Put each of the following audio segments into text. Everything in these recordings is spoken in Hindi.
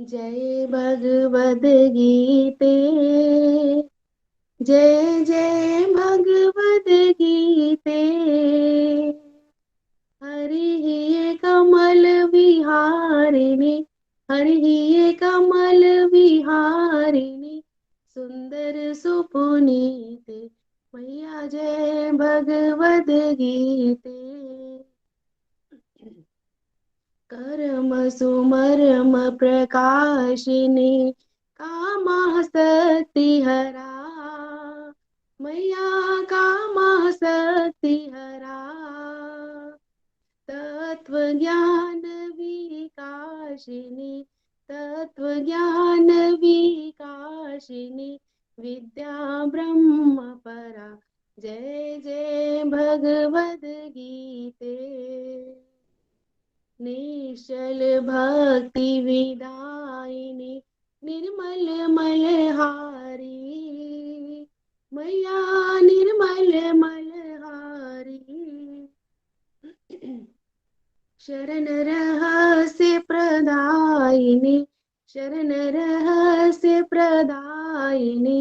जय भगवद गीते, जय जय भगवद गीते। हरि कमल विहारिणी, हरि कमल विहारिणी, सुंदर सुपुनीते। मैया जय भगवद गीते। कर्म सुमर्म प्रकाशिनी, कामः शक्तिहरा। मैया कामः शक्तिहरा, तत्वज्ञान विकाशिनी, तत्वज्ञान विकाशिनी, विद्या ब्रह्म परा। जय जय भगवद गीते। निश्चल भक्ति विदायिनी, निर्मल मलहारी। मैया निर्मल मलहारी, शरण रहस्य प्रदायिनी, शरण रहस्य प्रदायिनी,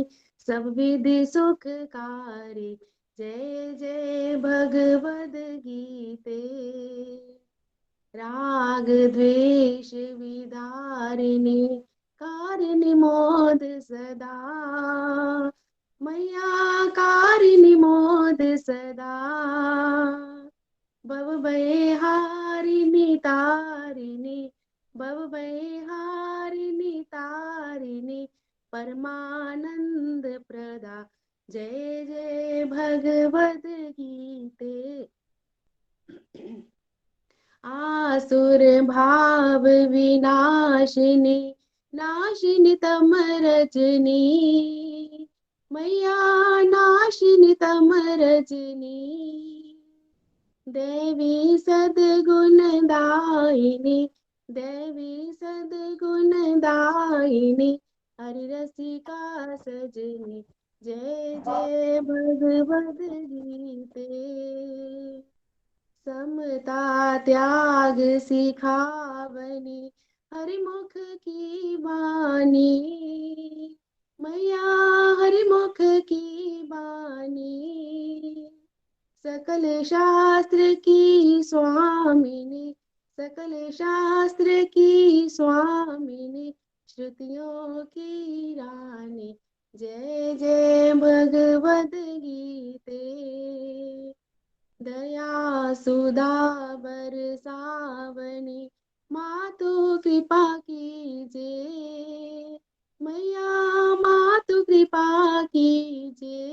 सब विधि सुखकारी। जय जय भगवद गीते। राग द्वेष विदारिणी, कारिणी मोद सदा। मैया कारिणी मोद सदा, भव भय हारिणी तारिणी, भव भय हारिणी तारिणी, परमानंद प्रदा। जय जय भगवद गीते। आसुर भाव विनाशिनी, नाशिनी तम रजनी। मैया नाशिनी तम रजनी, देवी सद्गुण दायिनी, देवी सद्गुण दायिनी, हरि रसिका सजनी। जय जय भगवद गीते। समता त्याग सिखावनी, हरिमुख की बानी। मैया हरिमुख की बानी, सकल शास्त्र की स्वामिनी, सकल शास्त्र की स्वामिनी, श्रुतियों की रानी। जय जय भगवद गीते। दया सुधा बरसावनी, मातु कृपा कीजे। मैया मातु कृपा कीजे,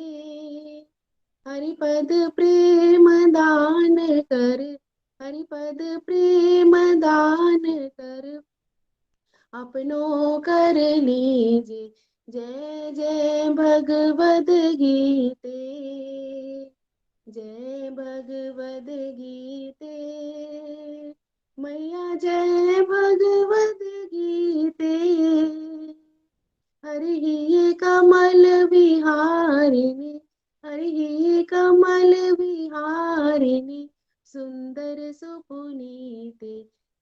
हरिपद प्रेम दान कर, हरिपद प्रेम दान कर, अपनों कर लीजे। जय जय भगवद गीते, जय भगवद गीते। मैया जय भगवद गीते। हरि कमल विहारिणी, हरि कमल विहारिणी, सुंदर सुपुनीते।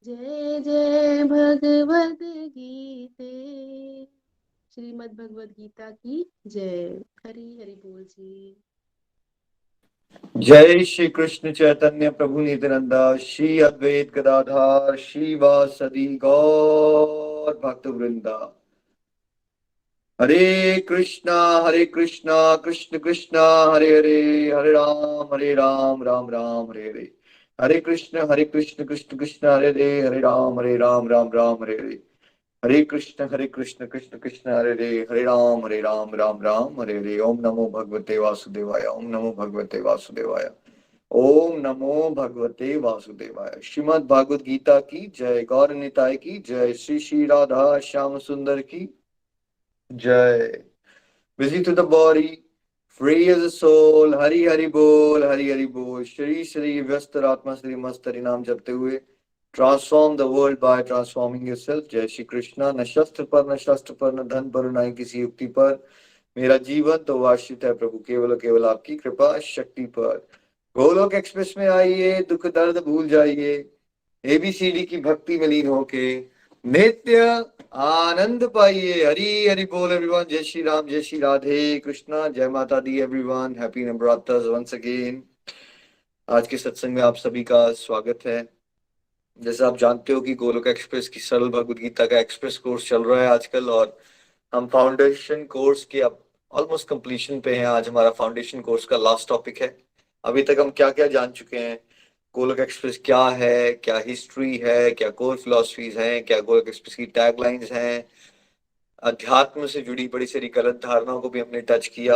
जय जय भगवद गीते। श्रीमद् भगवद गीता की जय। हरि हरि बोल जी। जय श्री कृष्ण चैतन्य प्रभु नित्यानंदा, श्री अद्वैत गदाधर श्रीवासदि गौर भक्त वृंदा। हरे कृष्णा कृष्ण कृष्णा हरे हरे, हरे राम राम राम हरे हरे। हरे कृष्ण कृष्ण कृष्ण हरे हरे राम राम राम हरे हरे। हरे कृष्ण कृष्ण कृष्ण हरे राम राम हरे हरे। ओम नमो भगवते वासुदेवाय, ओम नमो भगवते वासुदेवाय, ओम नमो भगवते वासुदेवाय। श्रीमद् भागवत गीता की जय, गौर निताय की जय, श्री श्री राधा श्याम सुंदर की जय। Busy to the body, free as a soul, Hari Hari बोल, हरि हरि बोल। श्री श्री व्यस्त आत्मा श्री मस्त हरि नाम जपते हुए transform the world by transforming yourself. जय श्री कृष्णा। न शस्त्र पर, न शस्त्र पर, न धन पर, न किसी युक्ति पर मेरा जीवन तो आश्रित है प्रभु, केवल केवल आपकी कृपा शक्ति पर। गोलोक एक्सप्रेस में आइए, दुख दर्द भूल जाइए, एबीसीडी की भक्ति में लीन होके नित्य आनंद पाइए। हरी हरि बोल एवरीवन। जय श्री राम, जय श्री राधे कृष्णा, जय माता दी everyone. Happy Navratra once again. आज के सत्संग में आप सभी का स्वागत है। जैसे आप जानते हो कि गोलोक एक्सप्रेस की सरल भगवद गीता का एक्सप्रेस कोर्स चल रहा है आजकल, और हम फाउंडेशन कोर्स के अब ऑलमोस्ट कंप्लीशन पे हैं। आज हमारा फाउंडेशन कोर्स का लास्ट टॉपिक है। अभी तक हम क्या क्या जान चुके हैं, गोलोक एक्सप्रेस क्या है, क्या हिस्ट्री है, क्या कोर फिलोसफीज हैं, क्या गोलोक एक्सप्रेस की टैगलाइंस हैं, अध्यात्म से जुड़ी बड़ी सारी गलत धारणाओं को भी हमने टच किया।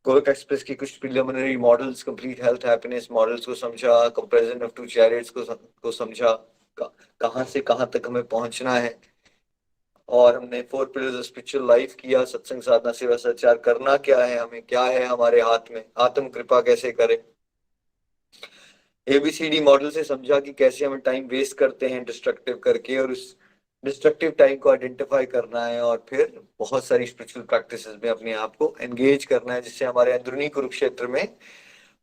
गोलोक एक्सप्रेस की कुछ preliminary models, complete health happiness models को समझा, कंपैरिजन ऑफ टू चैरियट्स को समझा, कहाँ से कहाँ तक हमें पहुंचना है। और हमने 4 पिलर्स ऑफ स्पिरिचुअल लाइफ किया, सत्संग साधना सेवा सच्चार करना क्या है, हमें क्या है हमारे हाथ में, आत्म कृपा कैसे करें। एबीसीडी मॉडल से समझा कि कैसे हम टाइम वेस्ट करते हैं डिस्ट्रक्टिव करके, और उस डिस्ट्रक्टिव टाइम को आइडेंटिफाई करना है, और फिर बहुत सारी स्पिरिचुअल प्रैक्टिसेस में अपने आप को एंगेज करना है, जिससे हमारे अंदरूनी कुरुक्षेत्र में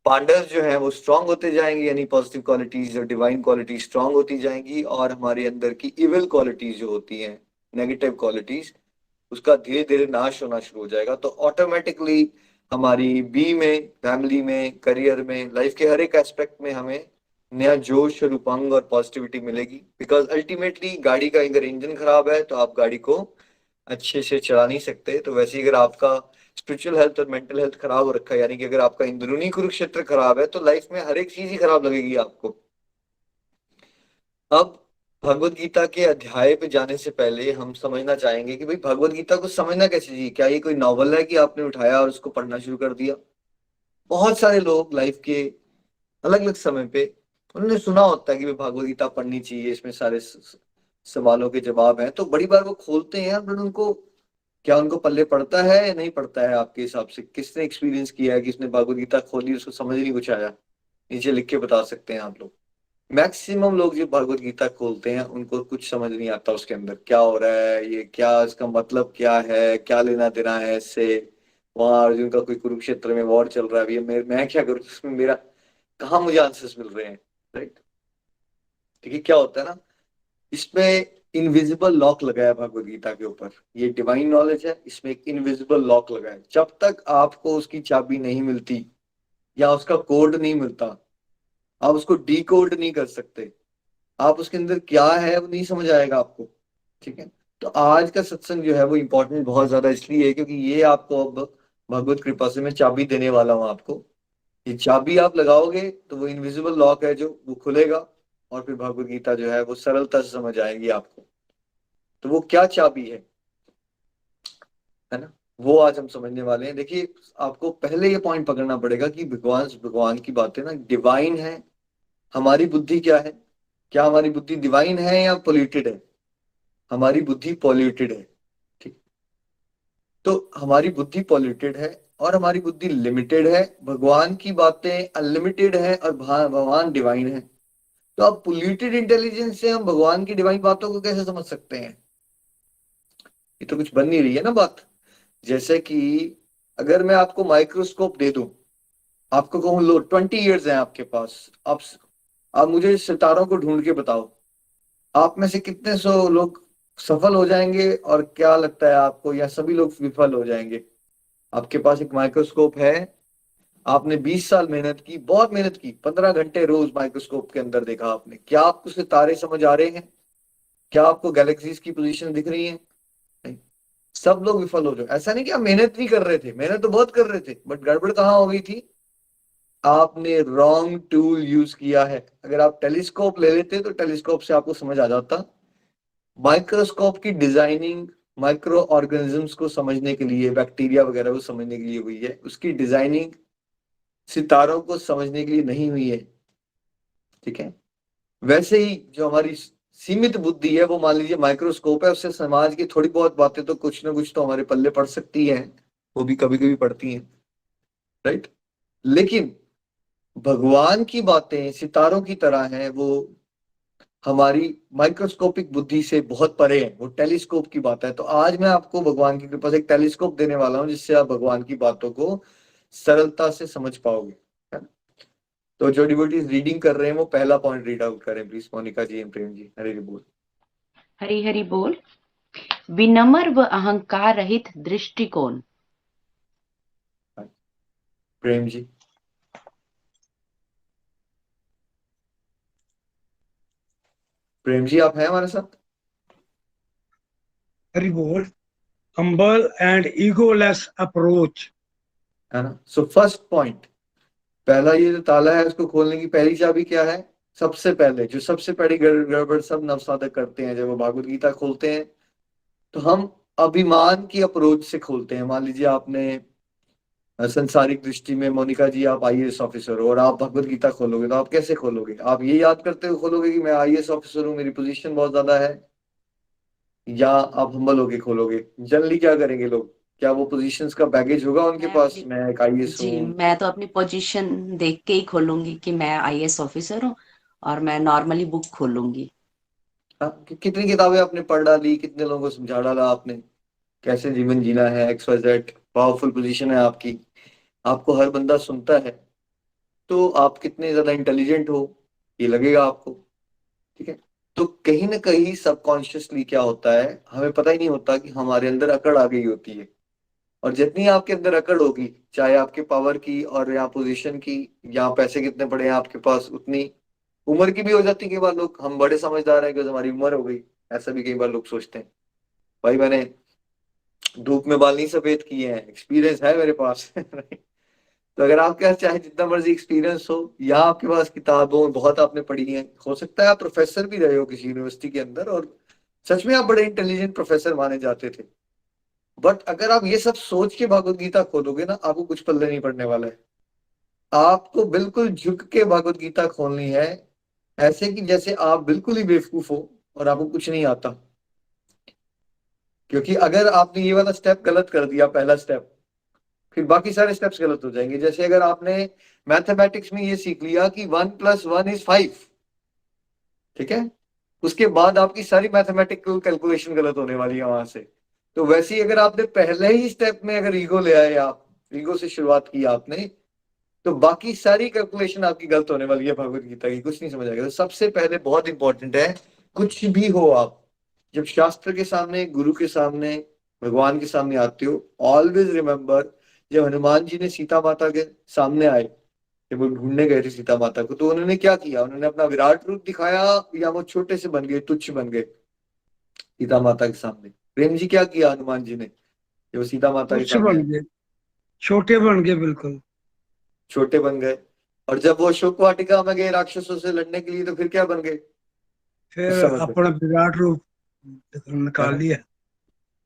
पांडव जो है वो स्ट्रांग होते जाएंगे, यानी पॉजिटिव क्वालिटीज और डिवाइन क्वालिटीज स्ट्रांग होती जाएंगी, और हमारे अंदर की इविल क्वालिटीज जो होती हैं, नेगेटिव क्वालिटीज, उसका धीरे धीरे नाश होना शुरू हो जाएगा। तो ऑटोमेटिकली हमारी बी में, फैमिली में, करियर में, लाइफ के हर एक एस्पेक्ट में हमें नया जोश और उमंग और पॉजिटिविटी मिलेगी। बिकॉज अल्टीमेटली गाड़ी का अगर इंजन खराब है तो आप गाड़ी को अच्छे से चला नहीं सकते। तो वैसे ही अगर आपका स्पिरिचुअल हेल्थ और मेंटल हेल्थ खराब हो रखा है, यानी कि अगर आपका अंदरूनी कुरुक्षेत्र खराब है, तो लाइफ में हर एक चीज ही खराब लगेगी आपको। अब भगवत गीता के अध्याय पे जाने से पहले हम समझना चाहेंगे कि भाई भगवत गीता को समझना कैसे चाहिए। क्या ये कोई नॉवल है कि आपने उठाया और उसको पढ़ना शुरू कर दिया? बहुत सारे लोग लाइफ के अलग अलग समय पे उन्होंने सुना होता है कि भाई भगवत गीता पढ़नी चाहिए, इसमें सारे सवालों के जवाब हैं। तो बड़ी बार वो खोलते हैं, और उनको क्या उनको पल्ले पड़ता है या नहीं पड़ता है? आपके हिसाब से किसने एक्सपीरियंस किया है कि उसने भगवत गीता खोली, उसको समझ नहीं कुछ आया? नीचे लिख के बता सकते हैं आप लोग। मैक्सिमम लोग जो भगवत गीता खोलते हैं उनको कुछ समझ नहीं आता उसके अंदर क्या हो रहा है, ये क्या, इसका मतलब क्या है, क्या लेना देना है इससे। वहां अर्जुन का कोई कुरुक्षेत्र में वॉर चल रहा है, अभी मैं क्या करूं इसमें, मेरा कहाँ मुझे आंसर्स मिल रहे हैं? राइट। देखिए क्या होता है ना, इसमें इनविजिबल लॉक लगा है भगवत गीता के ऊपर। ये डिवाइन नॉलेज है, इसमें एक इनविजिबल लॉक लगा है। जब तक आपको उसकी चाबी नहीं मिलती या उसका कोड नहीं मिलता, आप उसको डी कोड नहीं कर सकते। आप उसके अंदर क्या है वो नहीं समझ आएगा आपको। ठीक है। तो आज का सत्संग जो है वो इम्पोर्टेंट बहुत ज्यादा इसलिए है क्योंकि ये आपको अब भगवत कृपा से मैं चाबी देने वाला हूँ आपको। ये चाबी आप लगाओगे तो वो इनविजिबल लॉक है जो वो खुलेगा, और फिर भगवत गीता जो है वो सरलता से समझ आएगी आपको। तो वो क्या चाबी है ना, वो आज हम समझने वाले हैं। देखिए, आपको पहले ये पॉइंट पकड़ना पड़ेगा कि भगवान भगवान की बातें ना डिवाइन है। हमारी बुद्धि क्या है? क्या हमारी बुद्धि डिवाइन है या पोल्यूटेड है? हमारी बुद्धि पॉल्यूटेड है। ठीक। तो हमारी बुद्धि पॉल्यूटेड है और हमारी बुद्धि लिमिटेड है। भगवान की बातें अनलिमिटेड है और भगवान डिवाइन है। तो अब पोल्यूटेड इंटेलिजेंस से हम भगवान की डिवाइन बातों को कैसे समझ सकते हैं? ये तो कुछ बन नहीं रही है ना बात। जैसे कि अगर मैं आपको माइक्रोस्कोप दे दूं, आपको कहूं लो 20 ईयर्स हैं आपके पास, आप मुझे सितारों को ढूंढ के बताओ, आप में से कितने सौ लोग सफल हो जाएंगे, और क्या लगता है आपको, या सभी लोग विफल हो जाएंगे? आपके पास एक माइक्रोस्कोप है, आपने 20 साल मेहनत की, बहुत मेहनत की, 15 घंटे रोज माइक्रोस्कोप के अंदर देखा आपने, क्या आपको उसके तारे समझ आ रहे हैं? क्या आपको गैलेक्सीज की पोजीशन दिख रही है? नहीं। सब लोग विफल हो जाए। ऐसा नहीं कि आप मेहनत नहीं कर रहे थे, मेहनत तो बहुत कर रहे थे, बट गड़बड़ कहाँ हो गई थी? आपने रॉन्ग टूल यूज किया है। अगर आप टेलीस्कोप ले लेते तो टेलीस्कोप से आपको समझ आ जाता। माइक्रोस्कोप की डिजाइनिंग माइक्रो ऑर्गेनिजम्स को समझने के लिए, बैक्टीरिया वगैरह को समझने के लिए हुई है, उसकी डिजाइनिंग सितारों को समझने के लिए नहीं हुई है। ठीक है। वैसे ही जो हमारी सीमित बुद्धि है, वो मान लीजिए माइक्रोस्कोप है, उससे समाज की थोड़ी बहुत बातें तो कुछ ना कुछ तो हमारे पल्ले पड़ सकती है, वो भी कभी कभी पड़ती हैं। राइट। लेकिन भगवान की बातें सितारों की तरह हैं, वो हमारी माइक्रोस्कोपिक बुद्धि से बहुत परे है, वो टेलीस्कोप की बात है। तो आज मैं आपको भगवान की कृपा से एक टेलीस्कोप देने वाला हूं, जिससे आप भगवान की बातों को सरलता से समझ पाओगे। है ना? तो जो डिवोटीज रीडिंग कर रहे हैं वो पहला पॉइंट रीड आउट करें प्लीज। मोनिका जी एंड प्रेम जी, हरे बोल। हरि हरि बोल। विनम्र व अहंकार रहित दृष्टिकोण। प्रेम जी। प्रेम जी आप हैं हमारे साथ? Very bold, humble and egoless approach. है ना? सो फर्स्ट पॉइंट, पहला ये जो ताला है उसको खोलने की पहली चाबी क्या है? सबसे पहले जो सबसे पहली गड़बड़ सब नवसाधक करते हैं जब वो भागवत गीता खोलते हैं, तो हम अभिमान की अप्रोच से खोलते हैं। मान लीजिए आपने संसारिक दृष्टि में मोनिका जी आप आईएएस ऑफिसर हो और आप भगवत गीता खोलोगे, तो आप कैसे खोलोगे? आप ये याद करते हुए खोलोगे कि मैं आईएएस ऑफिसर हूँ, मेरी पोजीशन बहुत ज्यादा है, या आप हम्बल होके खोलोगे? जनरली क्या करेंगे लोग? क्या वो पोजीशंस का बैगेज होगा उनके मैं पास, अपनी मैं एक आईएएस जी, हूँ? मैं तो अपनी पोजीशन देख के ही खोलूंगी कि मैं आईएएस ऑफिसर हूँ और मैं नॉर्मली बुक खोलूंगी। हाँ, कितनी किताबें आपने पढ़ डाली, कितने लोगों को समझा डाला आपने कैसे जीवन जीना है, X Y Z, powerful position है आपकी, आपको हर बंदा सुनता है, तो आप कितने ज्यादा इंटेलिजेंट हो ये लगेगा आपको। ठीक है? तो कहीं ना कहीं सबकॉन्शियसली क्या होता है, हमें पता ही नहीं होता कि हमारे अंदर अकड़ आ गई होती है। और जितनी आपके अंदर अकड़ होगी, चाहे आपके पावर की और या पोजीशन की, या पैसे कितने पड़े हैं आपके पास, उतनी उम्र की भी हो जाती है। कई बार लोग, हम बड़े समझदार हैं कि हमारी उम्र हो गई, ऐसा भी कई बार लोग सोचते हैं। भाई मैंने धूप में बाल नहीं सफेद किए हैं, एक्सपीरियंस है मेरे पास। तो अगर आपके पास चाहे जितना मर्जी एक्सपीरियंस हो, या आपके पास किताबों बहुत आपने पढ़ी है, हो सकता है आप प्रोफेसर भी रहे हो किसी यूनिवर्सिटी के अंदर और सच में आप बड़े इंटेलिजेंट प्रोफेसर माने जाते थे, बट अगर आप ये सब सोच के भगवत गीता खोलोगे ना, आपको कुछ पल्ले नहीं पड़ने वाला है। आपको बिल्कुल झुक के भगवत गीता खोलनी है, ऐसे कि जैसे आप बिल्कुल ही बेवकूफ हो और आपको कुछ नहीं आता। क्योंकि अगर आपने ये वाला स्टेप गलत कर दिया, पहला स्टेप, फिर बाकी सारे स्टेप्स गलत हो जाएंगे। जैसे अगर आपने मैथमेटिक्स में ये सीख लिया कि 1+1 = 5, ठीक है, उसके बाद आपकी सारी मैथमेटिकल कैलकुलेशन गलत होने वाली है वहां से। तो वैसे ही अगर आपने पहले ही स्टेप में अगर ईगो ले आए, आप ईगो से शुरुआत की आपने, तो बाकी सारी कैलकुलेशन आपकी गलत होने वाली है भगवत गीता की, कुछ नहीं समझ आएगा। तो सबसे पहले बहुत इंपॉर्टेंट है, कुछ भी हो आप, जब शास्त्र के सामने, गुरु के सामने, भगवान के सामने आते हो, ऑलवेज रिमेम्बर, जब हनुमान जी ने सीता माता के सामने आए, जब वो ढूंढने गए थे सीता माता को, तो उन्होंने क्या किया? उन्होंने अपना विराट रूप दिखाया, या वो छोटे से बन गए, तुच्छ बन गए सीता माता के सामने? प्रेम जी क्या किया हनुमान जी ने जब वो सीता माता के तुच्छ सामने बन आए? गए, छोटे बन गए बिल्कुल। छोटे बन गए। और जब वो अशोक वाटिका में गए राक्षसों से लड़ने के लिए, तो फिर क्या बन गए फिर उस समय पे? अपना विराट रूप है निकाल ना? लिया।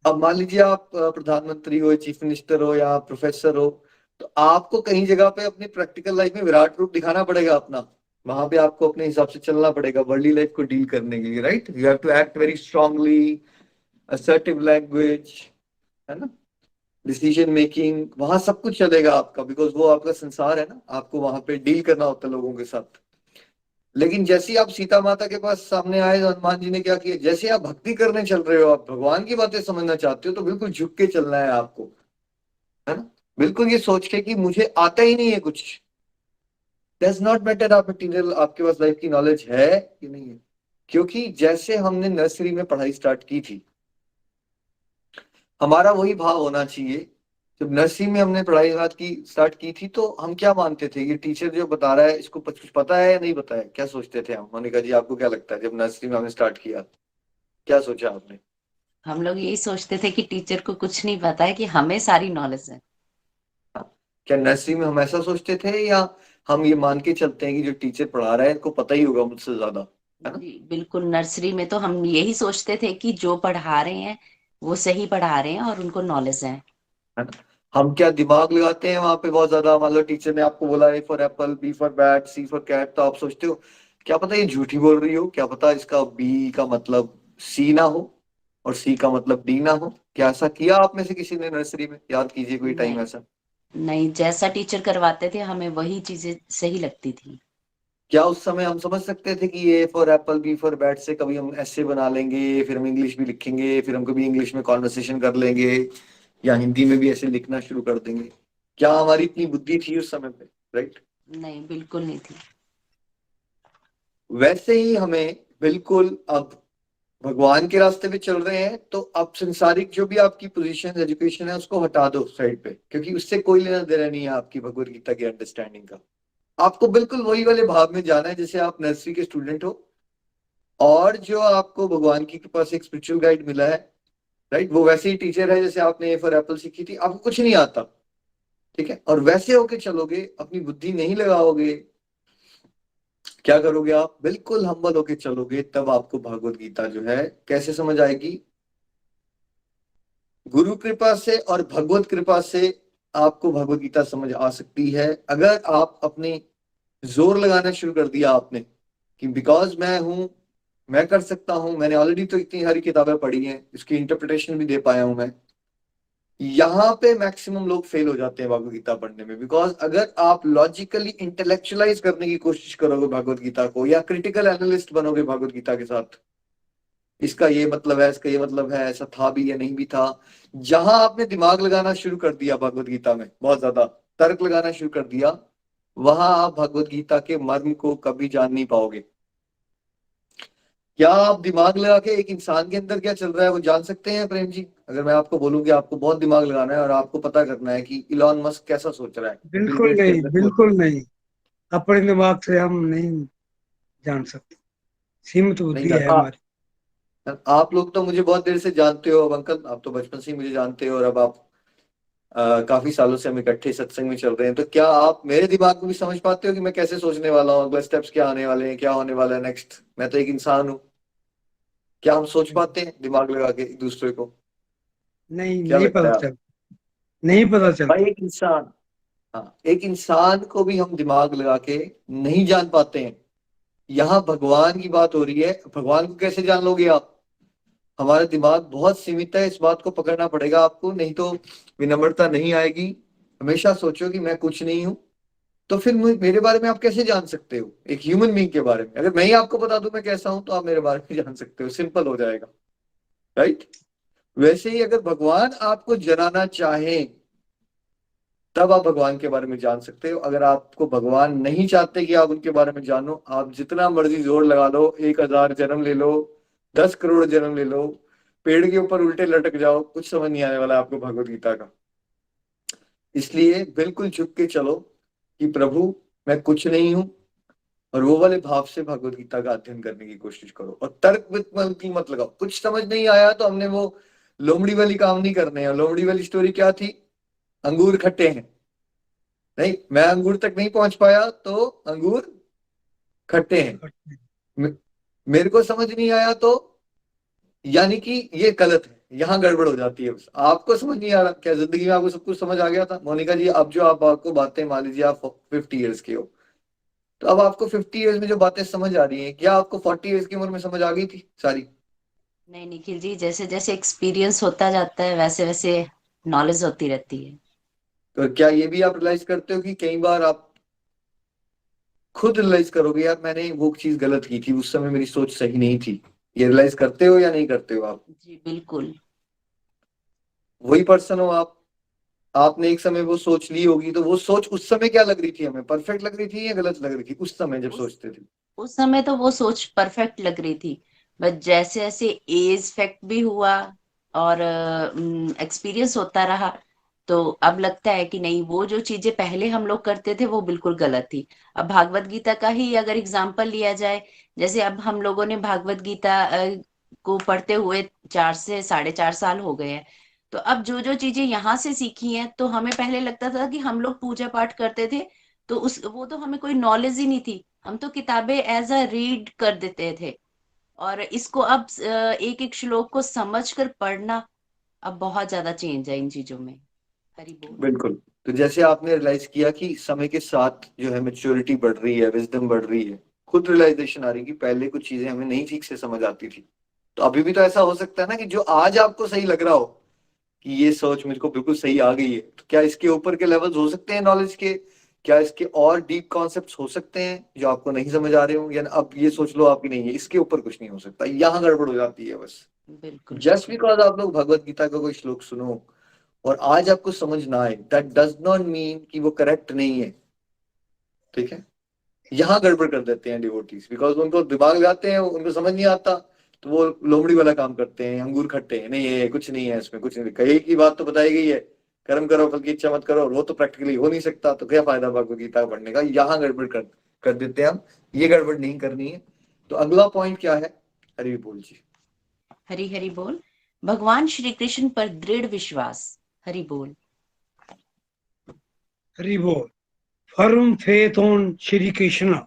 अब मान लीजिए आप प्रधानमंत्री हो, चीफ मिनिस्टर हो, या प्रोफेसर हो, तो आपको कहीं जगह पे अपनी प्रैक्टिकल लाइफ में विराट रूप दिखाना पड़ेगा अपना। वहां पे आपको अपने हिसाब से चलना पड़ेगा वर्ल्डली लाइफ को डील करने के लिए, right? You have to act very strongly, assertive language, है ना, डिसीजन मेकिंग, वहां सब कुछ चलेगा आपका, बिकॉज वो आपका संसार है ना, आपको वहां पे डील करना होता है लोगों के साथ। लेकिन जैसे ही आप सीता माता के पास सामने आए, तो हनुमान जी ने क्या किया? जैसे आप भक्ति करने चल रहे हो, आप भगवान की बातें समझना चाहते हो, तो बिल्कुल झुक के चलना है आपको, है ना? बिल्कुल ये सोच के कि मुझे आता ही नहीं है कुछ। डज नॉट मैटर आप मटीरियल, आपके पास लाइफ की नॉलेज है कि नहीं है। क्योंकि जैसे हमने नर्सरी में पढ़ाई स्टार्ट की थी, हमारा वही भाव होना चाहिए। जब नर्सरी में हमने पढ़ाई स्टार्ट की थी, तो हम क्या मानते थे? ये टीचर जो बता रहा है, इसको कुछ पता है या नहीं पता है? क्या सोचते थे हम? मोनिका जी आपको क्या लगता है, जब नर्सरी में हमने स्टार्ट किया, क्या सोचा आपने? हम लोग यही सोचते थे कि टीचर को कुछ नहीं पता है, कि हमें सारी नॉलेज है। हाँ? क्या नर्सरी में हम ऐसा सोचते थे, या हम ये मान के चलते हैं कि जो टीचर पढ़ा रहा है इनको पता ही होगा मुझसे ज्यादा, है ना? जी बिल्कुल, नर्सरी में तो हम यही सोचते थे कि जो पढ़ा रहे हैं वो सही पढ़ा रहे हैं और उनको नॉलेज है। है ना? हम क्या दिमाग लगाते हैं वहां पे बहुत ज्यादा? मान लो टीचर ने आपको बोला A for apple, B for bat, C for cat, तो आप सोचते हो क्या पता ये झूठी बोल रही हो, क्या पता इसका बी का मतलब सी ना हो और सी का मतलब डी ना हो। क्या ऐसा किया आप में से किसी ने नर्सरी में? याद कीजिए कोई टाइम नहीं, ऐसा। नहीं, जैसा टीचर करवाते थे हमें वही चीजें सही लगती थी। क्या उस समय हम समझ सकते थे कि A for apple, B for bat से कभी हम ऐसे बना लेंगे, फिर हम इंग्लिश भी लिखेंगे, फिर हम कभी इंग्लिश में कॉन्वर्सेशन कर लेंगे, या हिंदी में भी ऐसे लिखना शुरू कर देंगे? क्या हमारी इतनी बुद्धि थी उस समय पे? राइट? नहीं, बिल्कुल नहीं थी। वैसे ही हमें बिल्कुल अब भगवान के रास्ते पे चल रहे हैं तो अब संसारिक जो भी आपकी पोजीशन एजुकेशन है उसको हटा दो साइड पे, क्योंकि उससे कोई लेना देना नहीं है आपकी भगवत गीता की अंडरस्टैंडिंग का। आपको बिल्कुल वही वाले भाव में जाना है जैसे आप नर्सरी के स्टूडेंट हो और जो आपको भगवान की कृपा से एक स्पिरिचुअल गाइड मिला है, राइट, वो वैसे ही टीचर है जैसे आपने ए फॉर एप्पल सीखी थी, आपको कुछ नहीं आता, ठीक है, और वैसे होके चलोगे, अपनी बुद्धि नहीं लगाओगे, क्या करोगे आप, बिल्कुल हम्बल होके चलोगे, तब आपको भगवत गीता जो है कैसे समझ आएगी, गुरु कृपा से और भगवत कृपा से आपको भगवत गीता समझ आ सकती है। अगर आप अपने जोर लगाना शुरू कर दिया आपने कि बिकॉज मैं हूं, मैं कर सकता हूं, मैंने ऑलरेडी तो इतनी सारी किताबें पढ़ी हैं, इसकी इंटरप्रिटेशन भी दे पाया हूं मैं, यहाँ पे मैक्सिमम लोग फेल हो जाते हैं भगवत गीता पढ़ने में। बिकॉज अगर आप लॉजिकली इंटेलेक्चुअलाइज करने की कोशिश करोगे भगवत गीता को, या क्रिटिकल एनालिस्ट बनोगे भगवत गीता के साथ, इसका ये मतलब है, इसका ये मतलब है, ऐसा था भी या नहीं भी था, जहां आपने दिमाग लगाना शुरू कर दिया भगवत गीता में, बहुत ज्यादा तर्क लगाना शुरू कर दिया, वहां आप भगवत गीता के मर्म को कभी जान नहीं पाओगे। क्या आप दिमाग लगा के एक इंसान के अंदर क्या चल रहा है वो जान सकते हैं प्रेम जी? अगर मैं आपको बोलूं कि आपको बहुत दिमाग लगाना है और आपको पता करना है कि इलॉन मस्क कैसा सोच रहा है, बिल बिल्कुल गेट्स के नहीं, अंदर क्या बिल्कुल नहीं। अपने दिमाग से हम नहीं जान सकते, सीमित नहीं बुद्धि जान है हमारी। आप लोग तो मुझे बहुत देर से जानते हो अब अंकल, आप तो बचपन से ही मुझे जानते हो, और अब आप काफी सालों से हम इकट्ठे सत्संग में चल रहे हैं, तो क्या आप मेरे दिमाग को भी समझ पाते हो कि मैं कैसे सोचने वाला हूँ, अगले स्टेप्स क्या आने वाले हैं, क्या होने वाला है नेक्स्ट? मैं तो एक इंसान हूँ, क्या हम सोच पाते हैं दिमाग लगा के एक दूसरे को? नहीं, क्या नहीं लगता पता है आप? चलता, नहीं पता भाई चलता। एक इंसान, हाँ, एक इंसान को भी हम दिमाग लगा के नहीं जान पाते हैं। यहाँ भगवान की बात हो रही है, भगवान को कैसे जान लोगे आप? हमारा दिमाग बहुत सीमित है, इस बात को पकड़ना पड़ेगा आपको, नहीं तो विनम्रता नहीं आएगी। हमेशा सोचो कि मैं कुछ नहीं हूं, तो फिर मेरे बारे में आप कैसे जान सकते हो, एक ह्यूमन बीइंग के बारे में? अगर मैं ही आपको बता दूं मैं कैसा हूं, तो आप मेरे बारे में जान सकते हो, सिंपल हो जाएगा, राइट? वैसे ही अगर भगवान आपको जनाना चाहे तब आप भगवान के बारे में जान सकते हो। अगर आपको भगवान नहीं चाहते कि आप उनके बारे में जानो, आप जितना मर्जी जोर लगा लो, 1,000 जन्म ले लो, 10 करोड़ जन्म ले लो, पेड़ के ऊपर उल्टे लटक जाओ, कुछ समझ नहीं आने वाला आपको भगवत गीता का। इसलिए बिल्कुल झुक के चलो कि प्रभु मैं कुछ नहीं हूं, और वो वाले भाव से भगवत गीता का अध्ययन करने की कोशिश करो, और तर्क वितर्क की मत लगाओ। कुछ समझ नहीं आया तो हमने वो लोमड़ी वाली काम नहीं करने हैं। लोमड़ी वाली स्टोरी क्या थी? अंगूर खट्टे हैं, नहीं मैं अंगूर तक नहीं पहुंच पाया तो अंगूर खट्टे हैं, मे- मेरे को समझ नहीं आया तो, यानी कि ये गलत है, यहाँ गड़बड़ हो जाती है। बस आपको समझ नहीं आ रहा क्या? जिंदगी में आपको सब कुछ समझ आ गया था मोनिका जी? अब जो आप आपको बातें, मान लीजिए आप 50 ईयर्स के हो, तो अब आपको 50 ईयर्स में जो बातें समझ आ रही हैं, क्या आपको 40 ईयर्स की उम्र में समझ आ गई थी सारी? नहीं निखिल जी, जैसे जैसे एक्सपीरियंस होता जाता है वैसे वैसे नॉलेज होती रहती है। तो क्या ये भी आप रियलाइज करते हो कि कई बार आप खुद रियलाइज करोगे यार मैंने वो चीज गलत की थी, उस समय मेरी सोच सही नहीं थी? ये रियलाइज करते हो या नहीं करते हो आप? जी बिल्कुल। वही पर्सन हो आप, आपने एक समय वो सोच ली होगी, तो वो सोच उस समय क्या लग रही थी हमें, परफेक्ट लग रही थी या गलत लग रही थी उस समय जब उस सोचते थे? उस समय तो वो सोच परफेक्ट लग रही थी, बट जैसे जैसे एज फैक्ट भी हुआ और एक्सपीरियंस होता रहा, तो अब लगता है कि नहीं, वो जो चीजें पहले हम लोग करते थे वो बिल्कुल गलत थी। अब भागवत गीता का ही अगर एग्जाम्पल लिया जाए, जैसे अब हम लोगों ने भागवत गीता को पढ़ते हुए 4 से 4.5 साल हो गए हैं। तो अब जो जो चीजें यहाँ से सीखी हैं, तो हमें पहले लगता था कि हम लोग पूजा पाठ करते थे, तो उस वो तो हमें कोई नॉलेज ही नहीं थी, हम तो किताबें एज अ रीड कर देते थे। और इसको अब एक एक श्लोक को समझ कर पढ़ना, अब बहुत ज्यादा चेंज है इन चीजों में। हरि बोल। बिल्कुल। तो जैसे आपने रियलाइज किया कि समय के साथ जो है मेच्योरिटी बढ़ रही है, विजडम बढ़ रही है, खुद रियलाइजेशन आ रही है कि पहले कुछ चीजें हमें नहीं ठीक से समझ आती थी, तो अभी भी तो ऐसा हो सकता है ना कि जो आज आपको सही लग रहा हो कि ये सोच मेरे को बिल्कुल सही आ गई है, तो क्या इसके ऊपर के लेवल्स हो सकते हैं नॉलेज के? क्या इसके और डीप कॉन्सेप्ट्स हो सकते हैं जो आपको नहीं समझ आ रहे हो? या अब ये सोच लो आपकी नहीं है, इसके ऊपर कुछ नहीं हो सकता, यहाँ गड़बड़ हो जाती है बस। बिल्कुल जस्ट बिल्कुल। बिकॉज आप लोग भगवत गीता का कोई श्लोक सुनो और आज आपको समझ ना आए, दैट डज नॉट मीन कि वो करेक्ट नहीं है, ठीक है? यहाँ गड़बड़ कर देते हैं डिवोटीज, बिकॉज उनको दिमाग लगाते हैं, उनको समझ नहीं आता, तो वो लोमड़ी वाला काम करते हैं, अंगूर खट्टे हैं, नहीं ये कुछ नहीं है, इसमें कुछ नहीं, कहीं की बात तो बताई गई है, कर्म करो फल की इच्छा मत करो, वो तो प्रैक्टिकली हो नहीं सकता, तो क्या फायदा भगवत गीता पढ़ने का। यहाँ गड़बड़ कर देते हैं हम, ये गड़बड़ नहीं करनी है। तो अगला पॉइंट क्या है, हरि बोल जी। हरि हरि बोल। भगवान श्री कृष्ण पर दृढ़ विश्वास। हरि बोल। हरि बोल। Firm faith on Shri Krishna.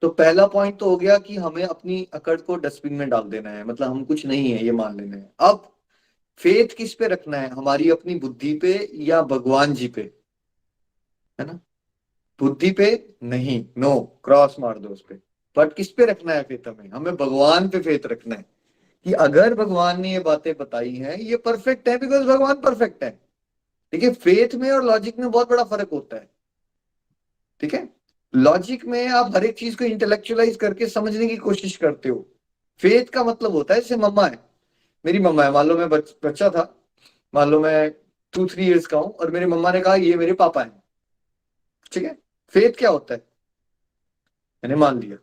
तो पहला पॉइंट तो हो गया कि हमें अपनी अकड़ को डस्टबिन में डाल देना है, मतलब हम कुछ नहीं है ये मान लेना है। अब फेथ किस पे रखना है, हमारी अपनी बुद्धि पे या भगवान जी पे, है ना। बुद्धि पे नहीं, नो, क्रॉस मार दो उस पे। बट किस पे रखना है फेथ, हमें भगवान पे फेथ रखना है कि अगर भगवान ने ये बातें बताई हैं ये परफेक्ट है, बिकॉज भगवान परफेक्ट है। देखिए फेथ में और लॉजिक में बहुत बड़ा फर्क होता है, ठीक है। लॉजिक में आप हर एक चीज को इंटेलेक्चुअलाइज करके समझने की कोशिश करते हो। फेथ का मतलब होता है, जैसे मम्मा है, मेरी मम्मा है, मान लो मैं बच्चा था, मान लो मैं 2-3 ईयर्स का हूं और मेरी मम्मा ने कहा ये मेरे पापा है, ठीक है। फेथ क्या होता है, मैंने मान लिया।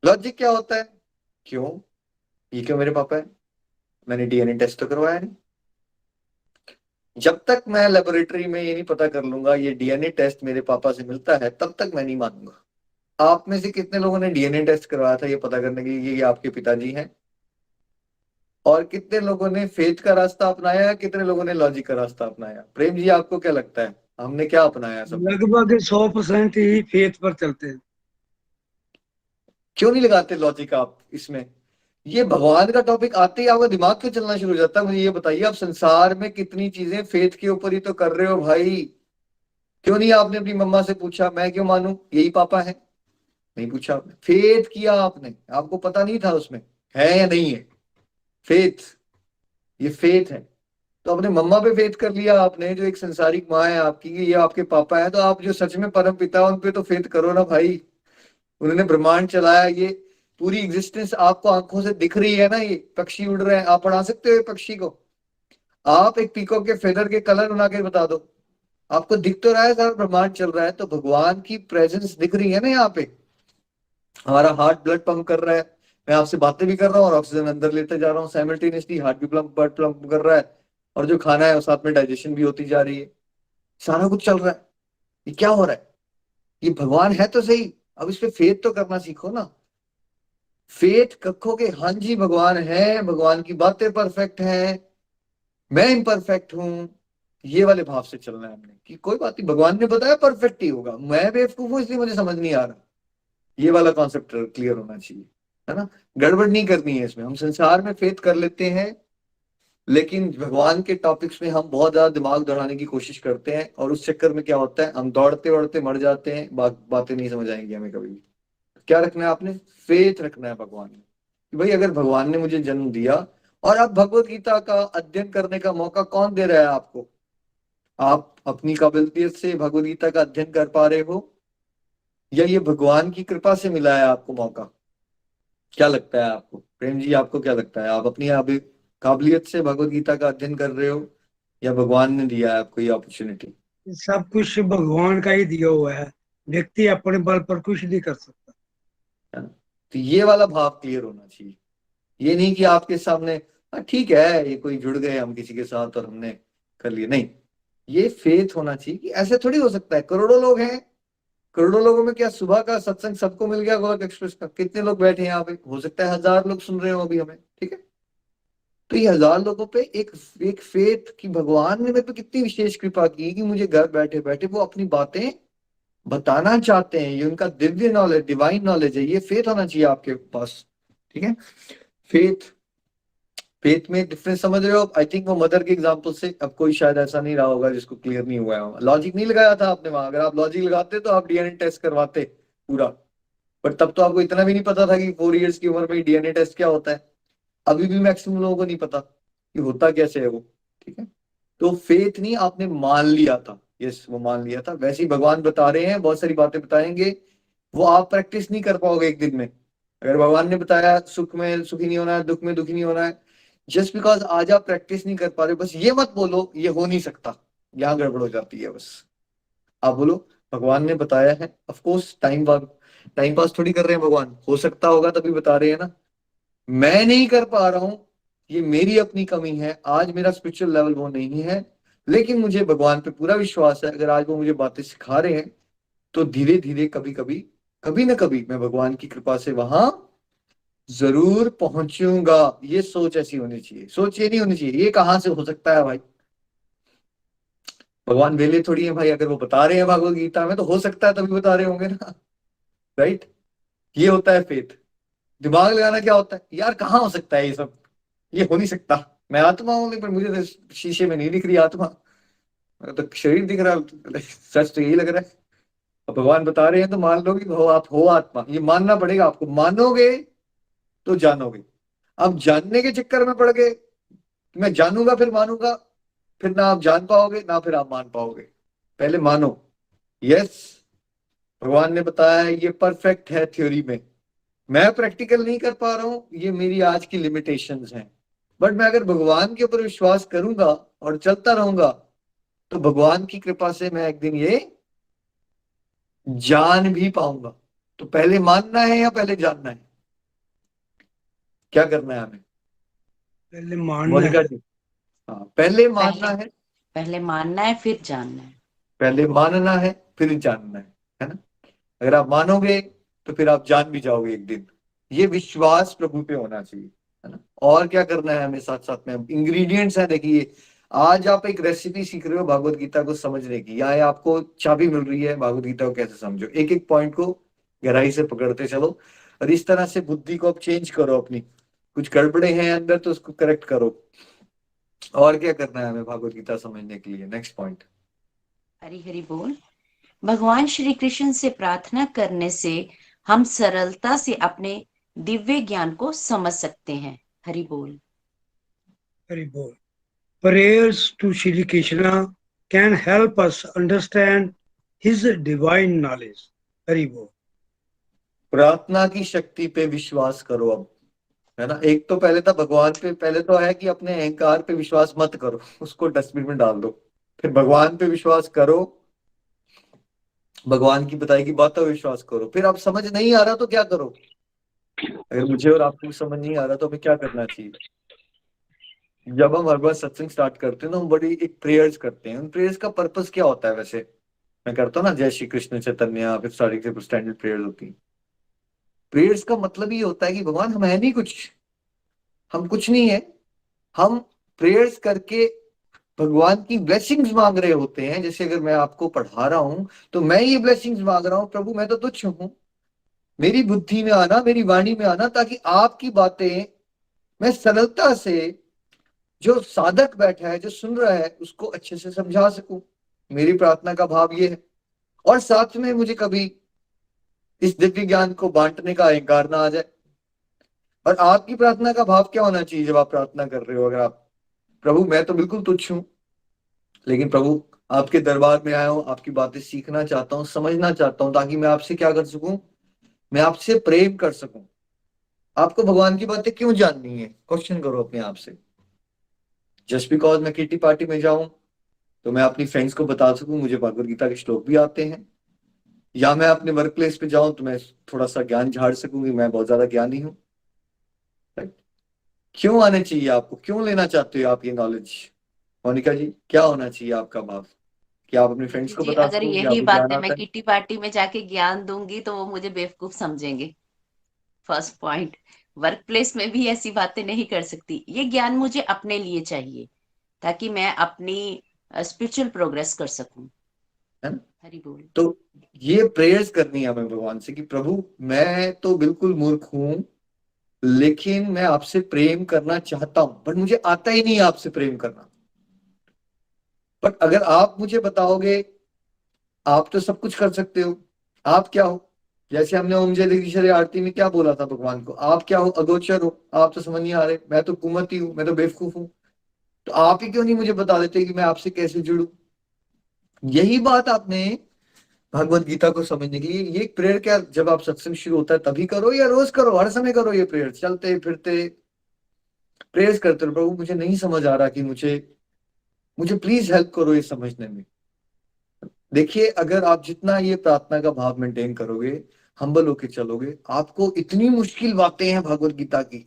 लॉजिक क्या होता है, क्यों, ये क्यों मेरे पापा है, मैंने डीएनए टेस्ट तो करवाया नहीं। जब तक मैं लेबोरेटरी में ये नहीं पता कर लूंगा ये डीएनए टेस्ट मेरे पापा से मिलता है, तब तक मैं नहीं मानूंगा। आप में से कितने लोगों ने डीएनए टेस्ट करवाया था ये पता करने के लिए कि ये आपके पिताजी हैं, और कितने लोगों ने फेथ का रास्ता अपनाया, कितने लोगों ने लॉजिक का रास्ता अपनाया। प्रेम जी आपको क्या लगता है, हमने क्या अपनाया सबने। लगभग 100% ही फेथ पर चलते हैं। क्यों नहीं लगाते लॉजिक आप इसमें, ये भगवान का टॉपिक आते ही आपका दिमाग क्यों चलना शुरू हो जाता है। मुझे ये बताइए, आप संसार में कितनी चीजें फेथ के ऊपर ही तो कर रहे हो भाई। क्यों नहीं आपने अपनी मम्मा से पूछा मैं क्यों मानूं यही पापा है, नहीं पूछा आपने, फेथ किया आपने, आपको पता नहीं था उसमें है या नहीं है फेथ, ये फेथ है। तो अपने मम्मा पे फेथ कर लिया आपने, जो एक संसारिक माँ है आपकी, कि ये आपके पापा है, तो आप जो सच में परम पिता है उन पे तो फेथ करो ना भाई। उन्होंने ब्रह्मांड चलाया, ये पूरी एग्जिस्टेंस आपको आंखों से दिख रही है ना, ये पक्षी उड़ रहे हैं, आप पढ़ा सकते हो ये पक्षी को, आप एक पीकॉक के फेदर के कलर बना के बता दो, आपको दिख तो रहा है सारा ब्रह्मांड चल रहा है। तो भगवान की प्रेजेंस दिख रही है ना यहाँ पे, हमारा हार्ट ब्लड पंप कर रहा है, मैं आपसे बातें भी कर रहा हूँ और ऑक्सीजन अंदर लेते जा रहा हूँ साइमल्टेनियसली, हार्ट भी पंप ब्लड पंप कर रहा है, और जो खाना है उस साथ में डाइजेशन भी होती जा रही है, सारा कुछ चल रहा है। ये क्या हो रहा है, ये भगवान है तो सही, अब इस पे फेथ तो करना सीखो ना। फेथ रखोगे, हाँ जी भगवान है, भगवान की बातें परफेक्ट हैं, मैं इम्परफेक्ट हूं, ये वाले भाव से चलना है हमने, कि कोई बात नहीं भगवान ने बताया परफेक्ट ही होगा, मैं बेवकूफ हूं इसलिए मुझे समझ नहीं आ रहा। ये वाला कॉन्सेप्ट क्लियर होना चाहिए, है ना। गड़बड़ नहीं करनी है इसमें, हम संसार में फेथ कर लेते हैं, लेकिन भगवान के टॉपिक्स में हम बहुत ज्यादा दिमाग दौड़ाने की कोशिश करते हैं, और उस चक्कर में क्या होता है, हम दौड़ते दौड़ते मर जाते हैं, बातें नहीं समझ आएंगी हमें कभी भी। क्या रखना है आपने, फेथ रखना है भगवान में, कि भाई अगर भगवान ने मुझे जन्म दिया, और अब भगवत गीता का अध्ययन करने का मौका कौन दे रहा है आपको, आप अपनी काबिलियत से भगवत गीता का अध्ययन कर पा रहे हो, या ये भगवान की कृपा से मिला है आपको मौका। क्या लगता है आपको प्रेम जी, आपको क्या लगता है, आप अपनी काबिलियत से भगवत गीता का अध्ययन कर रहे हो, या भगवान ने दिया है आपको ये अपॉर्चुनिटी। सब कुछ भगवान का ही दिया हुआ है, व्यक्ति अपने बल पर कुछ नहीं कर सकता। है ना? तो ये वाला भाव क्लियर होना चाहिए, ये नहीं कि आपके सामने हाँ ठीक है ये कोई जुड़ गए हम किसी के साथ और हमने कर लिया, नहीं। ये फेथ होना चाहिए कि ऐसे थोड़ी हो सकता है, करोड़ों लोग हैं, करोड़ों लोगों में क्या सुबह का सत्संग सबको मिल गया गोलक एक्सप्रेस का, कितने लोग बैठे हैं यहाँ पे, हो सकता है 1000 लोग सुन रहे हो अभी हमें, ठीक है। तो ये 1000 लोगों पे एक एक फेथ कि भगवान ने मेरे पे कितनी विशेष कृपा की कि मुझे घर बैठे बैठे वो अपनी बातें बताना चाहते हैं, ये उनका दिव्य नॉलेज, डिवाइन नॉलेज है, ये फेथ होना चाहिए आपके पास, ठीक है। फेथ, फेथ में डिफरेंस समझ रहे हो, आई थिंक वो मदर के एग्जांपल से अब कोई शायद ऐसा नहीं रहा होगा जिसको क्लियर नहीं हुआ है, लॉजिक नहीं लगाया था आपने वहां, अगर आप लॉजिक लगाते तो आप डीएनए टेस्ट करवाते पूरा, बट तब तो आपको इतना भी नहीं पता था कि 4 इयर्स की उम्र में डीएनए टेस्ट क्या होता है। अभी भी मैक्सिमम लोगों को नहीं पता कि होता कैसे है वो, ठीक है। तो फेथ नहीं, आपने मान लिया था, यस वो मान लिया था, वैसे ही भगवान बता रहे हैं, बहुत सारी बातें बताएंगे, वो आप प्रैक्टिस नहीं कर पाओगे एक दिन में। अगर भगवान ने बताया सुख में सुखी नहीं होना है, दुख में दुखी नहीं होना है, जस्ट बिकॉज आज आप प्रैक्टिस नहीं कर पा रहे, बस ये मत बोलो ये हो नहीं सकता, यहाँ गड़बड़ हो जाती है। बस आप बोलो भगवान ने बताया है, of course time time pass थोड़ी कर रहे हैं भगवान, हो सकता होगा तभी बता रहे हैं ना। मैं नहीं कर पा रहा हूं, ये मेरी अपनी कमी है, आज मेरा स्पिरिचुअल लेवल वो नहीं है, लेकिन मुझे भगवान पे पूरा विश्वास है, अगर आज वो मुझे बातें सिखा रहे हैं तो धीरे धीरे कभी कभी, कभी ना कभी मैं भगवान की कृपा से वहां जरूर पहुंचूंगा। ये सोच ऐसी होनी चाहिए, सोच ये नहीं होनी चाहिए ये कहां से हो सकता है भाई, भगवान वेले थोड़ी है भाई, अगर वो बता रहे हैं भगवत गीता में तो हो सकता है तभी बता रहे होंगे ना। राइट, ये होता है फेथ। दिमाग लगाना क्या होता है, यार कहाँ हो सकता है ये सब, ये हो नहीं सकता, मैं आत्मा हूँ लेकिन मुझे तो शीशे में नहीं दिख रही आत्मा, मेरा तो शरीर दिख रहा है, सच तो यही लग रहा है। अब भगवान बता रहे हैं तो मान लो कि हो, आप हो आत्मा, ये मानना पड़ेगा आपको, मानोगे तो जानोगे। अब जानने के चक्कर में पड़ गए कि मैं जानूंगा फिर मानूंगा, फिर ना आप जान पाओगे ना फिर आप मान पाओगे, पहले मानो। यस, भगवान ने बताया है ये परफेक्ट है थ्योरी में, मैं प्रैक्टिकल नहीं कर पा रहा हूं, ये मेरी आज की लिमिटेशंस हैं, बट मैं अगर भगवान के ऊपर विश्वास करूंगा और चलता रहूंगा तो भगवान की कृपा से मैं एक दिन ये जान भी पाऊंगा। तो पहले मानना है या पहले जानना है, क्या करना है हमें? पहले मानना मोनिका है। जी, हाँ पहले मानना पहले है, पहले मानना है फिर जानना है। पहले मानना है फिर जानना है ना। अगर आप मानोगे तो फिर आप जान भी जाओगे एक दिन, ये विश्वास प्रभु पे होना चाहिए, है ना। और क्या करना है हमें साथ साथ में, इंग्रेडिएंट्स है देखिए, आज आप एक रेसिपी सीख रहे हो भगवत गीता को समझने की, या आपको चाबी मिल रही है भगवत गीता को कैसे समझो, एक एक पॉइंट को गहराई से पकड़ते चलो, और इस तरह से बुद्धि को आप चेंज करो अपनी, कुछ गड़बड़े हैं अंदर तो उसको करेक्ट करो। और क्या करना है हमें भगवत गीता समझने के लिए, नेक्स्ट पॉइंट। हरि हरि बोल। भगवान श्री कृष्ण से प्रार्थना करने से हम सरलता से अपने दिव्य ज्ञान को समझ सकते हैं। हरि बोल। हरि बोल। Prayers to Shri Krishna can help us understand his divine knowledge. Hari बोल। प्रार्थना की शक्ति पे विश्वास करो अब, है ना। एक तो पहले था भगवान पे, पहले तो है कि अपने अहंकार पे विश्वास मत करो, उसको डस्टबिन में डाल दो, फिर भगवान पे विश्वास करो, भगवान की बताई की बातों पे विश्वास करो, फिर आप समझ नहीं आ रहा तो क्या करो, अगर मुझे और आपको समझ नहीं आ रहा तो हमें क्या करना चाहिए। जब हम हर बार सत्संग स्टार्ट करते हैं ना, हम बड़ी एक प्रेयर्स करते हैं, उन प्रेयर्स का पर्पस क्या होता है वैसे, मैं करता हूँ ना जय श्री कृष्ण चैतन्य, फिर सारी से स्टैंडर्ड प्रेयर्स होती हैं। प्रेयर्स का मतलब ये होता है कि भगवान हम है नहीं कुछ, हम कुछ नहीं है, हम प्रेयर्स करके भगवान की ब्लेसिंग्स मांग रहे होते हैं। जैसे अगर मैं आपको पढ़ा रहा हूं तो मैं ये ब्लेसिंग्स मांग रहा हूं, प्रभु मैं तो तुच्छ हूं, मेरी बुद्धि में आना, मेरी वाणी में आना, ताकि आपकी बातें मैं सरलता से, जो साधक बैठा है जो सुन रहा है उसको अच्छे से समझा सकूं। मेरी प्रार्थना का भाव ये है, और साथ में मुझे कभी इस दिव्य ज्ञान को बांटने का अहंकार ना आ जाए। और आपकी प्रार्थना का भाव क्या होना चाहिए जब आप प्रार्थना कर रहे हो, अगर आप, प्रभु मैं तो बिल्कुल तुच्छ हूं, लेकिन प्रभु आपके दरबार में आया हूं, आपकी बातें सीखना चाहता हूं, समझना चाहता हूं, ताकि मैं आपसे क्या कर सकूं, मैं आपसे प्रेम कर सकूं। आपको भगवान की बातें क्यों जाननी है, क्वेश्चन करो अपने आप से। जस्ट बिकॉज मैं किटी पार्टी में जाऊं तो मैं अपनी फ्रेंड्स को बता सकूं मुझे भगवत गीता के श्लोक भी आते हैं, या मैं अपने वर्क प्लेस पे जाऊं तो मैं थोड़ा सा ज्ञान झाड़ सकूं कि मैं बहुत ज्यादा ज्ञानी हूं। Right? क्यों आने चाहिए आपको, क्यों लेना चाहते हो आप ये नॉलेज, मोनिका जी क्या होना चाहिए आपका भाव, कि आप अपने फ्रेंड्स जी को जी, बता अगर सको कि यही आपको बात ज्ञान है मैं आता है। किटी पार्टी में जाके ज्ञान दूंगी तो वो मुझे बेवकूफ समझेंगे। First point. वर्क प्लेस में भी ऐसी बातें नहीं कर सकती, ये ज्ञान मुझे अपने लिए चाहिए ताकि मैं अपनी स्पिरिचुअल प्रोग्रेस कर सकूं। है ना? हरि बोल। तो ये प्रेयर्स करनी है हमें भगवान से कि प्रभु मैं तो बिल्कुल मूर्ख हूं, लेकिन मैं आपसे प्रेम करना चाहता हूं, बट मुझे आता ही नहीं है आपसे प्रेम करना। बट अगर आप मुझे बताओगे, आप तो सब कुछ कर सकते हो, आप क्या हो, जैसे हमने ओम जय जगदीश्वरी आरती में क्या बोला था भगवान को, आप क्या हो, अगोचर हो, आप तो समझ नहीं आ रहे, मैं तो कुमती हूं, मैं तो बेवकूफ हूं, तो आप ही क्यों नहीं मुझे बता देते कि मैं आपसे कैसे जुड़ू। यही बात आपने भगवत गीता को समझने के लिए, ये प्रेयर क्या, जब आप सत्संग शुरू होता है तभी करो या रोज करो, हर समय करो ये प्रेयर, चलते फिरते प्रेयर्स करते रहो, प्रभु मुझे नहीं समझ आ रहा कि मुझे मुझे प्लीज हेल्प करो ये समझने में। देखिए अगर आप जितना ये प्रार्थना का भाव मेंटेन करोगे, हम्बल होके चलोगे, आपको इतनी मुश्किल बातें हैं भगवत गीता की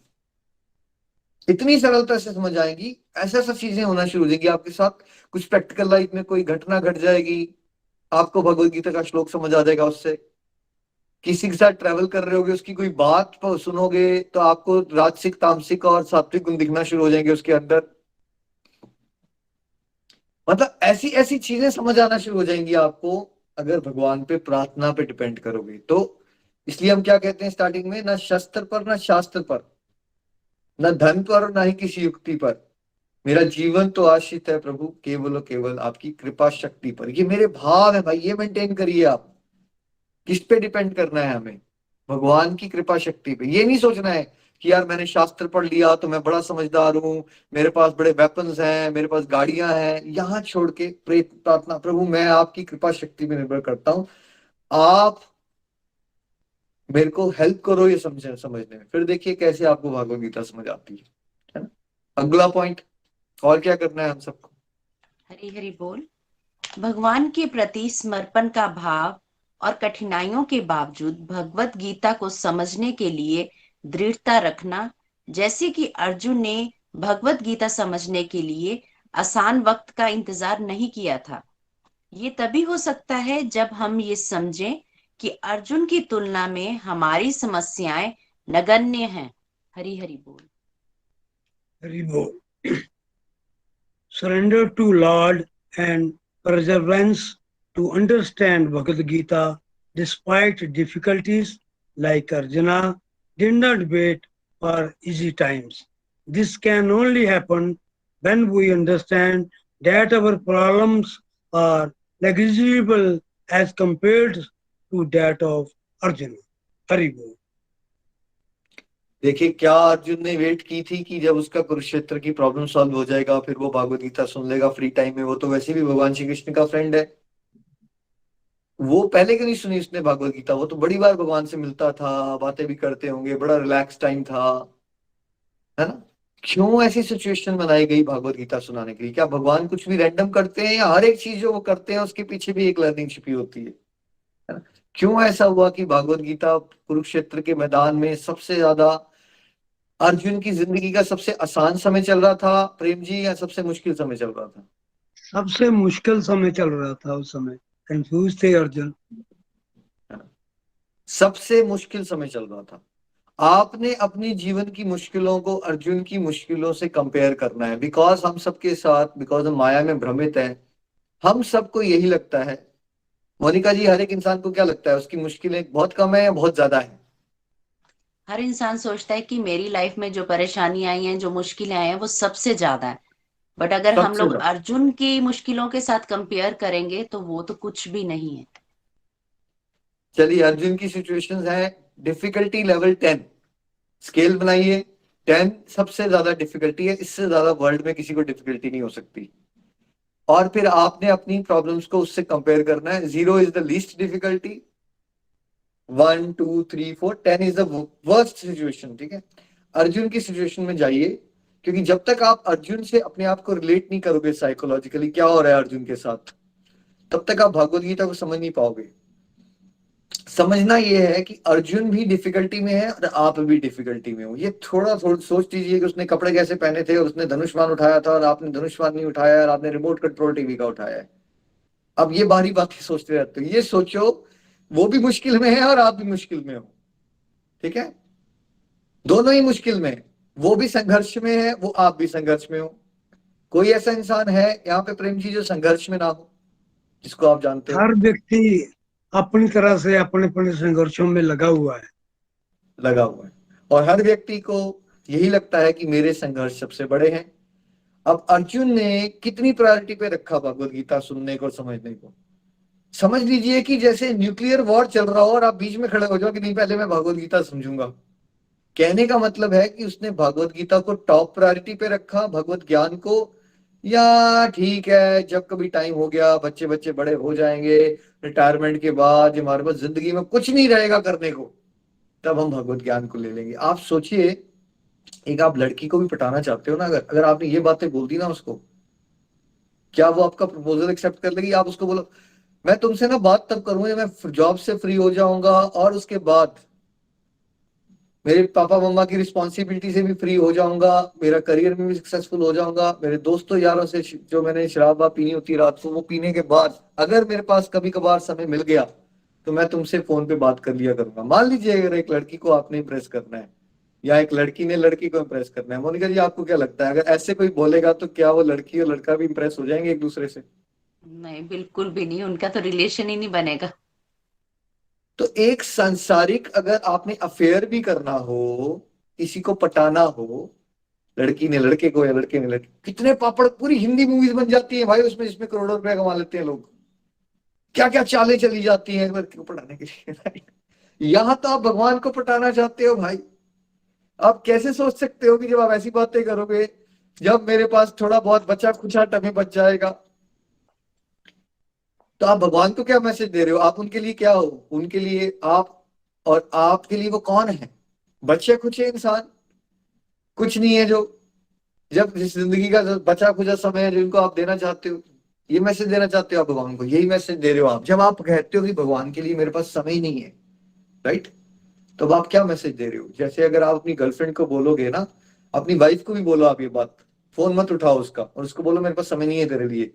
इतनी सरलता से समझ आएंगी। ऐसा ऐसा चीजें होना शुरू हो जाएंगी आपके साथ, कुछ प्रैक्टिकल लाइफ में कोई घटना घट जाएगी, आपको भगवत गीता का श्लोक समझ आ जाएगा उससे। किसी के साथ ट्रैवल कर रहे होगे, उसकी कोई बात सुनोगे तो आपको राजसिक, तामसिक और सात्विक गुण दिखना शुरू हो जाएंगे उसके अंदर। मतलब ऐसी ऐसी चीजें समझ आना शुरू हो जाएंगी आपको, अगर भगवान पे, प्रार्थना पे डिपेंड करोगे तो। इसलिए हम क्या कहते हैं स्टार्टिंग में, ना शस्त्र पर, ना शास्त्र पर, ना धन पर और ना ही किसी युक्ति पर, मेरा जीवन तो आश्रित है प्रभु केवल और केवल आपकी कृपा शक्ति पर। ये मेरे भाव है भाई, ये मेंटेन करिए आप। किस पे डिपेंड करना है हमें? भगवान की कृपा शक्ति पे। ये नहीं सोचना है कि यार मैंने शास्त्र पढ़ लिया तो मैं बड़ा समझदार हूं, मेरे पास बड़े वेपन्स हैं, मेरे पास गाड़ियां हैं। यहाँ छोड़ के प्रार्थना, प्रभु मैं आपकी कृपा शक्ति पे निर्भर करता हूँ, आप मेरे को हेल्प करो ये समझने में। फिर देखिए कैसे आपको भागवत गीता समझ आती है ना। अगला पॉइंट, और क्या करना है हम सबको? हरि हरि बोल। भगवान के प्रति समर्पण का भाव और कठिनाइयों के बावजूद भगवत गीता को समझने के लिए दृढ़ता रखना, जैसे कि अर्जुन ने भगवत गीता समझने के लिए आसान वक्त का इंतजार नहीं किया था। ये तभी हो सकता है जब हम ये समझें कि अर्जुन की तुलना में हमारी समस्याएं नगण्य हैं। हरि हरि बोल। Hari Bol. Surrender to Lord and perseverance to understand Bhagavad Gita despite difficulties like Arjuna did not wait for easy times. This can only happen when we understand that our problems are negligible as compared to that of Arjuna. Hari Bol. देखिए क्या अर्जुन ने वेट की थी कि जब उसका कुरुक्षेत्र की प्रॉब्लम सॉल्व हो जाएगा फिर वो भागवत गीता सुन लेगा फ्री टाइम में। वो तो वैसे भी भगवान श्री कृष्ण का फ्रेंड है। वो पहले क्यों नहीं सुनी उसने भागवत गीता? वो तो बड़ी बार भगवान से मिलता था, बातें भी करते होंगे, बड़ा रिलैक्स टाइम था, है ना। क्यों ऐसी सिचुएशन बनाई गई भागवत गीता सुनाने के लिए? क्या भगवान कुछ भी रैंडम करते हैं, या हर एक चीज जो वो करते हैं उसके पीछे भी एक लर्निंग छिपी होती है ना? क्यों ऐसा हुआ कि भागवत गीता कुरुक्षेत्र के मैदान में सबसे ज्यादा अर्जुन की जिंदगी का सबसे आसान समय चल रहा था प्रेम जी, या सबसे मुश्किल समय चल रहा था? सबसे मुश्किल समय चल रहा था उस समय, कंफ्यूज थे अर्जुन। सबसे मुश्किल समय चल रहा था। आपने अपनी जीवन की मुश्किलों को अर्जुन की मुश्किलों से कंपेयर करना है, बिकॉज हम सबके साथ, बिकॉज हम माया में भ्रमित हैं, हम सबको यही लगता है। मोनिका जी, हर एक इंसान को क्या लगता है, उसकी मुश्किलें बहुत कम है या बहुत ज्यादा है? हर इंसान सोचता है कि मेरी लाइफ में जो परेशानी आई हैं, जो मुश्किलें आई हैं, वो सबसे ज्यादा है। बट अगर हम सबसे लोग ज्यादा। अर्जुन की मुश्किलों के साथ कंपेयर करेंगे तो वो तो कुछ भी नहीं है। चलिए अर्जुन की सिचुएशंस है, डिफिकल्टी लेवल 10, स्केल बनाइए। 10 सबसे ज्यादा डिफिकल्टी है, इससे ज्यादा वर्ल्ड में किसी को डिफिकल्टी नहीं हो सकती। और फिर आपने अपनी प्रॉब्लम्स को उससे कंपेयर करना है। 0 is the least difficulty, 1 2 3 4, 10 is the worst situation. ठीक है, अर्जुन की सिचुएशन में जाइए, क्योंकि जब तक आप अर्जुन से अपने आप को रिलेट नहीं करोगे साइकोलॉजिकली क्या हो रहा है अर्जुन के साथ, तब तक आप भगवत गीता को समझ नहीं पाओगे। समझना ये है कि अर्जुन भी डिफिकल्टी में है और आप भी डिफिकल्टी में हो। ये थोड़ा थोड़ा सोच लीजिए कि उसने कपड़े कैसे पहने थे और उसने धनुष्मान उठाया था और आपने धनुष्मान नहीं उठाया, और आपने रिमोट कंट्रोल टीवी का उठाया है। अब ये बारी बातें सोचते रहते हो। ये सोचो वो भी मुश्किल में है और आप भी मुश्किल में हो। ठीक है, दोनों ही मुश्किल में है। वो भी संघर्ष में है, वो आप भी संघर्ष में हो। कोई ऐसा इंसान है यहाँ पे प्रेम जी जो संघर्ष में ना हो, जिसको आप जानते हो? हर व्यक्ति अपनी तरह से अपने अपने संघर्षों में लगा हुआ है। लगा हुआ है, और हर व्यक्ति को यही लगता है कि मेरे संघर्ष सबसे बड़े हैं। अब अर्जुन ने कितनी प्रायोरिटी पे रखा भगवत गीता सुनने को और समझने को? समझ लीजिए कि जैसे न्यूक्लियर वॉर चल रहा हो और आप बीच में खड़े हो जाओ कि नहीं पहले मैं भगवत गीता समझूंगा। कहने का मतलब है कि उसने भगवत गीता को टॉप प्रायोरिटी पे रखा, भगवत ज्ञान को। या ठीक है, जब कभी टाइम हो गया, बच्चे बच्चे बड़े हो जाएंगे, रिटायरमेंट के बाद जब हमारे पास जिंदगी में कुछ नहीं रहेगा करने को, तब हम भगवत ज्ञान को ले लेंगे। आप सोचिए, एक आप लड़की को भी पटाना चाहते हो ना, अगर अगर आपने ये बातें बोल दी ना उसको, क्या वो आपका प्रपोजल एक्सेप्ट कर लेगी? आप उसको बोलो मैं तुमसे ना बात तब करूंगा जब मैं जॉब से फ्री हो जाऊंगा, और उसके बाद मेरे पापा मम्मा की रिस्पॉन्सिबिलिटी से भी फ्री हो जाऊंगा, मेरा करियर में भी सक्सेसफुल हो जाऊंगा, मेरे दोस्तों यारों से जो मैंने शराब वाब पीनी होती है रात को, वो पीने के बाद अगर मेरे पास कभी कभार समय मिल गया तो मैं तुमसे फोन पे बात कर लिया करूंगा। मान लीजिए अगर एक लड़की को आपने इम्प्रेस करना है, या एक लड़की ने लड़की को इम्प्रेस करना है, मोनिका जी आपको क्या लगता है अगर ऐसे कोई बोलेगा तो क्या वो लड़की और लड़का भी इम्प्रेस हो जाएंगे एक दूसरे से? नहीं, बिल्कुल भी नहीं, उनका तो रिलेशन ही नहीं बनेगा। तो एक सांसारिक अगर आपने अफेयर भी करना हो, किसी को पटाना हो, लड़की ने लड़के को या लड़के ने लड़की, कितने पापड़, पूरी हिंदी मूवीज बन जाती है भाई उसमें, जिसमें करोड़ों रुपया कमा लेते हैं लोग, क्या क्या चालें चली जाती हैं लड़की को पटाने के लिए। यहां तो आप भगवान को पटाना चाहते हो भाई। आप कैसे सोच सकते हो कि जब आप ऐसी बातें करोगे, जब मेरे पास थोड़ा बहुत बचा खुचा टमे बच जाएगा, तो आप भगवान को क्या मैसेज दे रहे हो? आप उनके लिए क्या हो? उनके लिए आप, और आपके लिए वो कौन है? बच्चे कुछ है इंसान, कुछ नहीं है, जो जब जिस जिंदगी का जो बचा खुचा समय है जो इनको आप देना चाहते हो, ये मैसेज देना चाहते हो आप भगवान को, यही मैसेज दे रहे हो आप जब आप कहते हो कि भगवान के लिए मेरे पास समय ही नहीं है, राइट? तो अब आप क्या मैसेज दे रहे हो? जैसे अगर आप अपनी गर्लफ्रेंड को बोलोगे ना, अपनी वाइफ को भी बोलो आप ये बात, फोन मत उठाओ उसका और उसको बोलो मेरे पास समय नहीं है तेरे लिए,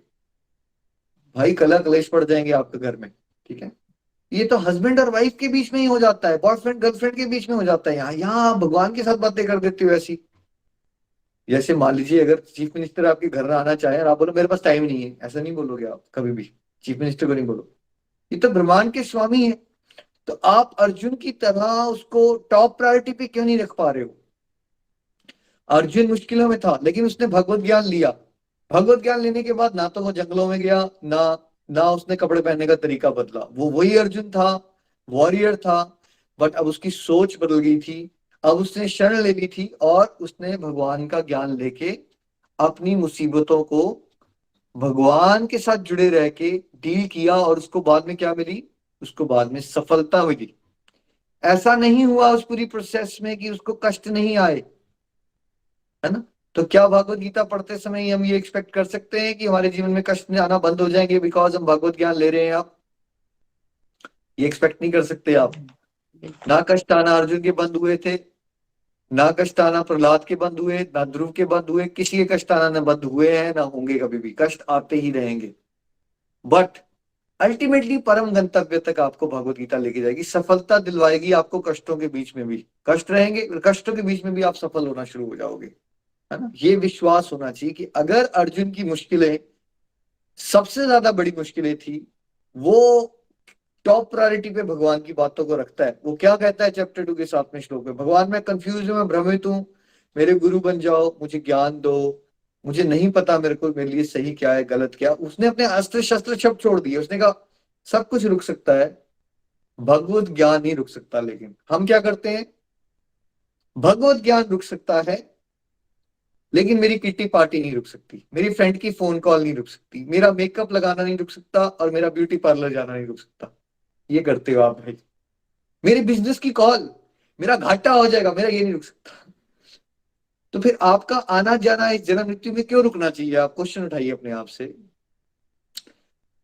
भाई कलह कलेश पड़ जाएंगे आपके घर में, ठीक है? ये तो हस्बैंड और वाइफ के बीच में ही हो जाता है, बॉयफ्रेंड गर्लफ्रेंड के बीच में हो जाता है। यहाँ यहाँ आप भगवान के साथ बातें कर देते हो ऐसी। जैसे मान लीजिए अगर चीफ मिनिस्टर आपके घर आना चाहे और आप बोलो मेरे पास टाइम नहीं है, ऐसा नहीं बोलोगे आप कभी भी, चीफ मिनिस्टर को नहीं बोलो, ये तो ब्रह्मांड के स्वामी है। तो आप अर्जुन की तरह उसको टॉप प्रायोरिटी पे क्यों नहीं रख पा रहे हो? अर्जुन मुश्किलों में था लेकिन उसने भगवत ज्ञान लिया, भगवत ज्ञान लेने के बाद ना तो वो जंगलों में गया, ना ना उसने कपड़े पहनने का तरीका बदला, वो वही अर्जुन था, वॉरियर था। बट अब उसकी सोच बदल गई थी, अब उसने शरण ले ली थी और उसने भगवान का ज्ञान लेके अपनी मुसीबतों को भगवान के साथ जुड़े रह के डील किया, और उसको बाद में क्या मिली? उसको बाद में सफलता मिली। ऐसा नहीं हुआ उस पूरी प्रोसेस में कि उसको कष्ट नहीं आए, है ना? तो क्या भगवत गीता पढ़ते समय हम ये एक्सपेक्ट कर सकते हैं कि हमारे जीवन में कष्ट आना बंद हो जाएंगे बिकॉज हम भगवत ज्ञान ले रहे हैं? आप ये एक्सपेक्ट नहीं कर सकते आप। बिल्कुल। ना कष्ट आना अर्जुन के बंद हुए थे, ना कष्ट आना प्रहलाद के बंद हुए, ना ध्रुव के बंद हुए, किसी के कष्ट आना ना बंद हुए हैं ना होंगे, कभी भी कष्ट आते ही रहेंगे। बट अल्टीमेटली परम गंतव्य तक आपको भगवत गीता लेके जाएगी, सफलता दिलवाएगी आपको। कष्टों के बीच में भी कष्ट रहेंगे, कष्टों के बीच में भी आप सफल होना शुरू हो जाओगे, है ना? ये विश्वास होना चाहिए कि अगर अर्जुन की मुश्किलें सबसे ज्यादा बड़ी मुश्किलें थी, वो टॉप प्रायोरिटी पे भगवान की बातों को रखता है। वो क्या कहता है चैप्टर 2 के 7वें श्लोक में? भगवान मैं कंफ्यूज हूं, मैं भ्रमित हूं, मेरे गुरु बन जाओ, मुझे ज्ञान दो, मुझे नहीं पता मेरे को मेरे लिए सही क्या है गलत क्या। उसने अपने अस्त्र शस्त्र सब छोड़ दिए, उसने कहा सब कुछ रुक सकता है, भगवत ज्ञान नहीं रुक सकता। लेकिन हम क्या करते हैं? भगवत ज्ञान रुक सकता है लेकिन मेरी किट्टी पार्टी नहीं रुक सकती, मेरी फ्रेंड की फोन कॉल नहीं रुक सकती, मेरा मेकअप लगाना नहीं रुक सकता, और मेरा ब्यूटी पार्लर जाना नहीं रुक सकता। ये करते हो आप भाई। मेरे बिजनेस की कॉल, मेरा घाटा हो जाएगा, मेरा ये नहीं रुक सकता। तो फिर आपका आना जाना इस जन्म मृत्यु में क्यों रुकना चाहिए? आप क्वेश्चन उठाइए अपने आप से।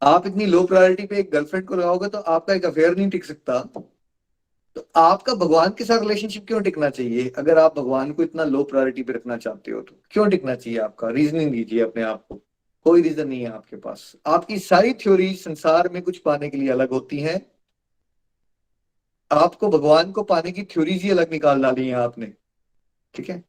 आप इतनी लो प्रायोरिटी पे एक गर्लफ्रेंड को लगाओगे तो आपका एक अफेयर नहीं टिक सकता, तो आपका भगवान के साथ रिलेशनशिप क्यों टिकना चाहिए? अगर आप भगवान को इतना लो प्रायोरिटी पे रखना चाहते हो तो क्यों टिकना चाहिए आपका? रीजनिंग दीजिए अपने आप को। कोई रीजन नहीं है आपके पास। आपकी सारी थ्योरी संसार में कुछ पाने के लिए अलग होती हैं, आपको भगवान को पाने की थ्योरीज ही अलग निकाल डाली है आपने, ठीक है?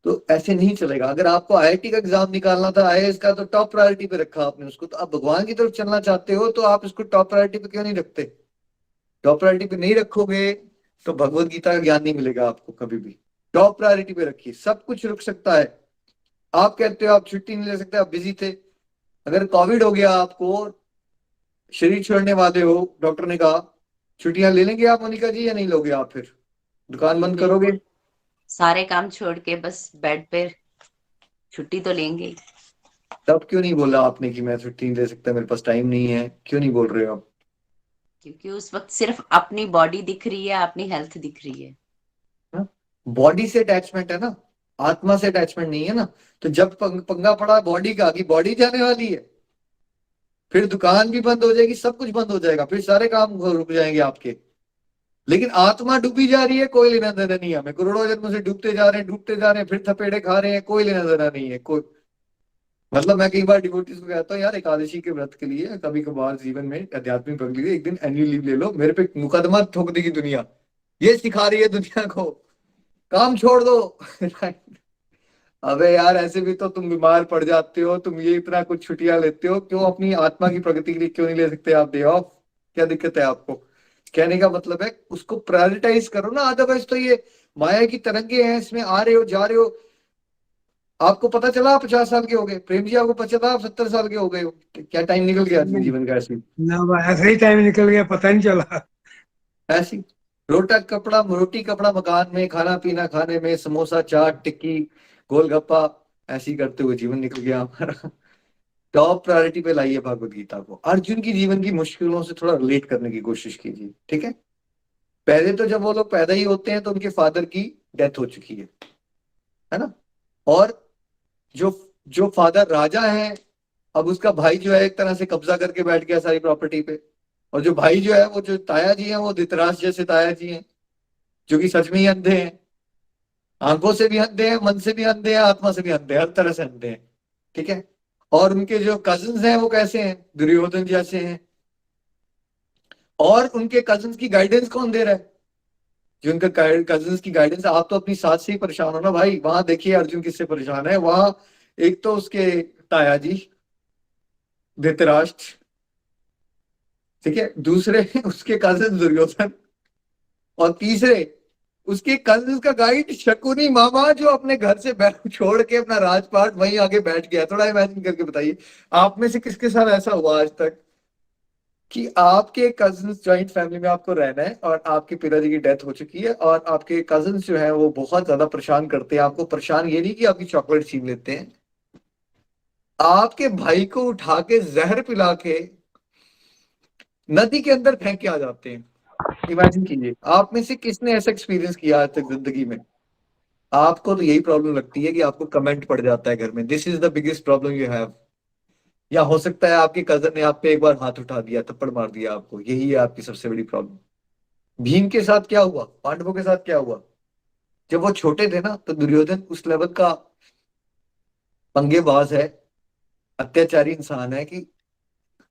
तो ऐसे नहीं चलेगा। अगर आपको आईआईटी का एग्जाम निकालना था, आईएएस का, तो टॉप प्रायोरिटी पे रखा आपने उसको। तो आप भगवान की तरफ चलना चाहते हो तो आप इसको टॉप प्रायोरिटी पे क्यों नहीं रखते? टॉप प्रायोरिटी पे नहीं रखोगे तो भगवत गीता का ज्ञान नहीं मिलेगा आपको कभी भी। टॉप प्रायोरिटी पे रखिए, सब कुछ रुक सकता है। आप कहते हो आप छुट्टी नहीं ले सकते, आप बिजी थे, अगर कोविड हो गया, आपको शरीर छोड़ने वाले हो, डॉक्टर ने कहा छुट्टियां ले लेंगे आप मोनिका जी या नहीं लोगे? आप फिर दुकान जी बंद करोगे? बिल्कुल, सारे काम छोड़ के बस बेड पे छुट्टी तो लेंगे ही। तब क्यों नहीं बोला आपने कि मैं छुट्टी नहीं ले सकता, मेरे पास टाइम नहीं है? क्यों नहीं बोल रहे हो आप? क्योंकि उस वक्त सिर्फ अपनी बॉडी दिख रही है, अपनी हेल्थ दिख रही है। बॉडी से अटैचमेंट है ना, आत्मा से अटैचमेंट नहीं है ना। तो जब पंगा पड़ा बॉडी का कि बॉडी जाने वाली है, फिर दुकान भी बंद हो जाएगी, सब कुछ बंद हो जाएगा, फिर सारे काम रुक जाएंगे आपके। लेकिन आत्मा डूबी जा रही है, कोई लेना देना नहीं है हमें। करोड़ों जन्म से डूबते जा रहे हैं, डूबते जा रहे हैं, फिर थपेड़े खा रहे हैं, कोई लेना देना नहीं है कोई। मतलब मैं कई बार डिवोटीज को कहता हूँ यार, एकादशी के व्रत के लिए कभी कभार जीवन में आध्यात्मिक प्रगति के लिए एक दिन एनुअल लीव ले लो। मेरे पे मुकदमा ठोक देगी दुनिया, ये सिखा रही है दुनिया को, काम छोड़ दो। अबे यार, ऐसे भी तो तुम बीमार पड़ जाते हो, तुम ये इतना कुछ छुट्टियां लेते हो, क्यों अपनी आत्मा की प्रगति के लिए क्यों नहीं ले सकते आप डे ऑफ? क्या दिक्कत है आपको? कहने का मतलब है उसको प्रायोरिटाइज करो ना, अदरवाइज तो ये माया की तरंगे हैं, इसमें आ रहे हो जा रहे हो। आपको पता चला आप 50 साल के हो गए, प्रेम जी आपको पता चला आप 70 साल के हो गए हो, क्या टाइम निकल गया आदमी जीवन का ऐसे ही। ना भाई, ऐसे ही टाइम निकल गया, पता नहीं चला। ऐसी रोटा कपड़ा रोटी कपड़ा मकान में, खाना पीना खाने में, समोसा चाट टिक्की गोलगप्पा, ऐसे ही करते हुए जीवन निकल गया हमारा। टॉप प्रायोरिटी पे लाइए भगवत गीता को, अर्जुन की जीवन की मुश्किलों से थोड़ा रिलेट करने की कोशिश कीजिए, ठीक है। पहले तो जब वो लोग पैदा ही होते हैं तो उनके फादर की डेथ हो चुकी है ना। और जो जो फादर राजा है, अब उसका भाई जो है एक तरह से कब्जा करके बैठ गया सारी प्रॉपर्टी पे। और जो भाई जो है, वो जो ताया जी हैं, वो धृतराष्ट्र जैसे ताया जी हैं, जो कि सच में ही अंधे हैं, आंखों से भी अंधे हैं, मन से भी अंधे हैं, आत्मा से भी अंधे हैं, हर तरह से अंधे हैं, ठीक है। और उनके जो कजिन्स हैं वो कैसे हैं? दुर्योधन जैसे हैं। और उनके कजिन्स की गाइडेंस कौन दे रहा है? जो उनका कजिन्स की गाइडेंस, आप तो अपनी साथ से ही परेशान हो ना भाई। वहां देखिए अर्जुन किससे परेशान है, वहां एक तो उसके ताया जी धृतराष्ट्र, ठीक है, दूसरे उसके कजिन दुर्योधन, और तीसरे उसके कजिन का गाइड शकुनी मामा, जो अपने घर से छोड़ के अपना राजपाट वहीं आगे बैठ गया। थोड़ा इमेजिन करके बताइए, आप में से किसके साथ ऐसा हुआ आज तक कि आपके कजिन जॉइंट फैमिली में आपको रहना है और आपके पिताजी की डेथ हो चुकी है, और आपके कजिन जो है वो बहुत ज्यादा परेशान करते हैं आपको। परेशान ये नहीं कि आपकी चॉकलेट छीन लेते हैं, आपके भाई को उठा के जहर पिला के नदी के अंदर फेंक के आ जाते हैं। इमेजिन कीजिए, आप में से किसने ऐसा एक्सपीरियंस किया आज तक जिंदगी में? आपको तो यही प्रॉब्लम लगती है कि आपको कमेंट पड़ जाता है घर में, this is the biggest problem you have. या हो सकता है आपके कजन ने आप पे एक बार हाथ उठा दिया, थप्पड़ मार दिया आपको, यही है आपकी सबसे बड़ी प्रॉब्लम। भीम के साथ क्या हुआ, पांडवों के साथ क्या हुआ? जब वो छोटे थे ना, तो दुर्योधन उस लेवल का पंगेबाज है, अत्याचारी इंसान है कि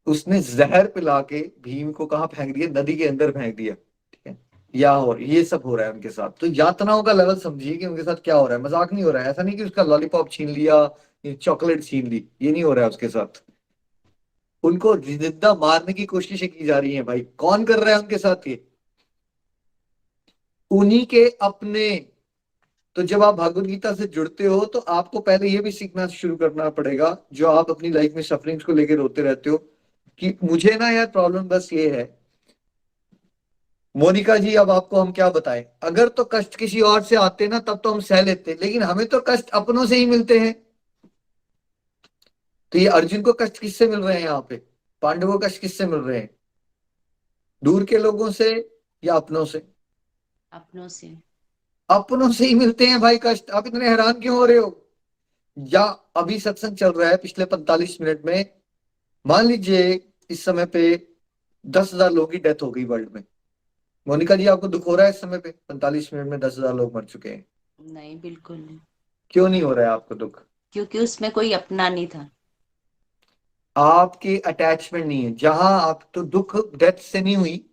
उसने जहर पिला के भीम को कहाँ फेंक दिया? नदी के अंदर फेंक दिया, ठीक है। या और ये सब हो रहा है उनके साथ, तो यातनाओं का लेवल समझिए कि उनके साथ क्या हो रहा है। मजाक नहीं हो रहा है, ऐसा नहीं कि उसका लॉलीपॉप छीन लिया, चॉकलेट छीन ली, ये नहीं हो रहा है उसके साथ। उनको जिंदा मारने की कोशिशें की जा रही हैं भाई। कौन कर रहा है उनके साथ ये? उन्हीं के अपने। तो जब आप भगवत गीता से जुड़ते हो तो आपको पहले ये भी सीखना शुरू करना पड़ेगा, जो आप अपनी लाइफ में सफरिंग्स को लेकर रोते रहते हो कि मुझे ना यार प्रॉब्लम बस ये है। मोनिका जी, अब आपको हम क्या बताएं, अगर तो कष्ट किसी और से आते ना तब तो हम सह लेते, लेकिन हमें तो कष्ट अपनों से ही मिलते हैं। तो ये अर्जुन को कष्ट किससे मिल रहे हैं? यहाँ पे पांडवों को कष्ट किससे मिल रहे हैं? दूर के लोगों से या अपनों से? अपनों से। अपनों से ही मिलते हैं भाई कष्ट। आप इतने हैरान क्यों हो रहे हो? या अभी सत्संग चल रहा है, पिछले 45 मिनट में मान लीजिए इस समय पे 10,000 लोगों की डेथ हो गई वर्ल्ड में। मोनिका जी, आपको दुख हो रहा है इस समय पे 45 मिनट में 10,000 लोग मर चुके हैं? नहीं, बिल्कुल नहीं। क्यों नहीं हो रहा है आपको दुख? क्योंकि उसमें कोई अपना नहीं था। आपकी अटैचमेंट नहीं है। जहां आप तो दुख डेथ से नहीं हुई,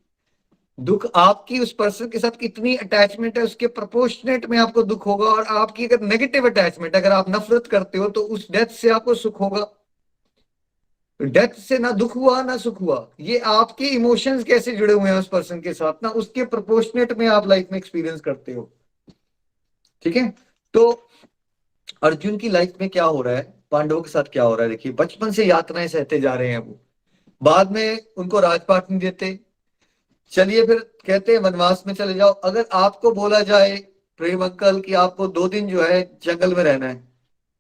दुख आपकी उस पर्सन के साथ कितनी अटैचमेंट है उसके प्रोपोर्शनेट में आपको दुख होगा। और आपकी अगर नेगेटिव अटैचमेंट, अगर आप नफरत करते हो, तो उस डेथ से आपको सुख होगा। डेथ से ना दुख हुआ ना सुख हुआ, ये आपके इमोशंस कैसे जुड़े हुए हैं उस पर्सन के साथ ना, उसके प्रोपोर्शनेट में आप लाइफ में एक्सपीरियंस करते हो, ठीक है। तो अर्जुन की लाइफ में क्या हो रहा है, पांडवों के साथ क्या हो रहा है, देखिए बचपन से यातनाएं सहते जा रहे हैं वो। बाद में उनको राजपाट नहीं देते, चलिए फिर कहते हैं वनवास में चले जाओ। अगर आपको बोला जाए प्रेम अंकल कि आपको 2 दिन जो है जंगल में रहना है,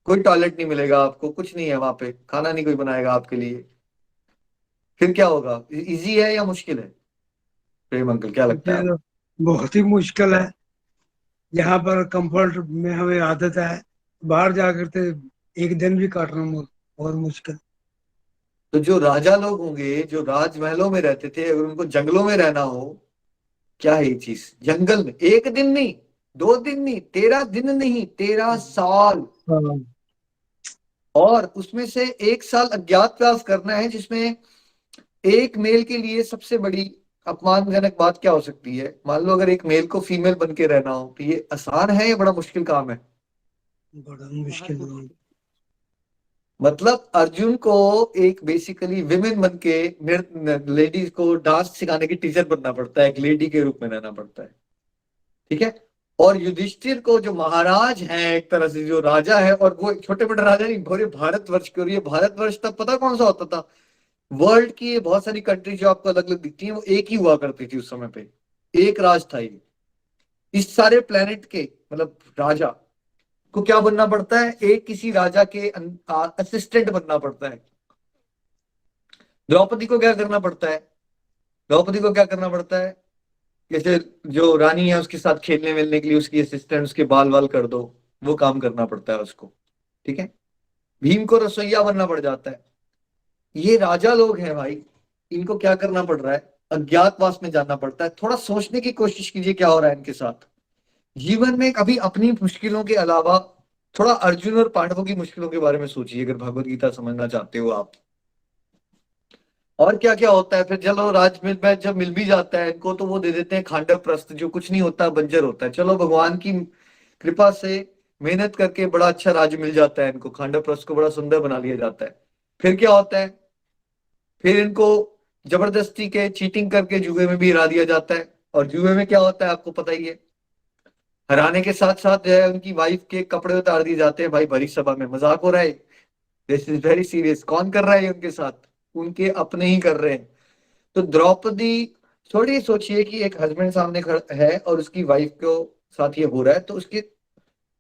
कोई टॉयलेट नहीं मिलेगा आपको, कुछ नहीं है वहां पे, खाना नहीं कोई बनाएगा आपके लिए, फिर क्या होगा? इजी है या मुश्किल है? प्रेम अंकल क्या लगता है ये आपको? तो बहुत ही मुश्किल है। यहाँ पर कंफर्ट में हमें आदत है, बाहर जाकर के एक दिन भी काटना बहुत मुश्किल। तो जो राजा लोग होंगे, जो राजमहलों में रहते थे, अगर उनको जंगलों में रहना हो, क्या है ये चीज, जंगल में एक दिन नहीं, 2 दिन नहीं, 13 दिन नहीं, 13 साल, हाँ, और उसमें से 1 साल अज्ञातवास करना है, जिसमें एक मेल के लिए सबसे बड़ी अपमानजनक बात क्या हो सकती है? मान लो अगर एक मेल को फीमेल बन के रहना हो, तो ये आसान है या बड़ा मुश्किल काम है? बड़ा बहुत मुश्किल मुश्किल। हुआ। मतलब अर्जुन को एक बेसिकली विमेन बन के, लेडीज को डांस सिखाने की टीचर बनना पड़ता है, एक लेडी के रूप में रहना पड़ता है, ठीक है। और युधिष्ठिर को जो महाराज हैं, एक तरह से जो राजा है, और वो छोटे मोटे राजा नहीं, पूरे भारतवर्ष के, और ये भारतवर्ष तब पता कौन सा होता था? वर्ल्ड की ये बहुत सारी कंट्री जो आपको अलग अलग दिखती है, वो एक ही हुआ करती थी उस समय पे, एक राज था ये। इस सारे प्लेनेट के मतलब राजा को क्या बनना पड़ता है? एक किसी राजा के असिस्टेंट बनना पड़ता है। द्रौपदी को क्या करना पड़ता है? द्रौपदी को क्या करना पड़ता है? जैसे जो रानी है उसके साथ खेलने मिलने के लिए उसकी असिस्टेंट, उसके बाल वाल कर दो, वो काम करना पड़ता है उसको, ठीक है। भीम को रसोईया बनना पड़ जाता है। ये राजा लोग हैं भाई, इनको क्या करना पड़ रहा है? अज्ञातवास में जाना पड़ता है। थोड़ा सोचने की कोशिश कीजिए क्या हो रहा है इनके साथ जीवन में। कभी अपनी मुश्किलों के अलावा थोड़ा अर्जुन और पांडवों की मुश्किलों के बारे में सोचिए, अगर भगवत गीता समझना चाहते हो आप। और क्या क्या होता है फिर? चलो राजमिल में जब मिल भी जाता है इनको, तो वो दे देते हैं खांडव प्रस्थ, जो कुछ नहीं होता, बंजर होता है। चलो भगवान की कृपा से मेहनत करके बड़ा अच्छा राज्य मिल जाता है इनको, खांडव प्रस्थ को बड़ा सुंदर बना लिया जाता है। फिर क्या होता है? फिर इनको जबरदस्ती के चीटिंग करके जुए में भी हरा दिया जाता है। और जुए में क्या होता है आपको पता ही है, हराने के साथ साथ जो है उनकी वाइफ के कपड़े उतार दिए जाते हैं। भाई भरी सभा में मजाक हो रहा है? This is very serious. कौन कर रहा है ये उनके साथ? उनके अपने ही कर रहे हैं। तो द्रौपदी, थोड़ी सोचिए कि एक हस्बैंड सामने खड़ा है और उसकी वाइफ को साथ ये हो रहा है, तो उसके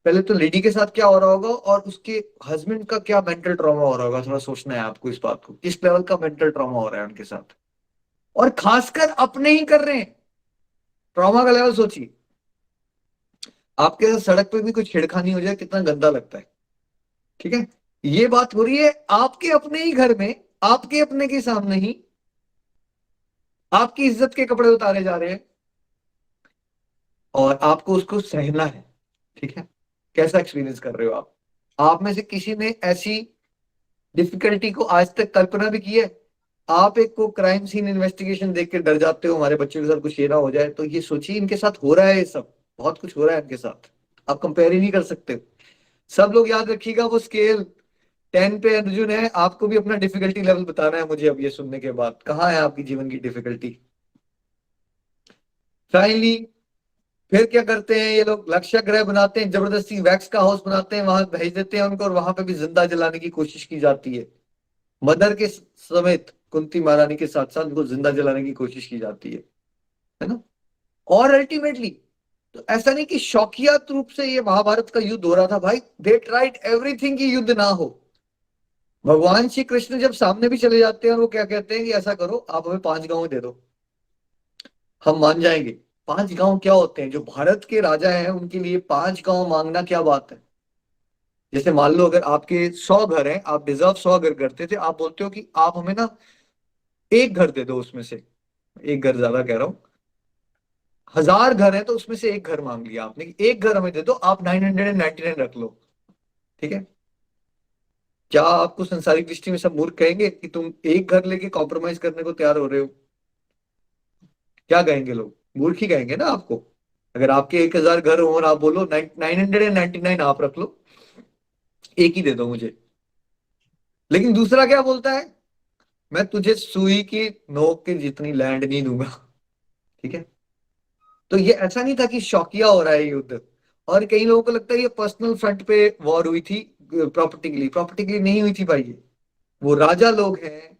पहले तो लेडी के साथ क्या हो रहा होगा, और उसके हस्बैंड का क्या मेंटल ट्रॉमा हो रहा होगा। थोड़ा सोचना है आपको इस बात को, किस लेवल का मेंटल ट्रॉमा हो रहा है उनके साथ, और खासकर अपने ही कर रहे हैं। ट्रॉमा का लेवल सोचिए। आपके साथ सड़क पे भी कुछ छेड़खानी हो जाए, कितना गंदा लगता है, ठीक है। ये बात हो रही है आपके अपने ही घर में, आपके अपने के सामने ही आपकी इज्जत के कपड़े उतारे जा रहे हैं, और आपको उसको सहना है, ठीक है। कैसा एक्सपीरियंस कर रहे हो आप में से किसी ने ऐसी डिफिकल्टी को आज तक कल्पना भी की है? आप एक को क्राइम सीन इन्वेस्टिगेशन देख के डर जाते हो हमारे बच्चों के साथ कुछ ये ना हो जाए, तो ये सोचिए इनके साथ हो रहा है, ये सब बहुत कुछ हो रहा है इनके साथ। आप कंपेयर ही नहीं कर सकते। सब लोग याद रखिएगा, वो स्केल 10 पे अर्जुन है, आपको भी अपना डिफिकल्टी लेवल बताना है मुझे अब ये सुनने के बाद, कहाँ है आपकी जीवन की डिफिकल्टी। फाइनली फिर क्या करते हैं ये लोग? लक्ष्य ग्रह बनाते हैं, जबरदस्ती वैक्स का हाउस बनाते हैं, वहां भेज देते हैं उनको, और वहां पे भी जिंदा जलाने की कोशिश की जाती है। मदर के समेत कुंती महारानी के साथ साथ उनको जिंदा जलाने की कोशिश की जाती है ना। और अल्टीमेटली तो ऐसा नहीं कि शौकिया रूप से ये महाभारत का युद्ध हो रहा था भाई, दे ट्राइड एवरीथिंग कि युद्ध ना हो। भगवान श्री कृष्ण जब सामने भी चले जाते हैं, और वो क्या कहते हैं कि ऐसा करो, आप हमें 5 गांव दे दो, हम मान जाएंगे। 5 गांव क्या होते हैं? जो भारत के राजा हैं उनके लिए 5 गांव मांगना क्या बात है। जैसे मान लो अगर आपके 100 घर हैं, आप डिजर्व 100 घर करते थे, आप बोलते हो कि आप हमें ना एक घर दे दो उसमें से, एक घर ज्यादा कह रहा हूं, 1000 घर है तो उसमें से एक घर मांग लिया आपने कि एक घर हमें दे दो, आप 999 रख लो, ठीक है। क्या आपको संसारिक दृष्टि में सब मूर्ख कहेंगे कि तुम एक घर लेके कॉम्प्रोमाइज करने को तैयार हो रहे हो? क्या कहेंगे लोग? मूर्ख ही कहेंगे ना आपको। अगर आपके 1000 घर हो और आप बोलो 999 आप रख लो, एक ही दे दो मुझे। लेकिन दूसरा क्या बोलता है? मैं तुझे सुई की नोक के जितनी लैंड नहीं दूंगा, ठीक है। तो ये ऐसा नहीं था कि शौकिया हो रहा है युद्ध। और कई लोगों को लगता है ये पर्सनल फ्रंट पे वॉर हुई थी, प्रॉपर्टी के लिए नहीं हुई थी भाई। ये वो राजा लोग हैं,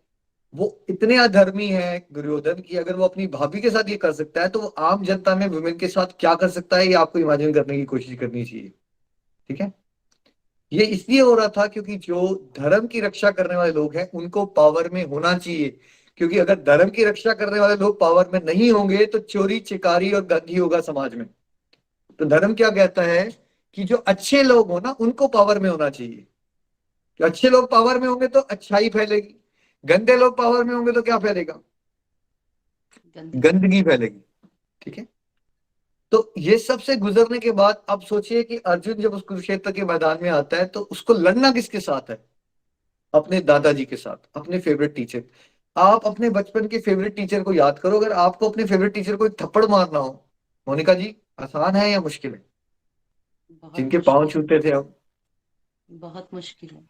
वो इतने अधर्मी हैं दुर्योधन की, अगर वो अपनी भाभी के साथ ये कर सकता है, तो वो आम जनता में वुमेन के साथ क्या कर सकता है, ये आपको इमेजिन करने की कोशिश करनी चाहिए, ठीक है। ये इसलिए हो रहा था क्योंकि जो धर्म की रक्षा करने वाले लोग हैं उनको पावर में होना चाहिए। क्योंकि अगर धर्म की रक्षा करने वाले लोग पावर में नहीं होंगे, तो चोरी चिकारी और गंदगी होगा समाज में। तो धर्म क्या कहता है कि जो अच्छे लोग हो ना, उनको पावर में होना चाहिए। कि अच्छे लोग पावर में होंगे तो अच्छाई फैलेगी। गंदे लोग पावर में होंगे तो क्या फैलेगा? गंदगी फैलेगी। ठीक है, तो ये सब से गुजरने के बाद अब सोचिए कि अर्जुन जब उस कुरुक्षेत्र के मैदान में आता है तो उसको लड़ना किसके साथ है? अपने दादाजी के साथ, अपने फेवरेट टीचर। आप अपने बचपन के फेवरेट टीचर को याद करो, अगर आपको अपने फेवरेट टीचर को एक थप्पड़ मारना हो, मोनिका जी, आसान है या मुश्किल है? बहुत जिनके पांव मुश्किल, छूते थे हम, बहुत मुश्किल है।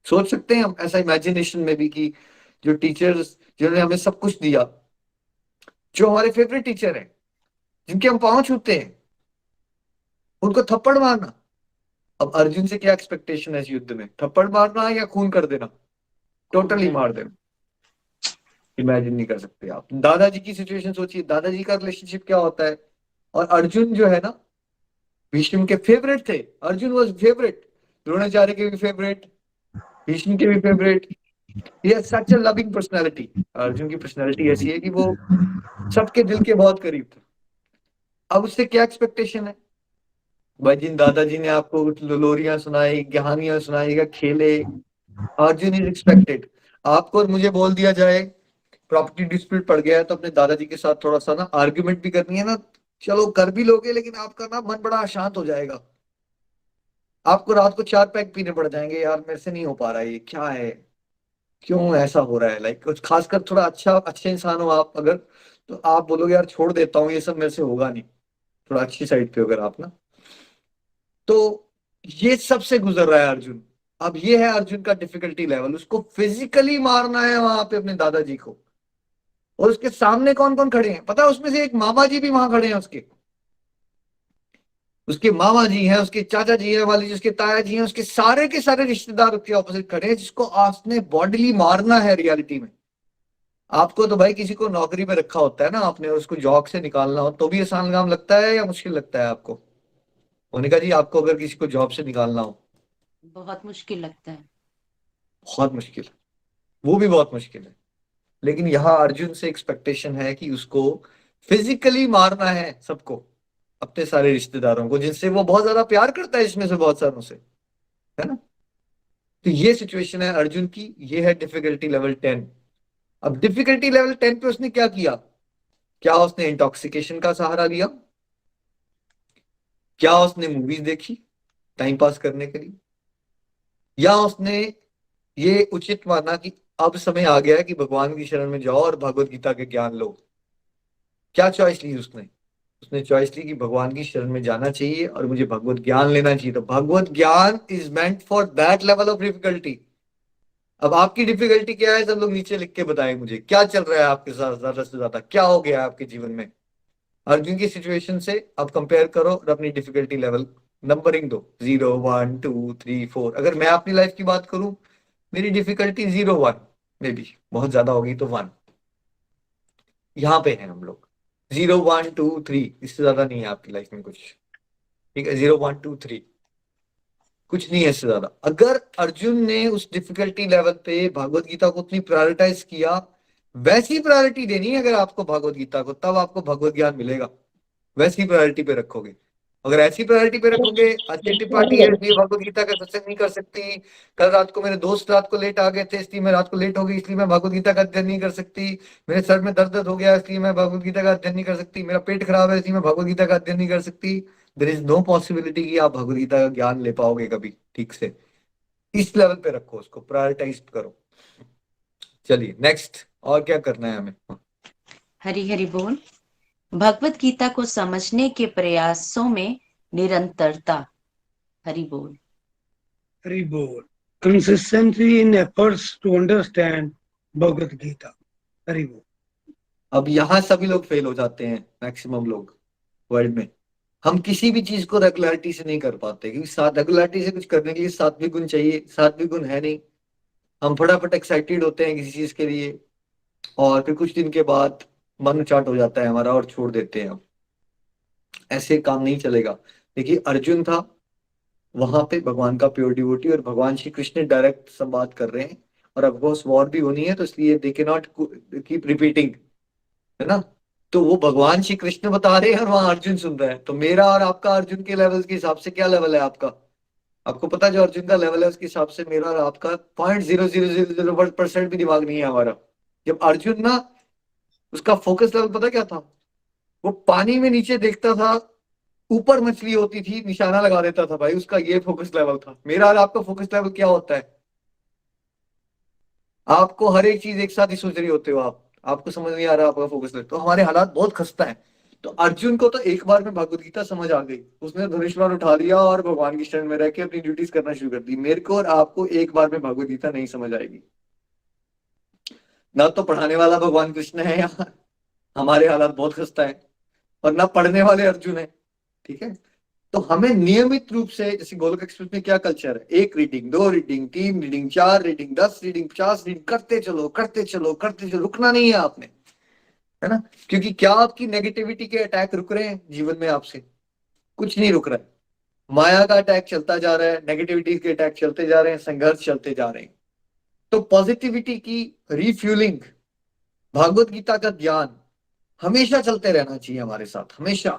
सोच सकते हैं हम ऐसा इमेजिनेशन में भी कि जो टीचर्स जिन्होंने हमें सब कुछ दिया, जो हमारे फेवरेट टीचर हैं, जिनके हम पांव छूते हैं, उनको थप्पड़ मारना। अब अर्जुन से क्या एक्सपेक्टेशन है इस युद्ध में? थप्पड़ मारना या खून कर देना, खून टोटली कर मार देना। देना। इमेजिन नहीं कर सकते आप। दादाजी की सिचुएशन सोचिए, दादाजी का रिलेशनशिप क्या होता है। और अर्जुन जो है ना, भीष्म के फेवरेट थे, अर्जुन वॉज फेवरेट, द्रोणाचार्य के भी फेवरेट, भीष्म के भी फेवरेट। ये सच अ लविंग पर्सनैलिटी। अर्जुन की पर्सनैलिटी ऐसी है कि वो सबके दिल के बहुत करीब था। अब उससे क्या एक्सपेक्टेशन है भाई? जिन दादाजी ने आपको लोरियां सुनाई, कहानियां सुनाई या खेले, अर्जुन इज एक्सपेक्टेड। आपको और मुझे बोल दिया जाए प्रॉपर्टी डिस्प्यूट पड़ गया है तो अपने दादाजी के साथ थोड़ा सा ना आर्ग्यूमेंट भी करनी है ना, चलो कर भी लोगे, लेकिन आपका ना मन बड़ा अशांत हो जाएगा। आपको रात को 4 पैग पीने पड़ जाएंगे, यार मेरे से नहीं हो पा रहा है, ये क्या है, क्यों ऐसा हो रहा है। लाइक कुछ खासकर थोड़ा अच्छे इंसान हो आप अगर, तो आप बोलोगे यार छोड़ देता हूँ, ये सब मेरे से होगा नहीं। थोड़ा अच्छी साइड पे अगर आप ना, तो ये सबसे गुजर रहा है अर्जुन। अब ये है अर्जुन का डिफिकल्टी लेवल, उसको फिजिकली मारना है वहां पे अपने दादाजी को। और उसके सामने कौन कौन खड़े हैं पता है? उसमें से एक मामा जी भी वहां खड़े हैं उसके। उसके मामा जी हैं, उसके चाचा जी हैं, वाली जी, उसके ताया जी हैं, उसके सारे के सारे रिश्तेदार उसके ऑपोजिट खड़े हैं, जिसको आपने बॉडीली मारना है रियलिटी में। आपको तो भाई किसी को नौकरी पे रखा होता है ना आपने, और उसको जॉब से निकालना हो तो भी आसान काम लगता है या मुश्किल लगता है आपको? मोनिका जी, आपको अगर किसी को जॉब से निकालना हो, बहुत मुश्किल लगता है। बहुत मुश्किल है, वो भी बहुत मुश्किल है। लेकिन यहाँ अर्जुन से एक्सपेक्टेशन है कि उसको फिजिकली मारना है सबको, अपने सारे रिश्तेदारों को जिनसे वो बहुत ज्यादा प्यार करता है, इसमें से बहुत सारों से, है ना। तो ये सिचुएशन है अर्जुन की, ये है डिफिकल्टी लेवल 10। अब डिफिकल्टी लेवल 10 पे उसने क्या किया? क्या उसने इंटॉक्सिकेशन का सहारा लिया? क्या उसने मूवीज देखी टाइम पास करने के लिए? या उसने ये उचित माना कि अब समय आ गया है कि भगवान की शरण में जाओ और भगवत गीता के ज्ञान लो? क्या चॉइस ली उसने? उसने चॉइस ली कि भगवान की शरण में जाना चाहिए और मुझे भगवत ज्ञान लेना चाहिए। तो भगवत ज्ञान is meant for that level of difficulty. अब आपकी डिफिकल्टी क्या है? सब लोग नीचे लिख के बताएं मुझे, क्या चल रहा है आपके साथ ज्यादा से ज्यादा, क्या हो गया है आपके जीवन में? अर्जुन की सिचुएशन से अब कंपेयर करो और अपनी डिफिकल्टी लेवल नंबरिंग दो, 0 1 2 3 4। अगर मैं अपनी लाइफ की बात करूं, मेरी डिफिकल्टी 0 1, मे बी बहुत ज्यादा होगी तो 1। यहाँ पे हैं हम लोग, 0 1 2 3, इससे ज्यादा नहीं है आपकी लाइफ में कुछ। ठीक है, 0 1 2 3, कुछ नहीं है इससे ज्यादा। अगर अर्जुन ने उस डिफिकल्टी लेवल पे भागवत गीता को उतनी प्रायोरिटाइज किया, वैसी प्रायोरिटी देनी है अगर आपको भागवत गीता को, तब आपको भगवत ज्ञान मिलेगा। वैसी प्रायोरिटी पे रखोगे। अगर ऐसी प्रायोरिटी पे रखोगे, आज चिट्टी पार्टी है इसलिए भगवत गीता का सत्संग नहीं कर सकती, कल रात को मेरे दोस्त रात को लेट आ गए थे इसलिए मैं रात को लेट हो गई, इसलिए मैं भगवत गीता का अध्ययन नहीं कर सकती, मेरे सर में दर्द हो गया इसलिए मैं भगवत गीता का अध्ययन नहीं कर सकती, मेरा पेट खराब है इसलिए मैं भगवत गीता का अध्ययन नहीं कर सकती। देर इज नो पॉसिबिलिटी कि आप भगवत गीता का ज्ञान ले पाओगे कभी ठीक से। इस लेवल पे रखो, उसको प्रायोरिटाइज करो। चलिए नेक्स्ट, और क्या करना है हमें? हरि हरि बोल। भगवत गीता को समझने के प्रयासों में निरंतरता। हरि बोल। Hari Bol. Consistency in efforts to understand Bhagavad Gita. Hari Bol. अब यहाँ सभी लोग फेल हो जाते हैं, मैक्सिमम लोग वर्ल्ड में। हम किसी भी चीज को रेगुलरिटी से नहीं कर पाते, क्योंकि साथ रेगुलरिटी से कुछ करने के लिए सात्विक गुण चाहिए, सात्विक गुण है नहीं। हम फटाफट एक्साइटेड होते हैं किसी चीज के लिए, और फिर कुछ दिन के बाद मन उचाट हो जाता है हमारा और छोड़ देते हैं हम। ऐसे काम नहीं चलेगा। देखिए अर्जुन था वहां पे भगवान का प्योर डिवोटी, और भगवान श्री कृष्ण डायरेक्ट संवाद कर रहे हैं, और अब कोर्स वॉर भी होनी है तो इसलिए दे के नॉट कीप रिपीटिंग, है ना। तो वो भगवान श्री कृष्ण बता रहे हैं और वहां अर्जुन सुन रहा है। तो मेरा और आपका अर्जुन के लेवल के हिसाब से क्या लेवल है आपका? आपको पता है जो अर्जुन का लेवल है उसके हिसाब से मेरा और आपका 0.0000% भी दिमाग नहीं है हमारा। जब अर्जुन ना, उसका फोकस लेवल पता क्या था, वो पानी में नीचे देखता था, ऊपर मछली होती थी, निशाना लगा देता था भाई, उसका ये फोकस लेवल था। मेरा और आपका फोकस लेवल क्या होता है? आपको हर एक चीज एक साथ ही सोच रही होते हो आप, आपको समझ नहीं आ रहा आपका फोकस लेवल, तो हमारे हालात बहुत खस्ता है। तो अर्जुन को तो एक बार में भगवत गीता समझ आ गई, उसने धनुष बाण उठा लिया और भगवान की शरण में रह के अपनी ड्यूटीज करना शुरू कर दी। मेरे को और आपको एक बार में भगवत गीता नहीं समझ आएगी। ना तो पढ़ाने वाला भगवान कृष्ण है यहाँ, हमारे हालात बहुत खस्ता है, और ना पढ़ने वाले अर्जुन है। ठीक है, तो हमें नियमित रूप से, जैसे गोलोक एक्सप्रेस में क्या कल्चर है, 1 reading, 2 reading, 3 reading, 4 reading, 10 reading, 50 reading करते चलो करते चलो करते चलो, रुकना नहीं है आपने, है ना। क्योंकि क्या आपकी नेगेटिविटी के अटैक रुक रहे हैं जीवन में आपसे? कुछ नहीं रुक रहा है। माया का अटैक चलता जा रहा है, नेगेटिविटी के अटैक चलते जा रहे हैं, संघर्ष चलते जा रहे हैं। तो पॉजिटिविटी की रिफ्यूलिंग, भागवत गीता का ज्ञान हमेशा चलते रहना चाहिए हमारे साथ, हमेशा।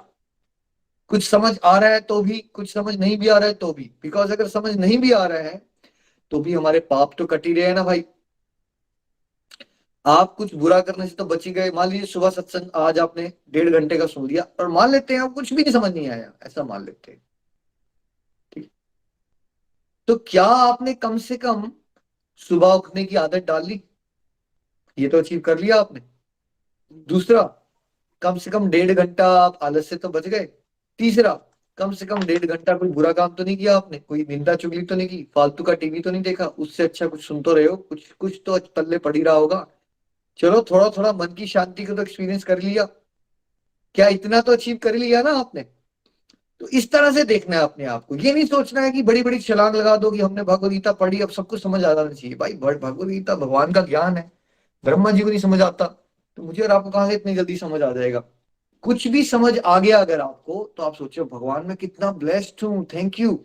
कुछ समझ आ रहा है तो भी, कुछ समझ नहीं भी आ रहा है तो भी, बिकॉज अगर समझ नहीं भी आ रहा है तो भी हमारे पाप तो कट ही रहे हैं ना भाई। आप कुछ बुरा करने से तो बच ही गए। मान लीजिए सुबह सत्संग आज आपने 1.5 घंटे का सुन लिया, और मान लेते हैं आप कुछ भी नहीं समझ नहीं आया, ऐसा मान लेते हैं, ठीक। तो क्या आपने कम से कम सुबह उठने की आदत डाल ली? ये तो अचीव कर लिया आपने। दूसरा, कम से कम 1.5 घंटा आप आलस से तो बच गए। तीसरा, कम से कम 1.5 घंटा कोई बुरा काम तो नहीं किया आपने, कोई निंदा चुगली तो नहीं की, फालतू का टीवी तो नहीं देखा। उससे अच्छा कुछ सुन तो रहे हो, कुछ कुछ तो पल्ले पड़ ही रहा होगा। चलो थोड़ा थोड़ा मन की शांति को तो एक्सपीरियंस कर लिया, क्या इतना तो अचीव कर लिया ना आपने? तो इस तरह से देखना है अपने आप को। ये नहीं सोचना है कि बड़ी बड़ी छलांग लगा दो कि हमने भगवत गीता पढ़ी अब सब कुछ समझ आ जाना चाहिए। भाई भगवत गीता भगवान का ज्ञान है, ब्रह्मा जी को नहीं समझ आता तो मुझे और आपको कहां से इतनी जल्दी समझ आ जाएगा? कुछ भी समझ आ गया अगर आपको, तो आप सोचो भगवान मैं कितना ब्लेस्ड हूं, थैंक यू।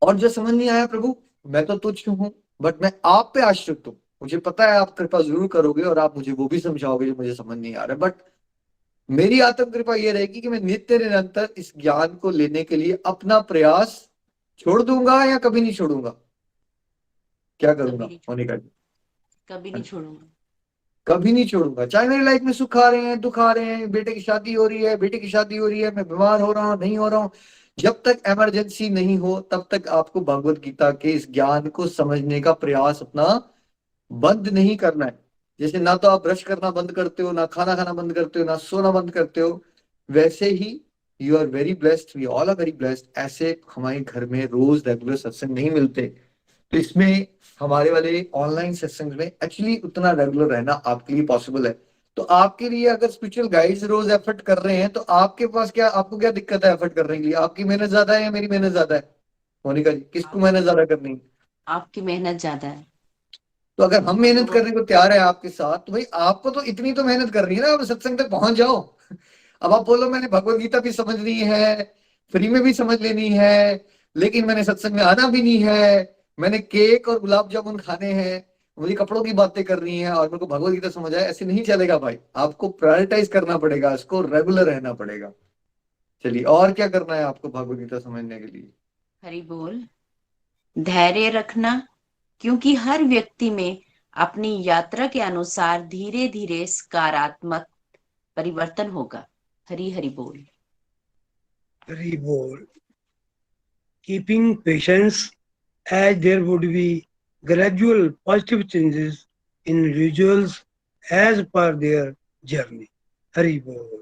और जो समझ नहीं आया, प्रभु मैं तो तुच्छ हूँ, बट मैं आप पे आश्रित हूँ, मुझे पता है आप कृपा जरूर करोगे और आप मुझे वो भी समझाओगे जो मुझे समझ नहीं आ रहा है। बट मेरी आत्म कृपा ये रहेगी कि मैं नित्य निरंतर इस ज्ञान को लेने के लिए अपना प्रयास छोड़ दूंगा या कभी नहीं छोड़ूंगा? क्या कभी करूंगा नहीं मोनिका छोड़ूंगा, जी? कभी नहीं छोड़ूंगा। कभी नहीं छोड़ूंगा, चाहे मेरी लाइफ में सुख आ रहे हैं, दुख आ रहे हैं, बेटे की शादी हो रही है, बेटे की शादी हो रही है, मैं बीमार हो रहा हूँ, नहीं हो रहा हूँ। जब तक इमरजेंसी नहीं हो तब तक आपको भगवत गीता के इस ज्ञान को समझने का प्रयास अपना बंद नहीं करना है। जैसे ना तो आप ब्रश करना बंद करते हो, ना खाना खाना बंद करते हो, ना सोना बंद करते हो, वैसे ही you are very blessed, we all are very blessed. ऐसे हमारे घर में रोज रेगुलर सत्संग नहीं मिलते, तो इसमें हमारे वाले ऑनलाइन सत्संग में एक्चुअली उतना रेगुलर रहना आपके लिए पॉसिबल है। तो आपके लिए अगर स्पिरिचुअल गाइड्स रोज एफर्ट कर रहे हैं तो आपके पास क्या, आपको क्या दिक्कत है एफर्ट करने के लिए? आपकी मेहनत ज्यादा है या मेरी मेहनत ज्यादा है? मोनिका जी, किसको आप, मेहनत ज्यादा करनी है? आपकी मेहनत ज्यादा है। तो अगर हम हम मेहनत लोगों करने को तैयार है आपके साथ, तो भाई आपको तो इतनी तो मेहनत करनी है ना, आप सत्संग तक पहुंच जाओ। अब आप बोलो मैंने भगवत गीता भी समझनी है, फ्री में भी समझ लेनी है, लेकिन मैंने सत्संग में आना भी नहीं है, मैंने केक और गुलाब जामुन खाने हैं, मुझे कपड़ों की बातें करनी है और मेरे को भगवत गीता समझ आए, ऐसे नहीं चलेगा भाई। आपको प्रायोरिटाइज करना पड़ेगा, इसको रेगुलर रहना पड़ेगा। चलिए, और क्या करना है आपको भगवत गीता समझने के लिए? हरि बोल, धैर्य रखना, क्योंकि हर व्यक्ति में अपनी यात्रा के अनुसार धीरे धीरे सकारात्मक परिवर्तन होगा। हरि हरि बोल। Reward. Keeping patience as there would be gradual positive changes in individuals as per their journey. Haribol.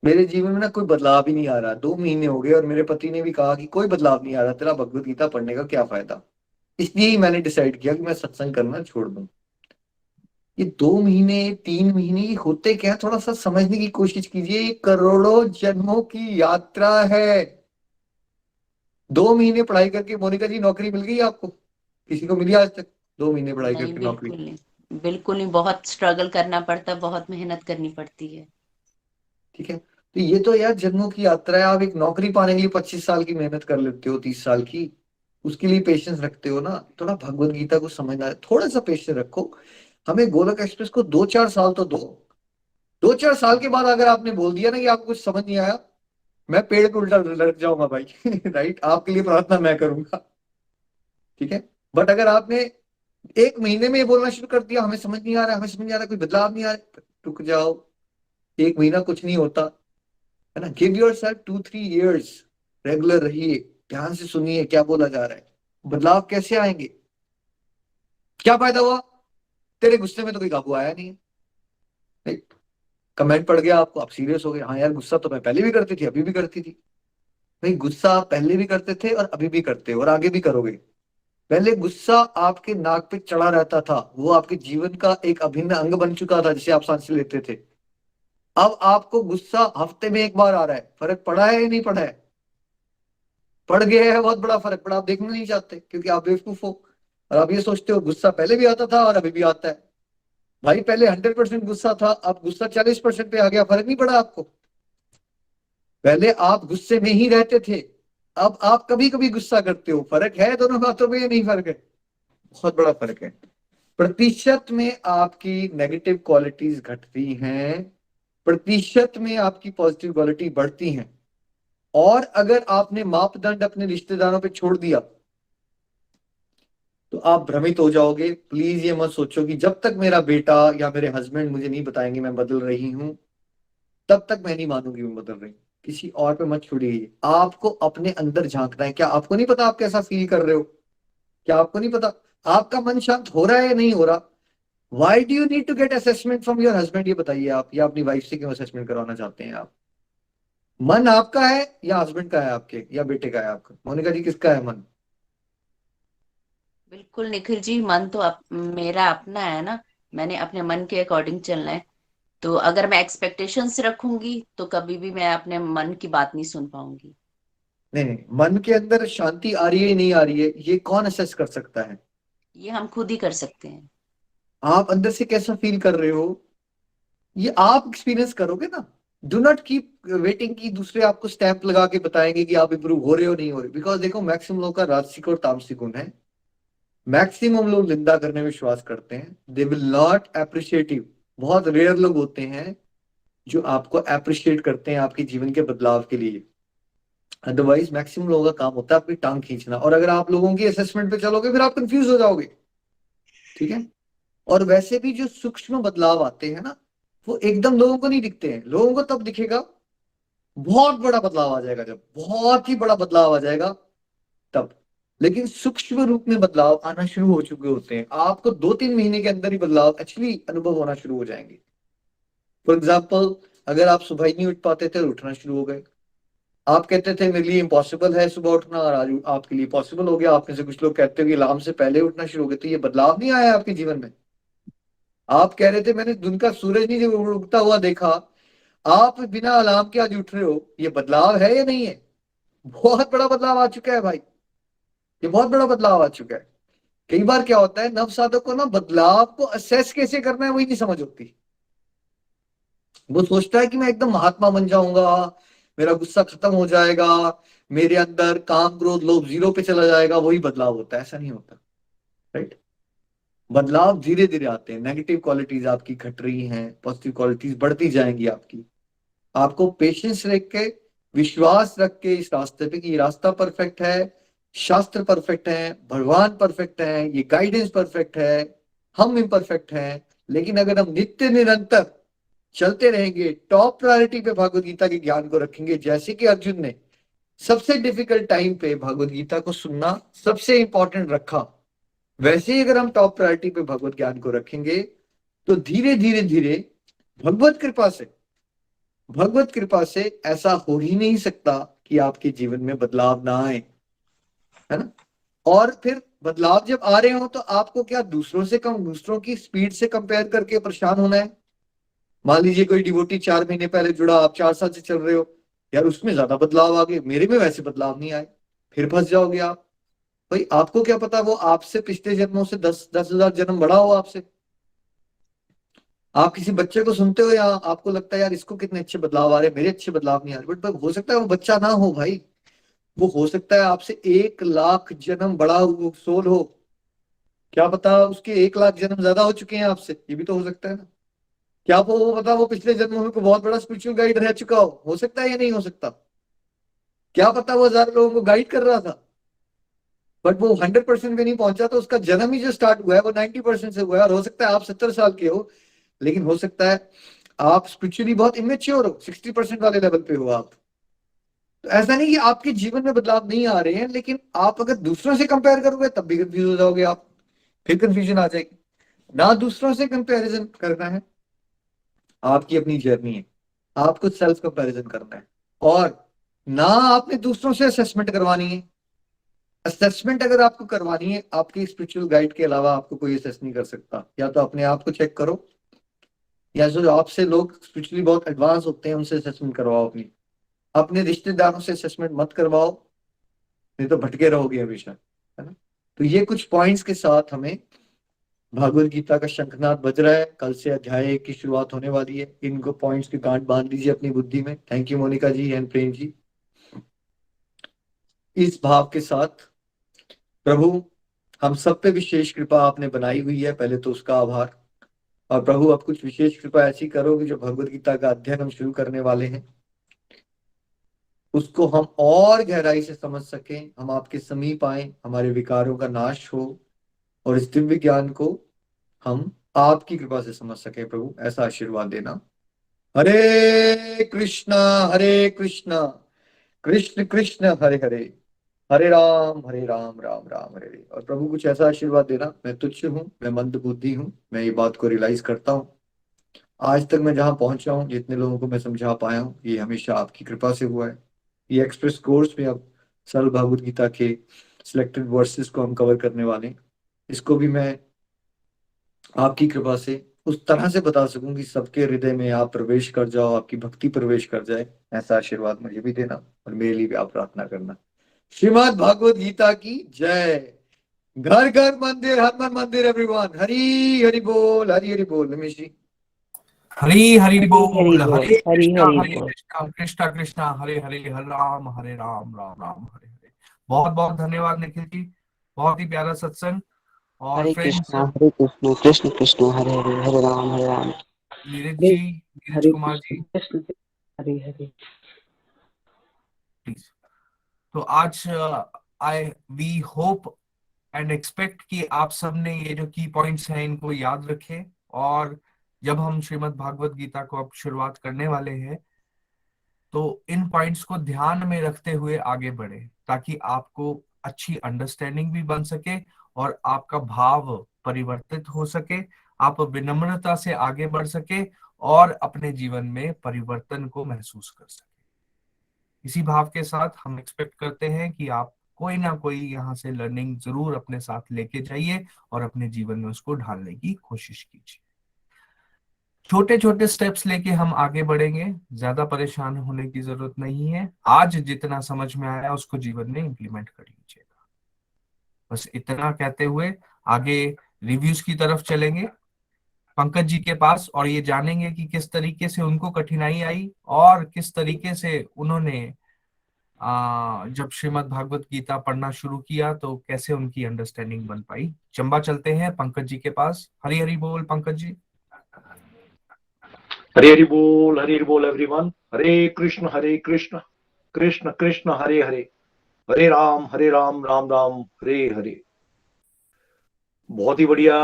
मेरे जीवन में ना कोई बदलाव ही नहीं आ रहा, 2 महीने हो गए और मेरे पति ने भी कहा कि कोई बदलाव नहीं आ रहा, तेरा भगवत गीता पढ़ने का क्या फायदा। इसलिए ही मैंने डिसाइड किया कि मैं सत्संग करना छोड़ दूं। ये 2 महीने 3 महीने ये होते क्या है, थोड़ा सा समझने की कोशिश कीजिए। ये करोड़ों जन्मों की यात्रा है। 2 महीने पढ़ाई करके मोनिका जी नौकरी मिल गई आपको? किसी को मिली आज तक 2 महीने पढ़ाई नहीं, करके नौकरी? बिल्कुल नहीं, बिल्कुल नहीं। बहुत स्ट्रगल करना पड़ता है, बहुत मेहनत करनी पड़ती है। ठीक है, तो ये तो यार जन्मों की यात्रा है। आप एक नौकरी पाने के लिए 25 साल की मेहनत कर लेते हो, 30 साल की, उसके लिए पेशेंस रखते हो ना। थोड़ा भगवत गीता को समझना है, थोड़ा सा पेशेंस रखो। हमें गोलक एक्सप्रेस को 2-4 साल तो दो। 2-4 साल के बाद अगर आपने बोल दिया ना कि आपको कुछ समझ नहीं आया, मैं पेड़ पे उल्टा लटक जाऊंगा भाई। राइट, आपके लिए प्रार्थना मैं करूंगा। ठीक है, बट अगर आपने एक महीने में ये बोलना शुरू कर दिया, हमें समझ नहीं आ रहा, हमें समझ नहीं आ रहा, कोई बदलाव नहीं आ रहा, रुक जाओ, एक महीना कुछ नहीं होता, है ना। Give your self 2-3 years, regular रहिए, ध्यान से सुनिए क्या बोला जा रहा है, बदलाव कैसे आएंगे। क्या फायदा हुआ, तेरे गुस्से में तो कोई काबू आया नहीं है, कमेंट पड़ गया आपको, आप सीरियस हो गए, हाँ यार गुस्सा तो मैं पहले भी करती थी, अभी भी करती थी। भाई गुस्सा आप पहले भी करते थे और अभी भी करते हो और आगे भी करोगे। पहले गुस्सा आपके नाक पे चढ़ा रहता था, वो आपके जीवन का एक अभिन्न अंग बन चुका था जिसे आप सांसें लेते थे। अब आपको गुस्सा हफ्ते में एक बार आ रहा है, फर्क पड़ा है या नहीं पड़ा है? पड़ गया है बहुत बड़ा फर्क, पर आप देखना नहीं चाहते क्योंकि आप बेवकूफ हो और आप ये सोचते हो गुस्सा पहले भी आता था और अभी भी आता है। भाई पहले 100% गुस्सा था, अब गुस्सा 40% पे आ गया, फर्क नहीं पड़ा आपको? पहले आप गुस्से में ही रहते थे, अब आप कभी कभी गुस्सा करते हो, फर्क है दोनों बातों में या नहीं फर्क है? बहुत बड़ा फर्क है। प्रतिशत में आपकी नेगेटिव क्वालिटीज घटती हैं, प्रतिशत में आपकी पॉजिटिव क्वालिटी बढ़ती हैं। और अगर आपने मापदंड अपने रिश्तेदारों पे छोड़ दिया तो आप भ्रमित हो जाओगे। प्लीज ये मत सोचो कि जब तक मेरा बेटा या मेरे हस्बैंड मुझे नहीं बताएंगे मैं बदल रही हूं, तब तक मैं नहीं मानूंगी मैं बदल रही हूं। किसी और पे मत छोड़िए, आपको अपने अंदर झांकना है। क्या आपको नहीं पता आप कैसा फील कर रहे हो? क्या आपको नहीं पता आपका मन शांत हो रहा है या नहीं हो रहा? Why do you need to get assessment from your husband, ये बताइए आप, या अपनी वाइफ से क्यों असेसमेंट करवाना चाहते हैं आप? मन आपका है या हस्बैंड का है आपके, या बेटे का है आपका? मोनिका जी किसका है मन? बिल्कुल निखिल जी, मन तो मेरा अपना है ना। मैंने अपने मन के अकॉर्डिंग चलना है। तो अगर मैं एक्सपेक्टेशंस रखूंगी तो कभी भी मैं अपने मन की बात नहीं सुन पाऊंगी। नहीं नहीं, मन के अंदर शांति आ रही है नहीं आ रही है, ये कौन असेस कर सकता है? ये हम खुद ही कर सकते हैं। आप अंदर से कैसा फील कर रहे हो, ये आप एक्सपीरियंस करोगे ना। डू नॉट कीप वेटिंग कि दूसरे आपको स्टैंप लगा के बताएंगे कि आप इंप्रूव हो रहे हो नहीं हो रहे। बिकॉज देखो मैक्सिमम लोग का राजसिक और तामसिक गुण है। मैक्सिमम लोग निंदा करने में विश्वास करते हैं, they will not appreciate you. बहुत रेयर लोग होते हैं जो आपको अप्रिशिएट करते हैं आपके जीवन के बदलाव के लिए। अदरवाइज मैक्सिमम लोगों का काम होता है आपकी टांग खींचना, और अगर आप लोगों की असेसमेंट पे चलोगे फिर आप कंफ्यूज हो जाओगे। ठीक है, और वैसे भी जो सूक्ष्म बदलाव आते हैं ना, वो एकदम लोगों को नहीं दिखते हैं। लोगों को तब दिखेगा बहुत बड़ा बदलाव आ जाएगा, जब बहुत ही बड़ा बदलाव आ जाएगा तब। लेकिन सूक्ष्म रूप में बदलाव आना शुरू हो चुके होते हैं, आपको 2-3 महीने के अंदर ही बदलाव एक्चुअली अनुभव होना शुरू हो जाएंगे। फॉर एग्जाम्पल, अगर आप सुबह ही नहीं उठ पाते थे और उठना शुरू हो गए, आप कहते थे मेरे लिए इम्पॉसिबल है सुबह उठना, और आज आपके लिए पॉसिबल हो गया। आप में से कुछ लोग कहते हो कि अलार्म से पहले उठना शुरू हो गए, तो ये बदलाव नहीं आया आपके जीवन में? आप कह रहे थे मैंने दिन का सूरज नहीं जब उगता हुआ देखा, आप बिना अलार्म के आज उठ रहे हो, ये बदलाव है या नहीं है? बहुत बड़ा बदलाव आ चुका है भाई, ये बहुत बड़ा बदलाव आ चुका है। कई बार क्या होता है, नव साधक को ना बदलाव को असेस कैसे करना है वही नहीं समझ होती। वो सोचता है कि मैं एकदम महात्मा बन जाऊंगा, मेरा गुस्सा खत्म हो जाएगा, मेरे अंदर काम क्रोध लोभ जीरो पे चला जाएगा, वही बदलाव होता है। ऐसा नहीं होता। राइट, बदलाव धीरे धीरे आते हैं। नेगेटिव क्वालिटीज आपकी घट रही हैं, पॉजिटिव क्वालिटीज बढ़ती जाएंगी आपकी। आपको पेशेंस रख के, विश्वास रख के इस रास्ते पे कि ये रास्ता परफेक्ट है, शास्त्र परफेक्ट है, भगवान परफेक्ट है, ये गाइडेंस परफेक्ट है, हम इम्परफेक्ट हैं। लेकिन अगर हम नित्य निरंतर चलते रहेंगे, टॉप प्रायोरिटी पे भगवत गीता के ज्ञान को रखेंगे, जैसे कि अर्जुन ने सबसे डिफिकल्ट टाइम पे भगवत गीता को सुनना सबसे इंपॉर्टेंट रखा, वैसे ही अगर हम टॉप प्रायोरिटी पे भगवत ज्ञान को रखेंगे तो धीरे धीरे धीरे भगवत कृपा से, भगवत कृपा से ऐसा हो ही नहीं सकता कि आपके जीवन में बदलाव ना आए, है ना। और फिर बदलाव जब आ रहे हो तो आपको क्या दूसरों से कम, दूसरों की स्पीड से कंपेयर करके परेशान होना है? मान लीजिए कोई डिवोटी 4 महीने पहले जुड़ा, आप 4 साल से चल रहे हो, यार उसमें ज्यादा बदलाव आ गए, मेरे में वैसे बदलाव नहीं आए, फिर फंस जाओगे आप। भाई आपको क्या पता वो आपसे पिछले जन्मों से 10,000 जन्म बड़ा हो आपसे। आप किसी बच्चे को सुनते हो या आपको लगता है यार इसको कितने अच्छे बदलाव आ रहे हैं, मेरे अच्छे बदलाव नहीं आ रहे, बट हो सकता है वो बच्चा ना हो भाई, वो हो सकता है आपसे 1 लाख जन्म बड़ा सोल हो। क्या पता उसके 1 लाख जन्म ज्यादा हो चुके हैं आपसे, ये भी तो हो सकता है ना। क्या वो पता वो पिछले जन्मों में कोई बहुत बड़ा स्पिरिचुअल गाइड रह चुका हो सकता है या नहीं हो सकता? क्या पता वो 1000 लोगों को गाइड कर रहा था, बट वो 100% पे नहीं पहुंचा, तो उसका जन्म ही जो स्टार्ट हुआ है वो 90% से हुआ है। और हो सकता है आप 70 साल के हो, लेकिन हो सकता है आप स्पिरिचुअली बहुत इमेच्योर हो, 60% वाले लेवल पे हो आप। तो ऐसा नहीं कि आपके जीवन में बदलाव नहीं आ रहे हैं, लेकिन आप अगर दूसरों से कंपेयर करोगे तब भी कंफ्यूज हो जाओगे आप, फिर कंफ्यूजन आ जाएगी। ना दूसरों से कंपैरिजन करना है, आपकी अपनी जर्नी है, आपको सेल्फ कंपैरिजन करना है। और ना आपने दूसरों से असेसमेंट करवानी है। असेसमेंट अगर आपको करवानी है, आपके स्पिरिचुअल गाइड के अलावा आपको कोई असेस नहीं कर सकता। या तो अपने आप को चेक करो, या जो आपसे लोग स्पिरिचुअली बहुत एडवांस होते हैं उनसे असेसमेंट करवाओ अपनी। अपने रिश्तेदारों से असेसमेंट मत करवाओ, नहीं तो भटके रहोगे हमेशा, है ना। तो ये कुछ पॉइंट्स के साथ हमें भागवत गीता का शंखनाद बज रहा है। कल से अध्याय 1 की शुरुआत होने वाली है। इनको पॉइंट्स की गांठ बांध दीजिए अपनी बुद्धि में। Thank you Monika ji and Prem ji. इस भाव के साथ, प्रभु हम सब पे विशेष कृपा आपने बनाई हुई है, पहले तो उसका आभार। और प्रभु अब कुछ विशेष कृपा ऐसी करो कि जो भगवत गीता का अध्ययन हम शुरू करने वाले हैं उसको हम और गहराई से समझ सकें, हम आपके समीप आए, हमारे विकारों का नाश हो, और इस दिव्य ज्ञान को हम आपकी कृपा से समझ सके। प्रभु ऐसा आशीर्वाद देना। हरे कृष्णा कृष्ण कृष्ण हरे हरे, हरे राम राम राम हरे हरे। और प्रभु कुछ ऐसा आशीर्वाद देना, मैं तुच्छ हूँ, मैं मंद बुद्धि हूँ, मैं ये बात को रियलाइज करता हूँ। आज तक मैं जहां पहुंचा हूँ, जितने लोगों को मैं समझा पाया हूँ, ये हमेशा आपकी कृपा से हुआ है। ये एक्सप्रेस कोर्स में अब सरल भागवत गीता के सिलेक्टेड वर्सेस को हम कवर करने वाले हैं। इसको भी मैं आपकी कृपा से उस तरह से बता सकूं कि सबके हृदय में आप प्रवेश कर जाओ, आपकी भक्ति प्रवेश कर जाए। ऐसा आशीर्वाद मुझे भी देना, और मेरे लिए भी आप प्रार्थना करना। श्रीमद् भागवत गीता की जय। घर घर मंदिर, हनुमान मंदिर एवरीवन। हरी हरि बोल, हरी हरि बोल। रमेश जी। हरी हरि हरी हरी बोल, बोल, हरी हरी हरे बोल। कृष्णा कृष्णा कृष्णा हरे हरे, हरे राम राम राम हरे हरे। बहुत बहुत धन्यवाद निखिल जी, बहुत ही प्यारा सत्संग। और हरे फ्रेंड्स, कृष्णा कृष्ण कृष्ण हरे हरे, हरे राम नीरज हरे जी, नीरज हरे कुमार जी, कृष्ण हरे हरे। प्लीज। तो आज I we hope and expect कि आप सबने ये जो की पॉइंट्स हैं इनको याद रखें, और जब हम श्रीमद् भागवत गीता को अब शुरुआत करने वाले हैं तो इन पॉइंट्स को ध्यान में रखते हुए आगे बढ़े, ताकि आपको अच्छी अंडरस्टैंडिंग भी बन सके और आपका भाव परिवर्तित हो सके, आप विनम्रता से आगे बढ़ सके और अपने जीवन में परिवर्तन को महसूस कर सके। इसी भाव के साथ हम एक्सपेक्ट करते हैं कि आप कोई ना कोई यहाँ से लर्निंग जरूर अपने साथ लेके जाइए और अपने जीवन में उसको ढालने की कोशिश कीजिए। छोटे छोटे स्टेप्स लेके हम आगे बढ़ेंगे, ज्यादा परेशान होने की जरूरत नहीं है। आज जितना समझ में आया उसको जीवन में इम्प्लीमेंट कर लीजिएगा। बस इतना कहते हुए आगे रिव्यूज की तरफ चलेंगे पंकज जी के पास, और ये जानेंगे कि किस तरीके से उनको कठिनाई आई और किस तरीके से उन्होंने जब श्रीमद् भागवत गीता पढ़ना शुरू किया तो कैसे उनकी अंडरस्टैंडिंग बन पाई। चंबा चलते हैं पंकज जी के पास। हरी हरी बोल पंकज जी। हरे हरि बोल एवरीवन। हरे कृष्ण कृष्ण कृष्ण हरे हरे, हरे राम राम राम हरे हरे। बहुत ही बढ़िया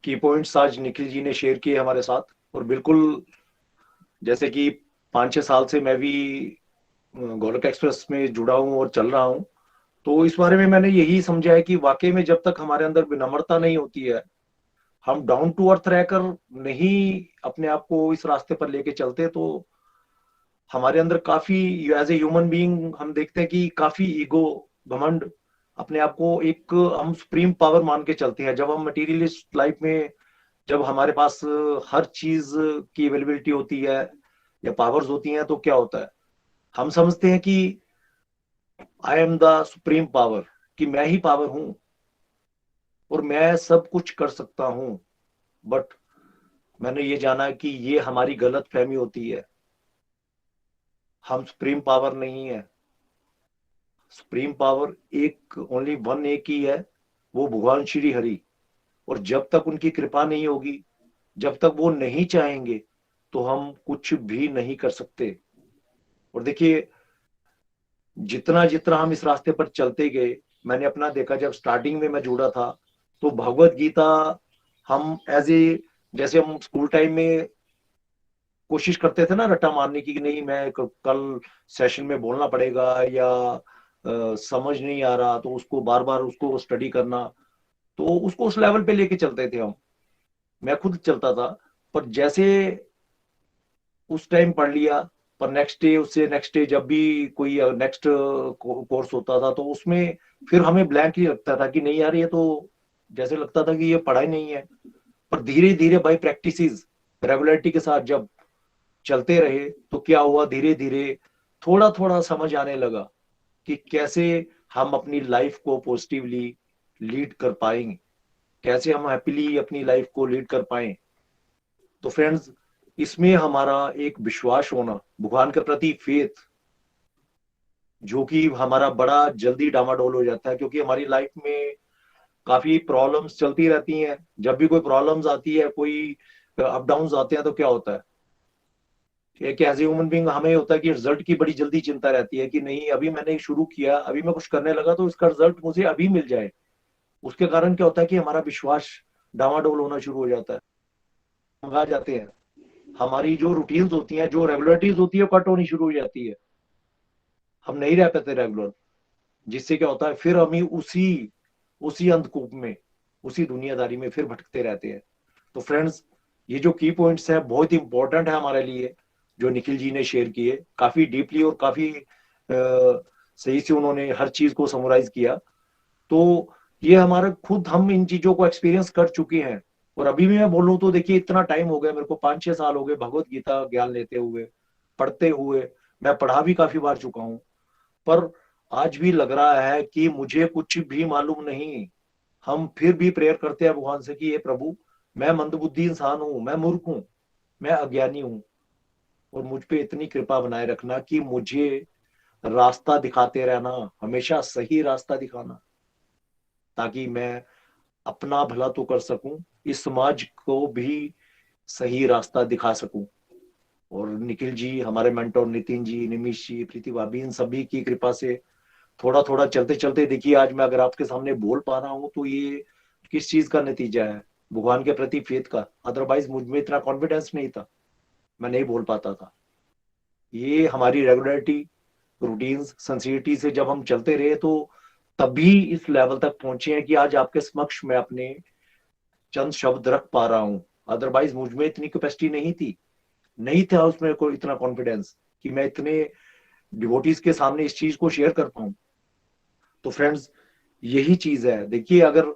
की पॉइंट्स आज निखिल जी ने शेयर किए हमारे साथ। और बिल्कुल जैसे कि 5-6 साल से मैं भी गोलोक एक्सप्रेस में जुड़ा हूं और चल रहा हूं, तो इस बारे में मैंने यही समझा है कि वाकई में जब तक हमारे अंदर विनम्रता नहीं होती है, हम डाउन टू अर्थ रहकर नहीं अपने आप को इस रास्ते पर लेके चलते, तो हमारे अंदर काफी एज ए ह्यूमन बीइंग हम देखते हैं कि काफी ईगो, घमंड, अपने आप को एक हम सुप्रीम पावर मान के चलते हैं। जब हम मटेरियलिस्ट लाइफ में, जब हमारे पास हर चीज की अवेलेबिलिटी होती है या पावर्स होती हैं, तो क्या होता है, हम समझते हैं कि I am the supreme power, कि मैं ही पावर हूं और मैं सब कुछ कर सकता हूं। बट मैंने ये जाना कि ये हमारी गलत फहमी होती है। हम सुप्रीम पावर नहीं है। सुप्रीम पावर एक, ओनली वन, एक ही है, वो भगवान श्री हरि। और जब तक उनकी कृपा नहीं होगी, जब तक वो नहीं चाहेंगे, तो हम कुछ भी नहीं कर सकते। और देखिए, जितना जितना हम इस रास्ते पर चलते गए, मैंने अपना देखा, जब स्टार्टिंग में मैं जुड़ा था तो भगवत गीता हम एज ए, जैसे हम स्कूल टाइम में कोशिश करते थे ना रट्टा मारने की कि नहीं मैं कल सेशन में बोलना पड़ेगा, या समझ नहीं आ रहा तो उसको बार बार उसको स्टडी करना, तो उसको उस लेवल पे लेके चलते थे हम। मैं खुद चलता था, पर जैसे उस टाइम पढ़ लिया, पर नेक्स्ट डे, उससे नेक्स्ट डे जब भी कोई नेक्स्ट कोर्स होता था तो उसमें फिर हमें ब्लैंक ही लगता था कि नहीं यार ये तो जैसे लगता था कि ये पढ़ाई नहीं है। पर धीरे धीरे बाई प्रैक्टिसेस, रेगुलरिटी के साथ जब चलते रहे तो क्या हुआ, धीरे धीरे थोड़ा थोड़ा समझ आने लगा कि कैसे हम अपनी लाइफ को पॉजिटिवली लीड कर पाएंगे, कैसे हम हैप्पीली अपनी लाइफ को लीड कर पाए। तो फ्रेंड्स, इसमें हमारा एक विश्वास होना, भगवान के प्रति फेथ, जो कि हमारा बड़ा जल्दी डामाडोल हो जाता है, क्योंकि हमारी लाइफ में काफी प्रॉब्लम्स चलती रहती हैं। जब भी कोई प्रॉब्लम्स आती है, कोई अप डाउन आते हैं, तो क्या होता है, एक एज ह्यूमन बींग हमें होता है कि रिजल्ट की बड़ी जल्दी चिंता रहती है कि नहीं अभी मैंने शुरू किया, अभी मैं कुछ करने लगा तो इसका रिजल्ट मुझे अभी मिल जाए। उसके कारण क्या होता है कि हमारा विश्वास डामाडोल होना शुरू हो जाता है, मंगा जाते हैं, हमारी जो रूटीन्स होती हैं, जो रेगुलरिटीज होती है, कट होनी शुरू हो जाती है, हम नहीं रह पाते रेगुलर। जिससे क्या होता है, फिर हम उसी उसी अंधकूप में, उसी दुनियादारी में फिर भटकते रहते हैं। तो फ्रेंड्स, ये जो की पॉइंट्स हैं बहुत इंपॉर्टेंट है हमारे लिए, जो निखिल जी ने शेयर किए, काफी डीपली और काफी सही से उन्होंने हर चीज को समराइज किया। तो ये हमारा खुद, हम इन चीजों को एक्सपीरियंस कर चुके हैं। और अभी भी मैं बोलूं तो देखिए, इतना टाइम हो गया मेरे को, 5-6 साल हो गए भगवत गीता ज्ञान लेते हुए, पढ़ते हुए। मैं पढ़ा भी काफी बार चुका हूं, पर आज भी लग रहा है कि मुझे कुछ भी मालूम नहीं। हम फिर भी प्रेयर करते हैं भगवान से कि ये प्रभु, मैं मंदबुद्धि इंसान हूं, मैं मूर्ख हूं, मैं अज्ञानी हूं, और मुझ पे इतनी कृपा बनाए रखना कि मुझे रास्ता दिखाते रहना, हमेशा सही रास्ता दिखाना, ताकि मैं अपना भला तो कर सकूं, इस समाज को भी सही रास्ता दिखा सकूं। और निखिल जी, हमारे मेंटोर नितिन जी, निमिष जी, प्रीति भाभी, इन सभी की कृपा से थोड़ा थोड़ा चलते चलते देखिए आज मैं अगर आपके सामने बोल पा रहा हूं, तो ये किस चीज का नतीजा है, भगवान के प्रति फेथ का। अदरवाइज मुझ में इतना कॉन्फिडेंस नहीं था, मैं नहीं बोल पाता था। ये हमारी रेगुलरिटी, रूटीन्स, सिंसियरिटी से जब हम चलते रहे, तो तभी इस लेवल तक पहुंचे हैं कि आज आपके समक्ष मैं अपने चंद शब्द रख पा रहा हूं। अदरवाइज मुझ में इतनी कैपेसिटी नहीं थी, नहीं था उसमें कोई इतना कॉन्फिडेंस कि मैं इतने डिवोटीज के सामने इस चीज को शेयर कर पाऊं। तो फ्रेंड्स, यही चीज है। देखिए, अगर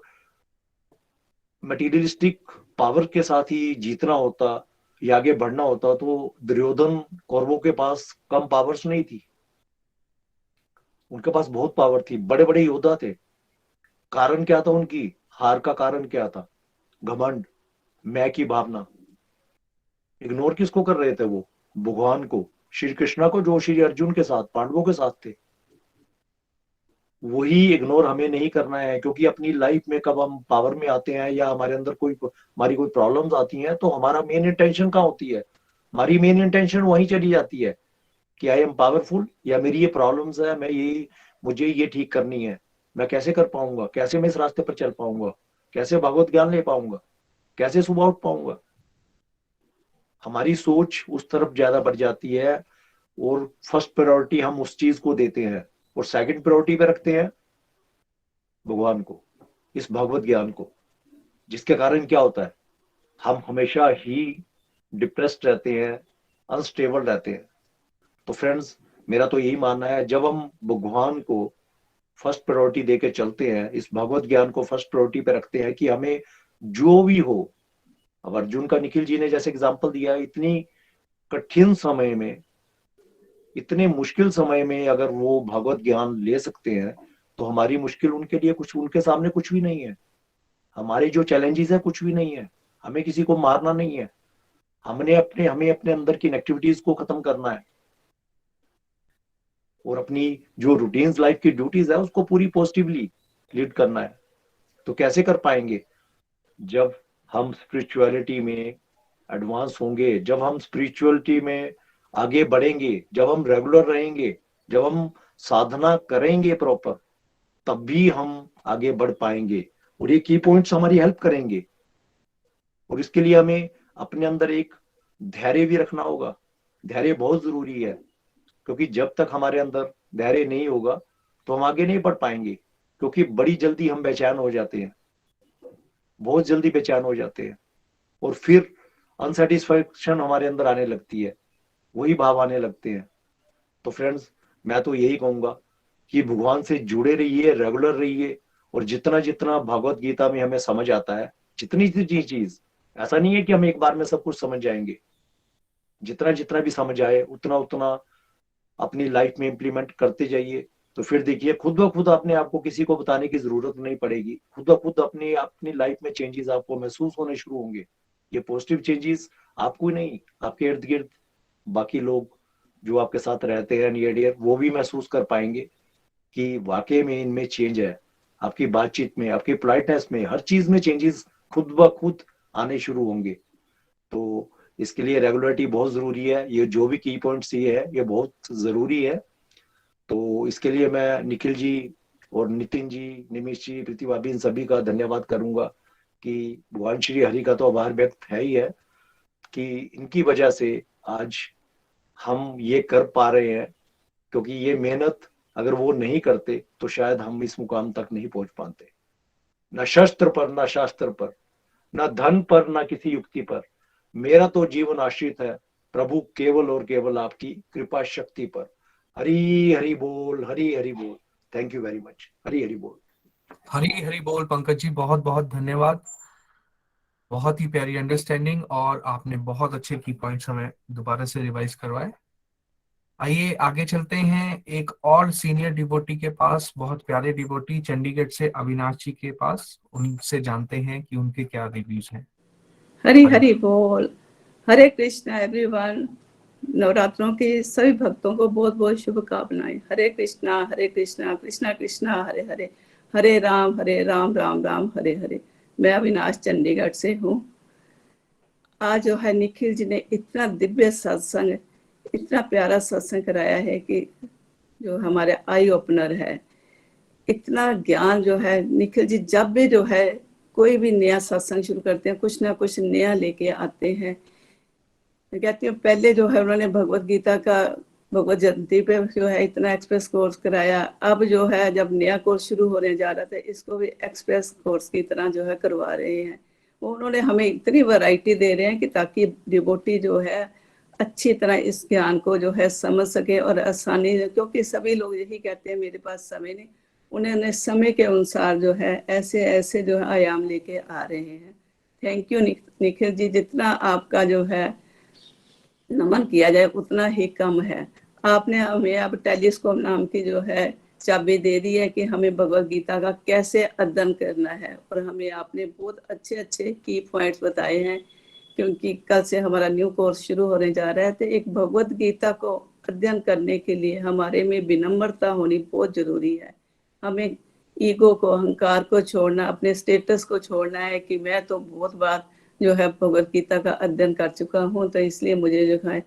मटीरियलिस्टिक पावर के साथ ही जीतना होता या आगे बढ़ना होता, तो दुर्योधन, कौरवों के पास कम पावर्स नहीं थी, उनके पास बहुत पावर थी, बड़े बड़े योद्धा थे। कारण क्या था उनकी हार का? कारण क्या था? घमंड, मैं की भावना। इग्नोर किसको कर रहे थे वो? भगवान को, श्री कृष्णा को, जो श्री अर्जुन के साथ, पांडवों के साथ थे। वही इग्नोर हमें नहीं करना है, क्योंकि अपनी लाइफ में कब हम पावर में आते हैं या हमारे अंदर हमारी कोई प्रॉब्लम्स आती हैं, तो हमारा मेन इंटेंशन कहाँ होती है? हमारी मेन इंटेंशन वहीं चली जाती है कि आई एम पावरफुल, या मेरी ये प्रॉब्लम्स है, मैं ये, मुझे ये ठीक करनी है, मैं कैसे कर पाऊंगा, कैसे मैं इस रास्ते पर चल पाऊंगा, कैसे भगवत ज्ञान ले पाऊंगा, कैसे सुबह उठ पाऊंगा। हमारी सोच उस तरफ ज्यादा बढ़ जाती है, और फर्स्ट प्रायोरिटी हम उस चीज को देते हैं, और सेकंड प्रायोरिटी पे रखते हैं भगवान को, इस भगवत ज्ञान को। जिसके कारण क्या होता है, हम हमेशा ही डिप्रेस्ड रहते हैं, अनस्टेबल रहते हैं। तो फ्रेंड्स, मेरा तो यही मानना है, जब हम भगवान को फर्स्ट प्रायोरिटी देके चलते हैं, इस भगवत ज्ञान को फर्स्ट प्रायोरिटी पे रखते हैं, कि हमें जो भी हो, अब अर्जुन का निखिल जी ने जैसे एग्जांपल दिया, इतनी कठिन समय में, इतने मुश्किल समय में अगर वो भगवत ज्ञान ले सकते हैं, तो हमारी मुश्किल उनके लिए कुछ, उनके सामने कुछ भी नहीं है। हमारे जो चैलेंजेस है कुछ भी नहीं है। हमें किसी को मारना नहीं है, हमें अपने अंदर की नेगेटिविटीज को खत्म करना है, और अपनी जो रूटीन्स, लाइफ की ड्यूटीज है, उसको पूरी पॉजिटिवली लीड करना है। तो कैसे कर पाएंगे? जब हम स्पिरिचुअलिटी में एडवांस होंगे, जब हम स्पिरिचुअलिटी में आगे बढ़ेंगे, जब हम रेगुलर रहेंगे, जब हम साधना करेंगे प्रॉपर, तब भी हम आगे बढ़ पाएंगे और ये की पॉइंट्स हमारी हेल्प करेंगे। और इसके लिए हमें अपने अंदर एक धैर्य भी रखना होगा। धैर्य बहुत जरूरी है, क्योंकि जब तक हमारे अंदर धैर्य नहीं होगा तो हम आगे नहीं बढ़ पाएंगे, क्योंकि बड़ी जल्दी हम बेचैन हो जाते हैं, बहुत जल्दी बेचैन हो जाते हैं, और फिर अनसेटिस्फैक्शन हमारे अंदर आने लगती है, वही भाव आने लगते हैं। तो फ्रेंड्स, मैं तो यही कहूंगा कि भगवान से जुड़े रहिए, रेगुलर रहिए, और जितना जितना भगवत गीता में हमें समझ आता है, जितनी जितनी चीज, ऐसा नहीं है कि हम एक बार में सब कुछ समझ जाएंगे, जितना जितना भी समझ आए उतना उतना अपनी लाइफ में इम्प्लीमेंट करते जाइए। तो फिर देखिए, खुद ब खुद अपने आप को किसी को बताने की जरूरत नहीं पड़ेगी, खुद ब खुद अपनी अपनी लाइफ में चेंजेस आपको महसूस होने शुरू होंगे। ये पॉजिटिव चेंजेस आपको ही नहीं, आपके इर्द गिर्द बाकी लोग जो आपके साथ रहते हैं नियर डियर, वो भी महसूस कर पाएंगे कि वाकई में इनमें चेंज है। आपकी बातचीत में, आपकी पोलाइटनेस में, हर चीज में चेंजेस खुद ब खुद आने शुरू होंगे। तो इसके लिए रेगुलरिटी बहुत जरूरी है। ये जो भी की पॉइंट्स ये है, ये बहुत जरूरी है। तो इसके लिए मैं निखिल जी और नितिन जी, निमिष जी, प्रीति भाभी, इन सभी का धन्यवाद करूंगा कि भगवान श्री हरि का तो आभार व्यक्त है ही है कि इनकी वजह से आज हम ये कर पा रहे हैं, क्योंकि ये मेहनत अगर वो नहीं करते तो शायद हम इस मुकाम तक नहीं पहुंच पाते। न शस्त्र पर, न शास्त्र पर, न धन पर, न किसी युक्ति पर, मेरा तो जीवन आश्रित है प्रभु केवल और केवल आपकी कृपा शक्ति पर। हरी हरि बोल, हरी हरि बोल। Thank you very much. Hari Hari बोल। हरी हरी बोल। पंकज जी, बहुत बहुत धन्यवाद। बहुत ही प्यारी अंडरस्टैंडिंग, और आपने बहुत अच्छे की पॉइंट्स हमें दोबारा से रिवाइज करवाए। आइए आगे चलते हैं एक और सीनियर डिवोटी के पास, बहुत प्यारे डिवोटी चंडीगढ़ से अविनाश जी के पास। उनसे जानते हैं कि उनके क्या रिव्यूज हैं। हरी हरी बोल। हरे कृष्णा एवरीवन। नवरात्रों के सभी भक्तों को बहुत बहुत शुभकामनाएं। हरे कृष्णा कृष्णा कृष्णा हरे हरे, हरे राम राम राम हरे हरे। मैं अविनाश चंडीगढ़ से हूँ। आज जो है निखिल जी ने इतना दिव्य सत्संग, इतना प्यारा सत्संग कराया है कि जो हमारे आई ओपनर है। इतना ज्ञान जो है निखिल जी जब भी जो है कोई भी नया सत्संग शुरू करते हैं, कुछ ना कुछ नया लेके आते हैं। मैं कहती हूँ पहले जो है उन्होंने भगवत गीता का भगवत जयंती पे जो है इतना एक्सप्रेस कोर्स कराया। अब जो है जब नया कोर्स शुरू होने जा रहा था, इसको भी एक्सप्रेस कोर्स की तरह जो है करवा रहे हैं। वो उन्होंने हमें इतनी वैरायटी दे रहे हैं कि ताकि डिवोटी जो है अच्छी तरह इस ज्ञान को जो है समझ सके और आसानी, क्योंकि सभी लोग यही कहते हैं मेरे पास समय नहीं। उन्होंने समय के अनुसार जो है ऐसे ऐसे जो है आयाम लेके आ रहे हैं। Thank you Nikhil ji. जितना आपका जो है नमन किया जाए उतना ही कम है। आपने हमें अब टेलीस्कोप नाम की जो है चाबी दे दी है कि हमें भगवत गीता का कैसे अध्ययन करना है, और हमें आपने बहुत अच्छे अच्छे की पॉइंट्स बताए हैं। क्योंकि कल से हमारा न्यू कोर्स शुरू होने जा रहा है, तो एक भगवत गीता को अध्ययन करने के लिए हमारे में विनम्रता होनी बहुत जरूरी है। हमें ईगो को, अहंकार को छोड़ना, अपने स्टेटस को छोड़ना है कि मैं तो बहुत बार जो है भगवत गीता का अध्ययन कर चुका हूँ, तो इसलिए मुझे जो है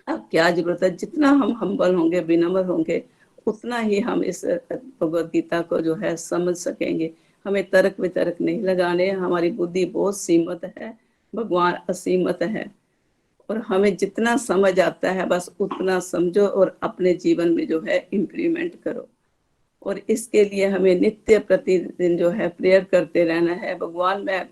अब क्या जरूरत है। जितना हम हम्बल होंगे, विनम्र होंगे, उतना ही हम इस भगवत गीता को जो है समझ सकेंगे। हमें तर्क वितर्क नहीं लगाने। हमारी बुद्धि बहुत सीमित है, भगवान असीमित है, और हमें जितना समझ आता है बस उतना समझो और अपने जीवन में जो है इम्प्लीमेंट करो। और इसके लिए हमें नित्य प्रतिदिन जो है प्रेयर करते रहना है। भगवान मैं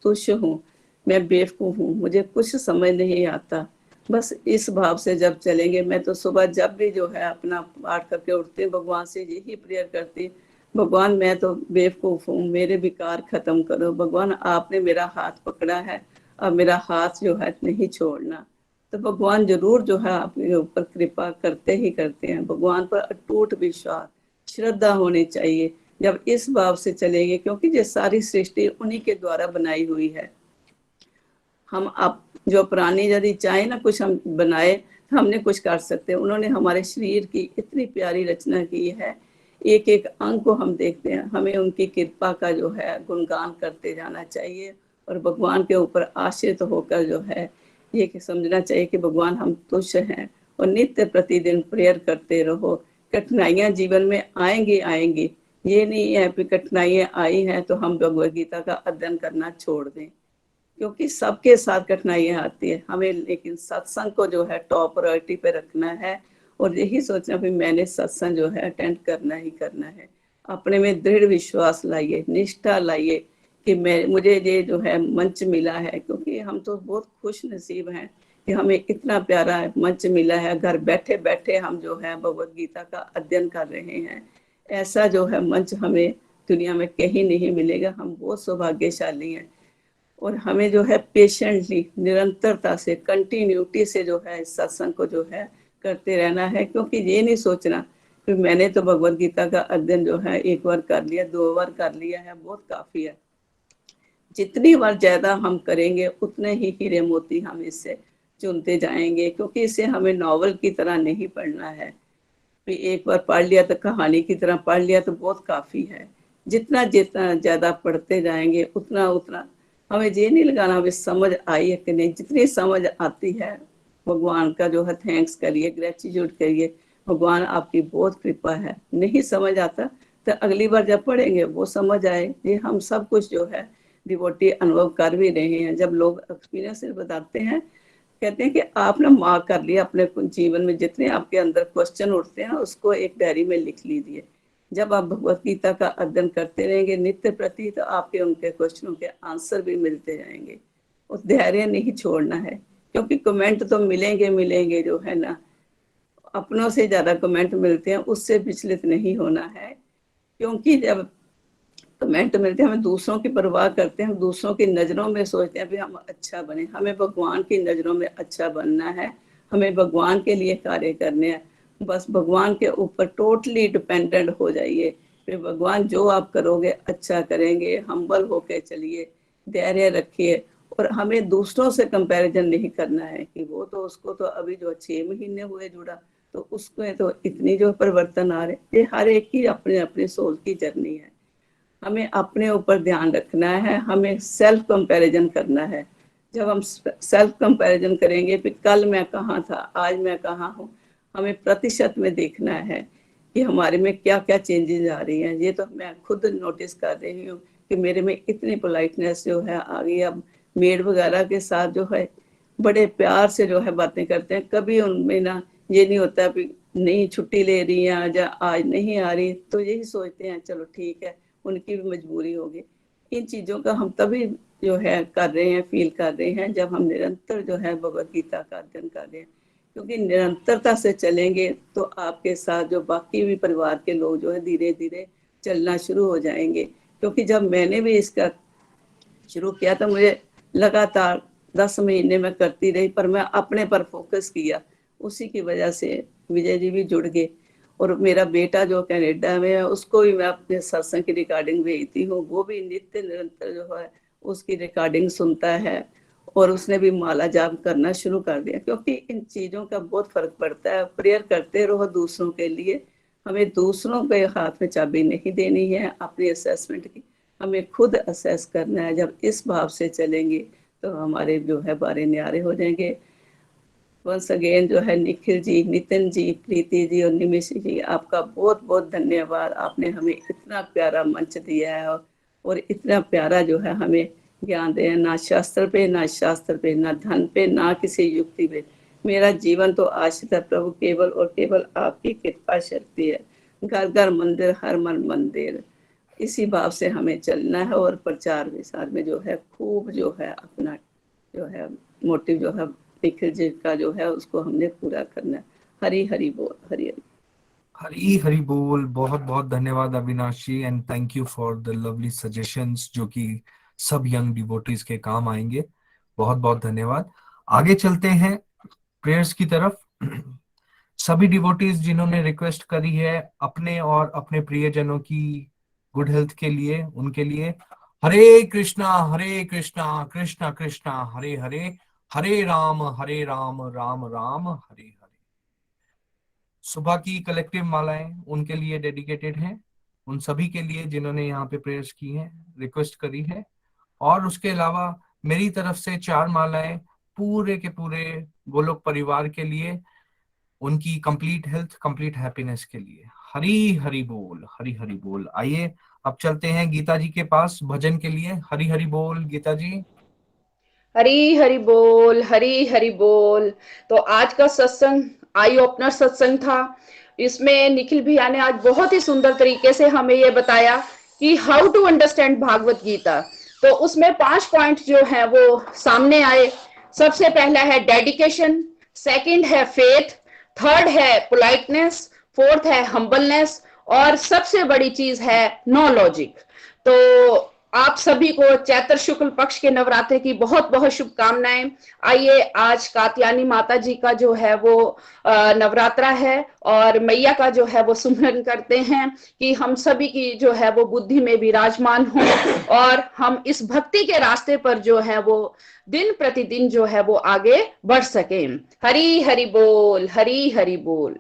तुच्छ हूँ, मैं बेवकूफ हूँ, मुझे कुछ समझ नहीं आता। बस इस भाव से जब चलेंगे, मैं तो सुबह जब भी जो है अपना पाठ करके उठती हूँ, भगवान से यही प्रेयर करती, भगवान मैं तो बेवकूफ हूँ, मेरे विकार खत्म करो। भगवान आपने मेरा हाथ पकड़ा है, अब मेरा हाथ जो है नहीं छोड़ना। तो भगवान जरूर जो है आपके ऊपर कृपा करते ही करते हैं। भगवान पर अटूट विश्वास, श्रद्धा होनी चाहिए जब इस भाव से चलेंगे, क्योंकि ये सारी सृष्टि उन्हीं के द्वारा बनाई हुई है। हम अब जो प्राणी यदि चाहे ना कुछ हम बनाए तो हमने कुछ कर सकते हैं। उन्होंने हमारे शरीर की इतनी प्यारी रचना की है, एक एक अंग को हम देखते हैं। हमें उनकी कृपा का जो है गुणगान करते जाना चाहिए, और भगवान के ऊपर आश्रित होकर जो है ये समझना चाहिए कि भगवान हम तुच्छ हैं, और नित्य प्रतिदिन प्रेयर करते रहो कठिनाइयां जीवन में आएंगी आएंगी, ये नहीं है कि कठिनाइयां आई हैं तो हम भगवत गीता का अध्ययन करना छोड़ दें, क्योंकि सबके साथ कठिनाइयां आती है हमें, लेकिन सत्संग को जो है टॉप प्रायोरिटी पे रखना है और यही सोचना भी मैंने सत्संग जो है अटेंड करना ही करना है। अपने में दृढ़ विश्वास लाइए, निष्ठा लाइए कि मुझे ये जो है मंच मिला है, क्योंकि हम तो बहुत खुश नसीब हैं कि हमें इतना प्यारा मंच मिला है, घर बैठे बैठे हम जो है भगवत गीता का अध्ययन कर रहे हैं। ऐसा जो है मंच हमें दुनिया में कहीं नहीं मिलेगा, हम बहुत सौभाग्यशाली हैं। और हमें जो है पेशेंटली, निरंतरता से, कंटिन्यूटी से जो है इस सत्संग को जो है करते रहना है, क्योंकि ये नहीं सोचना कि मैंने तो भगवत गीता का अध्ययन जो है एक बार कर लिया, 2 बार कर लिया है, बहुत काफी है। जितनी बार ज्यादा हम करेंगे उतने ही हीरे मोती हम इससे चुनते जाएंगे, क्योंकि इसे हमें नॉवल की तरह नहीं पढ़ना है। एक बार पढ़ लिया तो कहानी की तरह पढ़ लिया तो बहुत काफी है। जितना जितना ज्यादा पढ़ते जाएंगे उतना उतना हमें ये नहीं लगाना हमें समझ आई है कि नहीं, जितनी समझ आती है भगवान का जो है थैंक्स करिए, ग्रेटिट्यूड करिए, भगवान आपकी बहुत कृपा है। नहीं समझ आता तो अगली बार जब पढ़ेंगे वो समझ आए। ये हम सब कुछ जो है डिवोटी अनुभव कर भी रहे हैं। जब लोग एक्सपीरियंस बताते हैं, कहते हैं कि आपने मार्क कर लिया अपने जीवन में, जितने आपके अंदर क्वेश्चन उठते हैं उसको एक डायरी में लिख लीजिए। जब आप भगवत गीता का अध्ययन करते रहेंगे नित्य प्रति, तो आपके उनके क्वेश्चनों के आंसर भी मिलते जाएंगे। और धैर्य नहीं छोड़ना है, क्योंकि कमेंट तो मिलेंगे मिलेंगे जो है ना, अपनों से ज्यादा कमेंट मिलते हैं, उससे विचलित नहीं होना है। क्योंकि जब कमेंट मिलते हैं हमें दूसरों की परवाह करते हैं, हम दूसरों की नजरों में सोचते हैं भी हम अच्छा बने। हमें भगवान की नजरों में अच्छा बनना है, हमें भगवान के लिए कार्य करने हैं। बस भगवान के ऊपर टोटली डिपेंडेंट हो जाइए, फिर भगवान जो आप करोगे अच्छा करेंगे। हम्बल होके चलिए, धैर्य रखिए, और हमें दूसरों से कंपैरिजन नहीं करना है कि वो तो उसको तो अभी जो 6 महीने हुए जुड़ा तो उसको तो इतनी जो परिवर्तन आ रहे। ये हर एक की अपने अपने सोल की जर्नी है। हमें अपने ऊपर ध्यान रखना है, हमें सेल्फ कंपैरिजन करना है। जब हम सेल्फ कंपैरिजन करेंगे फिर कल मैं कहाँ था, आज मैं कहाँ हूँ, हमें प्रतिशत में देखना है कि हमारे में क्या क्या चेंजेस आ रही हैं। ये तो मैं खुद नोटिस कर रही हूँ कि मेरे में इतनी पोलाइटनेस जो है आ गई। अब मेड वगैरह के साथ जो है बड़े प्यार से जो है बातें करते हैं। कभी उनमें ना ये नहीं होता कि नहीं छुट्टी ले रही है या आज नहीं आ रही, तो यही सोचते हैं चलो ठीक है, उनकी भी मजबूरी होगी। इन चीजों का हम तभी जो है कर रहे हैं, फील कर रहे हैं, जब हम निरंतर जो है भगवत गीता का अध्ययन कर रहे हैं। क्योंकि निरंतरता से चलेंगे तो आपके साथ जो बाकी भी परिवार के लोग जो है धीरे धीरे चलना शुरू हो जाएंगे। क्योंकि जब मैंने भी इसका शुरू किया तो मुझे लगातार 10 महीने में करती रही, पर मैं अपने पर फोकस किया। उसी की वजह से विजय जी भी जुड़ गए। और मेरा बेटा जो कनाडा में है उसको भी मैं अपने सत्संग की रिकॉर्डिंग भेजती हूँ, वो भी नित्य निरंतर जो है उसकी रिकॉर्डिंग सुनता है। और उसने भी माला जाप करना शुरू कर दिया, क्योंकि इन चीजों का बहुत फर्क पड़ता है। प्रेयर करते रहो दूसरों के लिए, हमें दूसरों के हाथ में चाबी नहीं देनी है अपनी असेसमेंट की, हमें खुद असेस करना है। जब इस भाव से चलेंगे तो हमारे जो है बारे न्यारे हो जाएंगे। वंस अगेन जो है निखिल जी, नितिन जी, प्रीति जी और निमिषी जी, आपका बहुत बहुत धन्यवाद। आपने हमें इतना प्यारा मंच दिया है और इतना प्यारा जो है हमें ज्ञान दिया। ना शास्त्र पे, ना शास्त्र पे, ना धन पे, ना किसी युक्ति पे। मेरा जीवन तो आश्रित है प्रभु केवल और केवल आपकी कृपा शक्ति है। घर घर मंदिर, हर मन मंदिर, इसी भाव से हमें चलना है। और प्रचार विचार में जो है खूब जो है अपना जो है मोटिव जो है निखिल जी का जो है उसको हमने पूरा करना है। हरी हरी बोल, हरी हरी हरी हरी बोल। बहुत बहुत धन्यवाद Avinash ji, and thank you for the lovely suggestions जो कि सब यंग डिवोटीज के काम आएंगे। बहुत बहुत धन्यवाद। आगे चलते हैं प्रेयर्स की तरफ। सभी डिवोटीज जिन्होंने रिक्वेस्ट करी है अपने और अपने प्रियजनों की गुड हेल्थ के लिए, उनके लिए हरे कृष्णा कृष्णा कृष्णा हरे हरे, हरे राम राम राम हरे हरे। सुबह की कलेक्टिव मालाएं उनके लिए डेडिकेटेड हैं, उन सभी के लिए जिन्होंने यहाँ पे प्रेयर्स की हैं, रिक्वेस्ट करी है। और उसके अलावा मेरी तरफ से 4 मालाएं पूरे के पूरे गोलोक परिवार के लिए, उनकी कंप्लीट हेल्थ, कंप्लीट हैप्पीनेस के लिए। हरी हरी बोल, हरी हरी बोल। आइए अब चलते हैं गीता जी के पास भजन के लिए। हरी हरी बोल गीता जी। हरी हरी बोल, हरी हरी बोल। तो आज का सत्संग आई ओपनर सत्संग था। इसमें निखिल भैया ने आज बहुत ही सुंदर तरीके से हमें ये बताया कि how to understand Bhagavad Gita. तो उसमें 5 पॉइंट जो है वो सामने आए। सबसे पहला है डेडिकेशन, सेकंड है फेथ, थर्ड है पोलाइटनेस, फोर्थ है हम्बलनेस, और सबसे बड़ी चीज है नो लॉजिक। तो आप सभी को चैत्र शुक्ल पक्ष के नवरात्रे की बहुत बहुत शुभकामनाएं। आइए आज कात्यायनी माता जी का जो है वो नवरात्रा है, और मैया का जो है वो सुमिरन करते हैं कि हम सभी की जो है वो बुद्धि में विराजमान हो, और हम इस भक्ति के रास्ते पर जो है वो दिन प्रतिदिन जो है वो आगे बढ़ सके। हरी हरि बोल, हरी हरि बोल।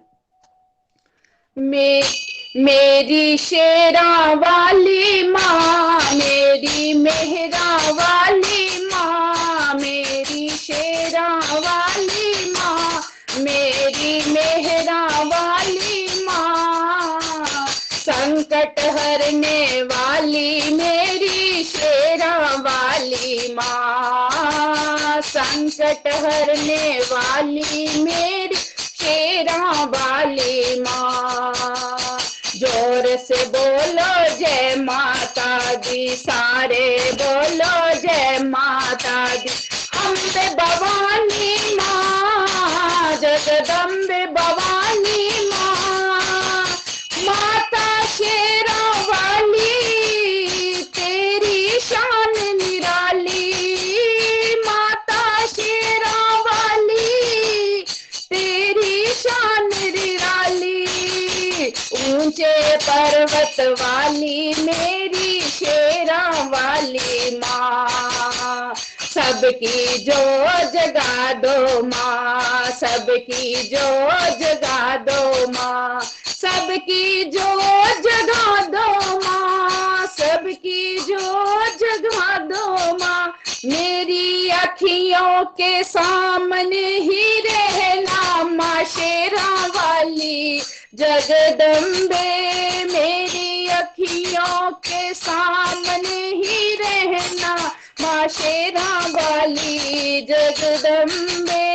मेरी शेरा वाली माँ, मेरी मेहरा वाली माँ, मेरी शेरा वाली माँ, मेरी मेहरा वाली माँ, संकट हरने वाली मेरी शेरा वाली माँ, संकट हरने वाली मेरी शेरा वाली माँ। जोर से बोलो जय माता दी, सारे बोलो जय माता दी। अम्बे भवानी माँ, जगदम्बे भवानी माँ, माता शेरा वाली तेरी शान निराली, माता शेरा वाली तेरी शान निराली। ऊंचे पर्वत वाली मेरी शेरा वाली माँ, सबकी जो जगा दो माँ, सबकी जो जगा दो माँ, सबकी जो जगा दो माँ, सबकी जो जगा दो माँ। मेरी अखियों के सामने ही रहना माँ शेरा वाली जगदम्बे, मेरी अखियों के सामने ही रहना माँ शेरा वाली जगदम्बे।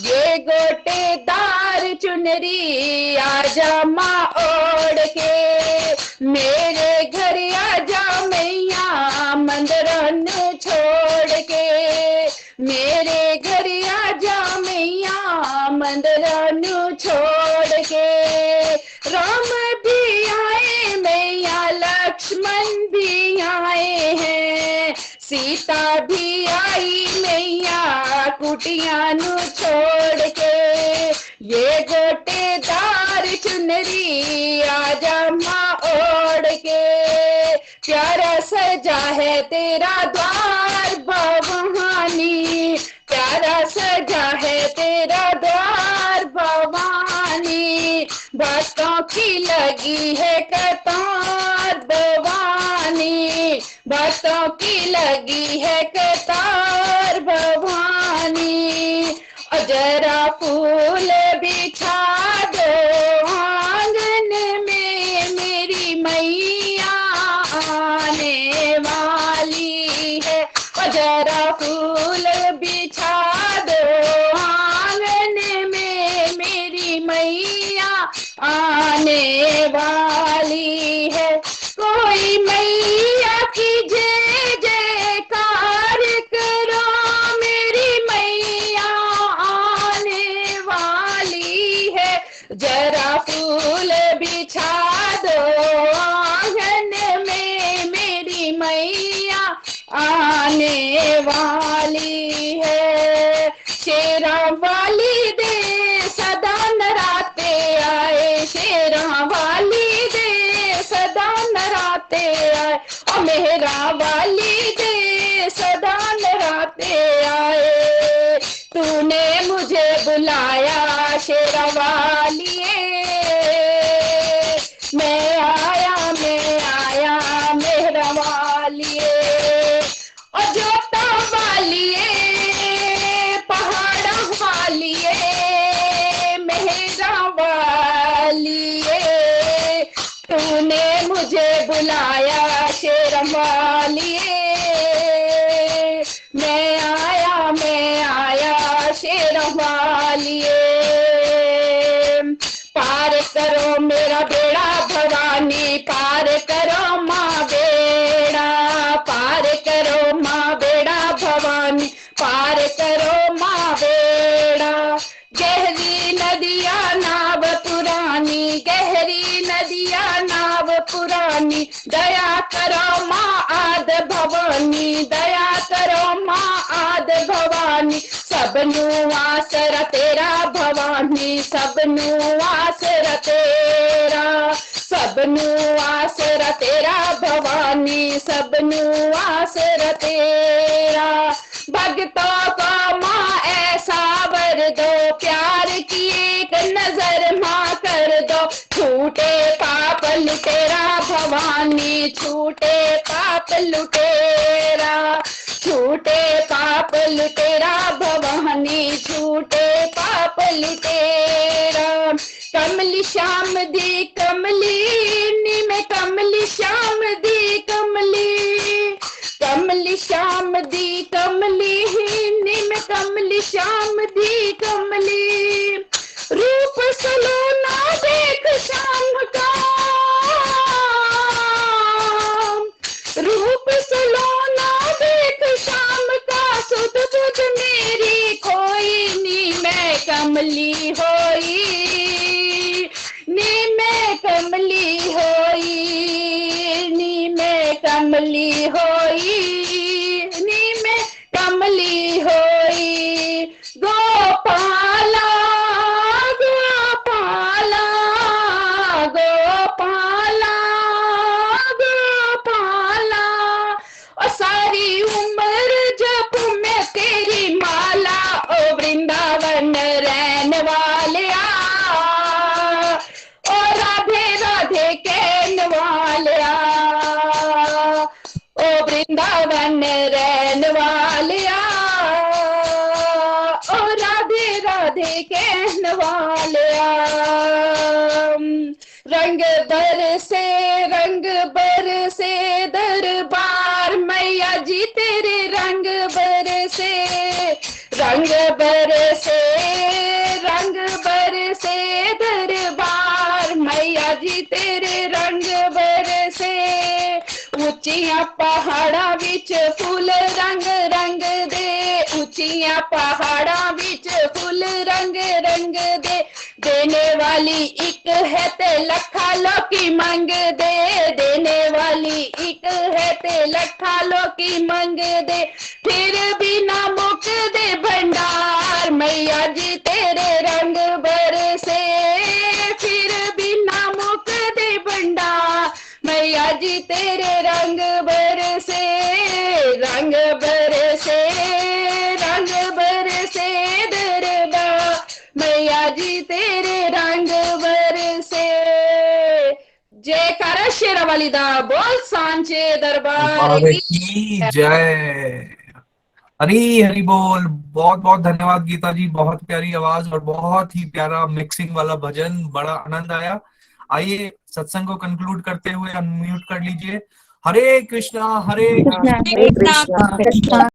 ये गोटेदार चुनरी आजा माँ ओढ़ के, मेरे घर आजा मैया मंदिरन छोड़ के, मेरे घर आजा मैया मंदिरन छोड़ के। राम भी आए मैया, लक्ष्मण भी आए हैं, सीता भी आई मैया कुटिया नु छोड़ के। ये गोटेदार चुनरी आजा माँ ओढ़ के, प्यारा सजा है तेरा द्वार भवानी, प्यारा सजा है तेरा द्वार भवानी, भक्तों की लगी है कतार भवानी, भक्तों की लगी है कतार भवानी। जरा फूल बिछा दो आंगन में, मेरी मैया आने वाली है। जरा फूल बिछा दो आंगन में, मेरी मैया आने वाली है। कोई मैया की जय जयकार करो, मेरी मैया आने वाली है। जरा फूल बिछा दो आंगन में, मेरी मैया आने वाली है। शेरा वाली दे सदा नराते आए, शेरा वाली दे सदा नराते आए, और मेहरा वाली दे सदा नराते आए। तूने मुझे बुलाया शेरा वालिए, मैं आया मेहरा वालिए। और जोता वालिए, पहाड़ा वालिए, शेरम वालिए, मैं आया शेरम वालिए। पार करो मेरा बेड़ा भवानी, पार करो माँ बेड़ा, पार करो माँ बेड़ा भवानी, पार करो माँ बेड़ा। गहरी नदिया नाव पुरानी, गहरी नदिया नाव पुरानी, दया करो माँ आद भवानी, दया करो माँ आद भवानी। सबनु आसरा तेरा भवानी, सबनु आसरा तेरा, सबनु आसरा तेरा भवानी, सबनु आसरा तेरा। भक्तों को माँ ऐसा वर दो, प्यार की एक नजर माँ कर दो। छूटे पाप लुटेरा भवानी, छूटे पाप लुटेरा, छूटे पाप लुटेरा भवानी, छूटे पाप लुटेरा। कमली श्याम दी कमली नी में, कमली श्याम दी कमली, कमली श्याम दी कमली नी में, कमली श्याम दी कमली। रूप सलोना देख श्याम का, रूप सलोना देख श्याम का, सुध बुध मेरी खोई नी मैं कमली होई, नी मैं कमली होई, नी मैं कमली होई, नी मैं कमली होई। गोपाला गोपाला गोपाला गोपाला, और सारी उम्र जप मैं तेरी माला। ओ वृंदावन रहने वालिया, ओ राधे राधे कहने वालिया, ओ वृंदावन रहने वालिया, ओ राधे राधे कहने वालिया। रंग बरसे दरबार मैया जी तेरे, रंग बरसे, रंग बरसे, रंग बरसे दरबार मैया जी तेरे, रंग बरसे। ਉੱਚੀਆਂ ਪਹਾੜਾਂ ਵਿੱਚ ਫੁੱਲ ਰੰਗ ਰੰਗ ਦੇ, ਉੱਚੀਆਂ ਪਹਾੜਾਂ ਵਿੱਚ ਫੁੱਲ ਰੰਗ ਰੰਗ ਦੇ। देने वाली एक है ते लखा लोकी मंगदे, देने वाली एक है ते लखा लोकी मंगदे। फिर भी ना मुकदे भंडार मैया जी तेरे रंग बरसे, फिर भी ना मुकदे भंडार मैया जी तेरे रंग बरसे, रंग बरसे, रंग बरसे दरबार मैया जी तेरे रंग बरसे। जयकारा शेरावाली दा बोल सांचे दरबार की जय। हरी हरी बोल। बहुत बहुत धन्यवाद गीता जी, बहुत प्यारी आवाज और बहुत ही प्यारा मिक्सिंग वाला भजन, बड़ा आनंद आया। आइए सत्संग को कंक्लूड करते हुए अनम्यूट कर लीजिए। हरे कृष्णा हरे कृष्णा हरे कृष्णा।